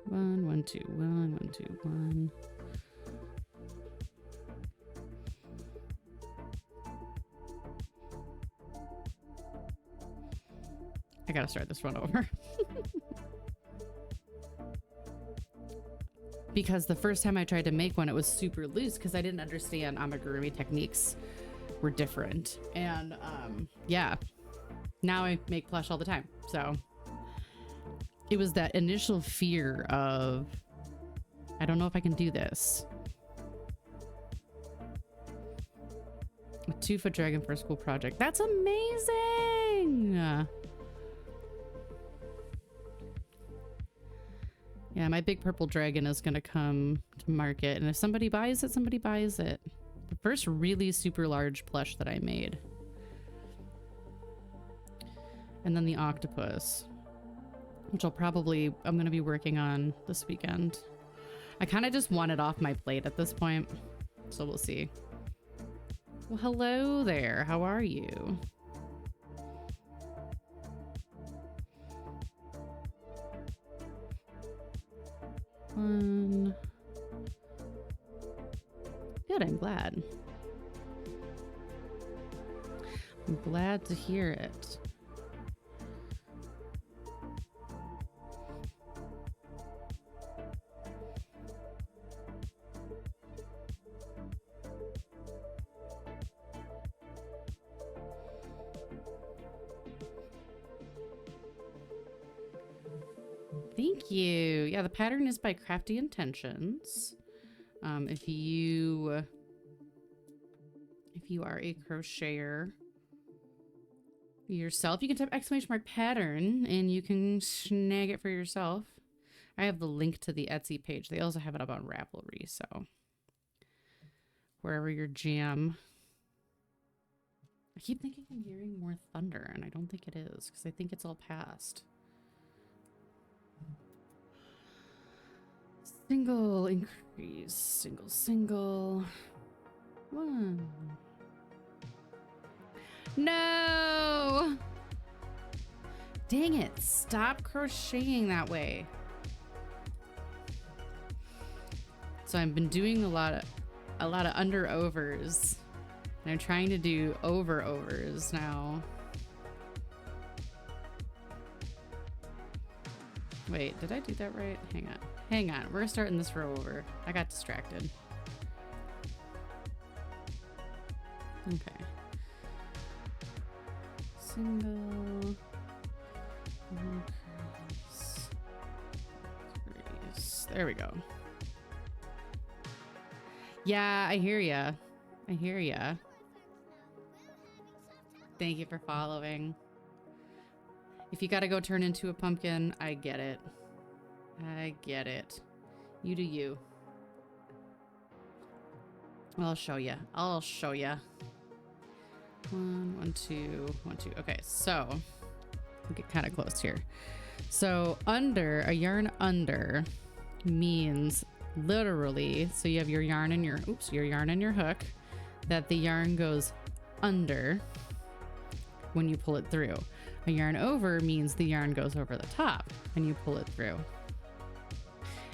1 1 2 1 1 2 1. I gotta start this one over. Because the first time I tried to make one, it was super loose because I didn't understand amigurumi techniques were different. And yeah, now I make plush all the time. So it was that initial fear of, I don't know if I can do this. A 2-foot dragon for a school project. That's amazing. Yeah, my big purple dragon is going to come to market. And if somebody buys it, somebody buys it. The first really super large plush that I made. And then the octopus, which I'm going to be working on this weekend. I kind of just want it off my plate at this point. So we'll see. Well, hello there. How are you? Good, I'm glad. I'm glad to hear it. Thank you. Yeah, the pattern is by Crafty Intentions. If you are a crocheter yourself, you can type !pattern and you can snag it for yourself. I have the link to the Etsy page. They also have it up on Ravelry, so wherever your jam. I keep thinking I'm hearing more thunder, and I don't think it is, because I think it's all past. Single increase, single. 1. No! Dang it, stop crocheting that way. So I've been doing a lot of under overs, and I'm trying to do over overs now. Wait, did I do that right? Hang on. We're starting this row over. I got distracted. Okay. Single. Increase. There we go. Yeah, I hear ya. I hear ya. Thank you for following. If you gotta go turn into a pumpkin, I get it. I get it. You do you. I'll show ya. I'll show ya. 1, 1, 2, 1, 2. Okay, so I'll get kind of close here. So under, a yarn under means literally, so you have your yarn and your yarn and your hook, that the yarn goes under when you pull it through. A yarn over means the yarn goes over the top and you pull it through.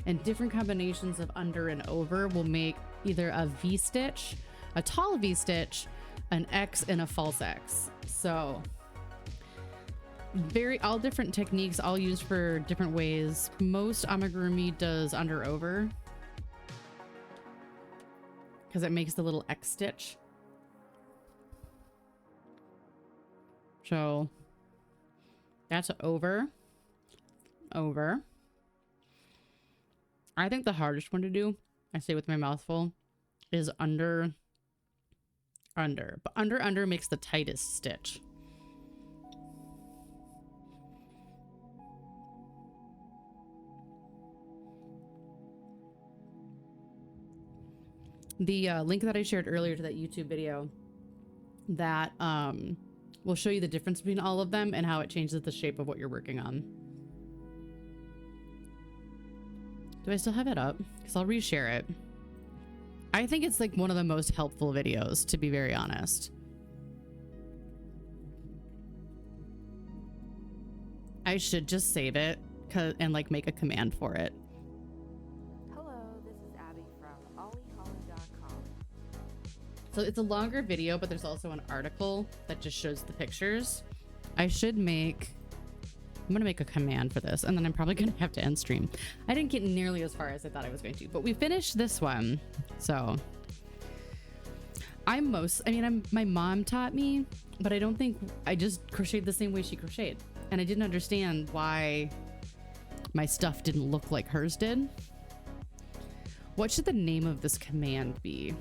And different combinations of under and over will make either a V-stitch, a tall V-stitch, an X, and a false X. So all different techniques, all used for different ways. Most amigurumi does under over because it makes the little X stitch. So that's over. I think the hardest one to do, I say with my mouth full, is under. But under makes the tightest stitch. The link that I shared earlier to that YouTube video that will show you the difference between all of them and how it changes the shape of what you're working on. Do I still have it up? Because I'll reshare it. I think it's like one of the most helpful videos, to be very honest. I should just save it and like make a command for it. Hello, this is Abby from ollieholly.com. So it's a longer video, but there's also an article that just shows the pictures. I'm gonna make a command for this, and then I'm probably gonna have to end stream. I didn't get nearly as far as I thought I was going to, but we finished this one. So my mom taught me, but I don't think I just crocheted the same way she crocheted. And I didn't understand why my stuff didn't look like hers did. What should the name of this command be?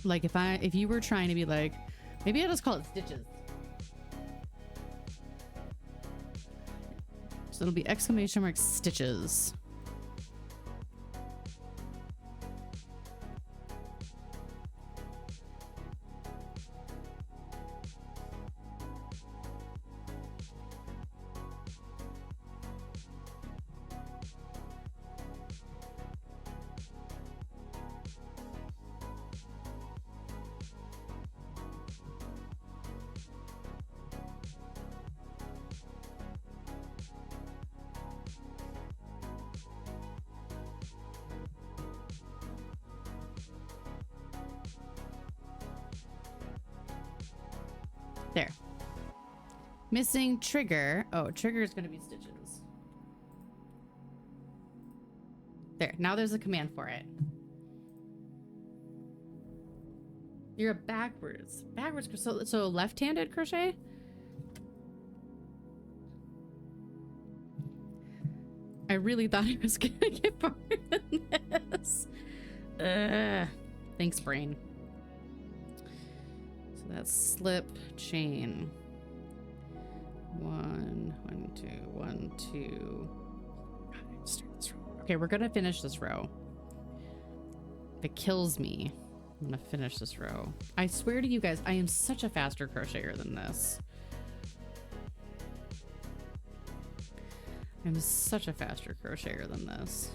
Like if you were trying to be like, maybe I'll just call it stitches. So it'll be exclamation mark stitches. There. Missing trigger. Oh, trigger is going to be stitches. There. Now there's a command for it. You're a backwards. So left-handed crochet? I really thought I was going to get farther than this. Thanks, brain. That's slip chain. 1, 1, 2, 1, 2. God, I just start this row. Okay, we're gonna finish this row. If it kills me, I'm gonna finish this row. I swear to you guys, I am such a faster crocheter than this. I'm such a faster crocheter than this.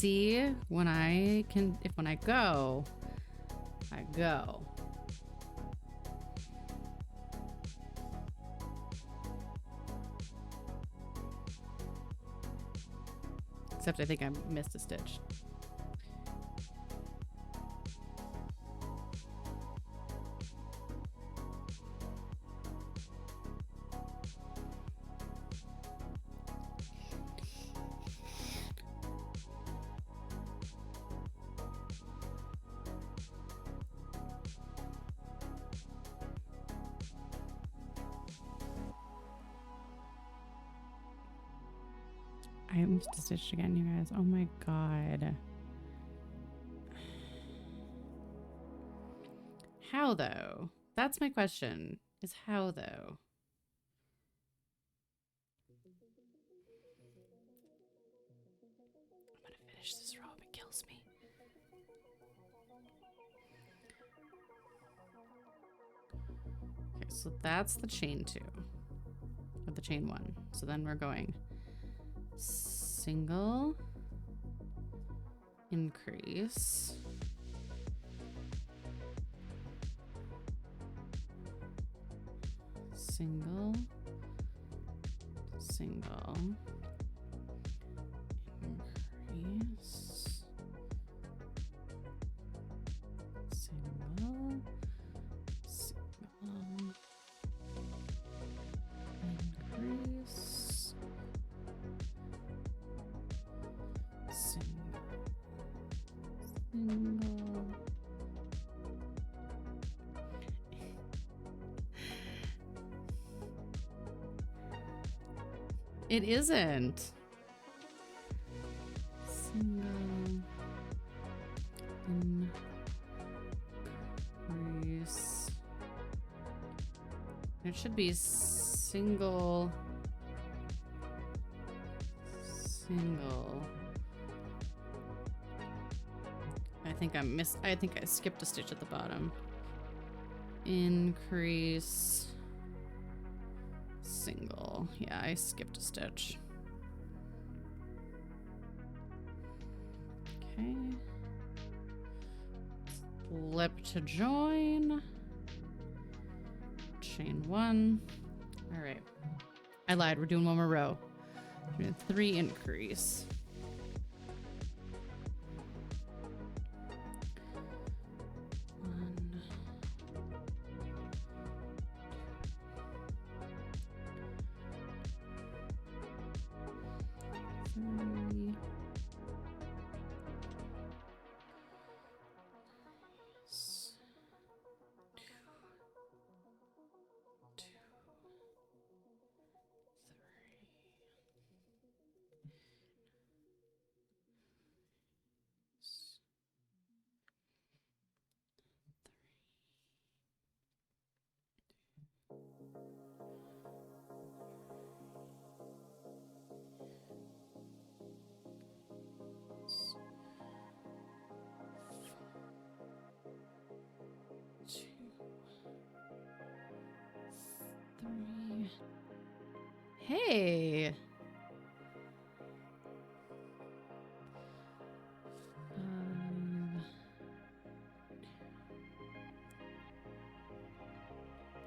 see, when I go, I go. Except I think I missed a stitch. I missed a stitch again, you guys. Oh my god. How though? That's my question. Is how though? I'm gonna finish this row if it kills me. Okay, so that's the chain 2. Or the chain 1. So then we're going single, increase, single, single, increase, single, single, increase, single, single. It isn't. Single, increase. It should be single, single. I think I skipped a stitch at the bottom. Increase, single. Yeah, I skipped a stitch. Okay. Flip to join. Chain 1. All right. I lied. We're doing one more row. We're doing 3 increase. Hey.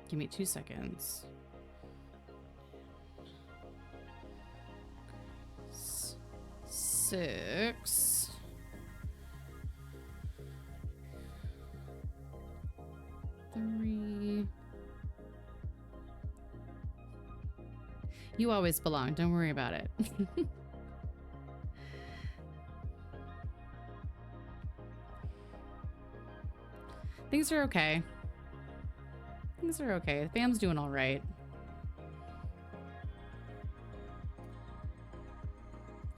Give me 2 seconds. 6. 3. You always belong. Don't worry about it. Things are okay. Things are okay. The fam's doing all right.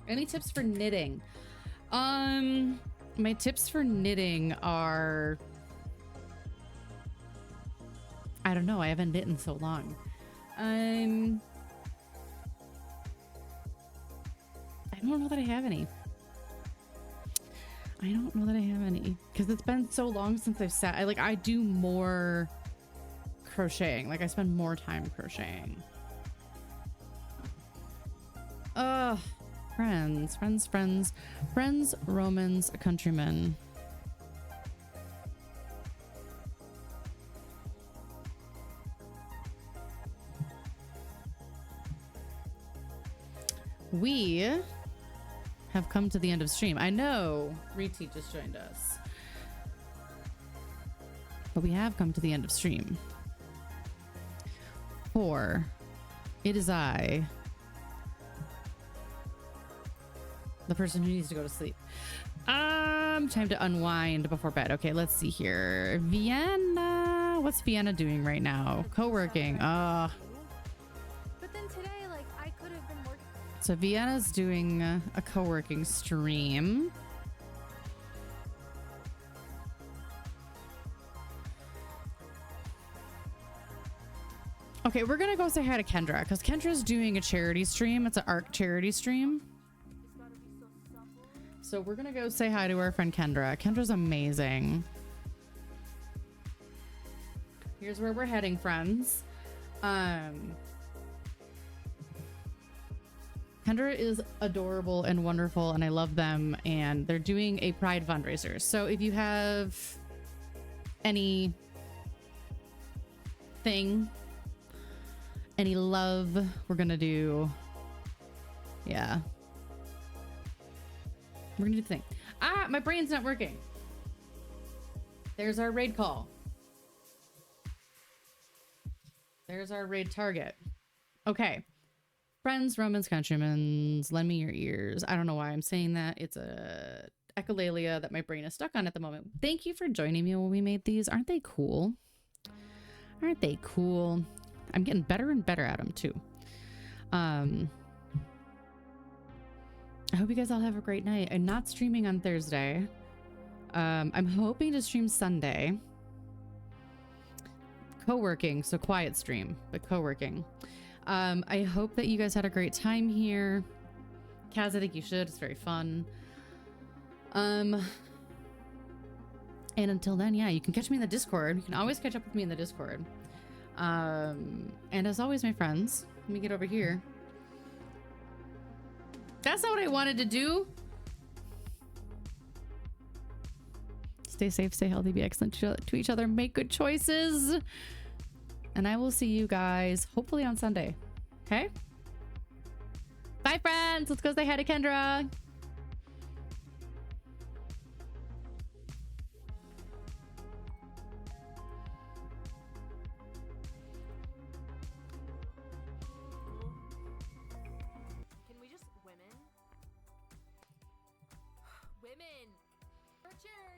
Any tips for knitting? My tips for knitting are, I don't know. I haven't knit in so long. I don't know that I have any. I don't know that I have any because it's been so long since I've sat. I do more crocheting. Like I spend more time crocheting. friends, Romans, countrymen. We have come to the end of stream. I know Riti just joined us, but we have come to the end of stream. For it is I, the person who needs to go to sleep. Time to unwind before bed. Okay, let's see here. Vienna. What's Vienna doing right now? Co-working. But then today, like, I could have been working. So Vienna's doing a co-working stream. Okay, we're gonna go say hi to Kendra because Kendra's doing a charity stream. It's an art charity stream. So we're gonna go say hi to our friend Kendra. Kendra's amazing. Here's where we're heading, friends. Kendra is adorable and wonderful, and I love them. And they're doing a Pride fundraiser. So if you have any love, we're gonna do, yeah. We're gonna do the thing. Ah, my brain's not working. There's our raid call. There's our raid target. Okay. Friends, Romans, countrymen, lend me your ears. I don't know why I'm saying that. It's a echolalia that my brain is stuck on at the moment. Thank you for joining me when we made these. Aren't they cool? Aren't they cool? I'm getting better and better at them too. I hope you guys all have a great night. I'm not streaming on Thursday. I'm hoping to stream Sunday. Co-working, so quiet stream, but co-working. I hope that you guys had a great time here. Kaz, I think you should. It's very fun. And until then, yeah, you can catch me in the Discord. You can always catch up with me in the Discord. And as always, my friends, let me get over here. That's not what I wanted to do. Stay safe, stay healthy, be excellent to each other, make good choices. And I will see you guys hopefully on Sunday. Okay? Bye, friends. Let's go say hi to Kendra. Can we just women? Women! For cheers!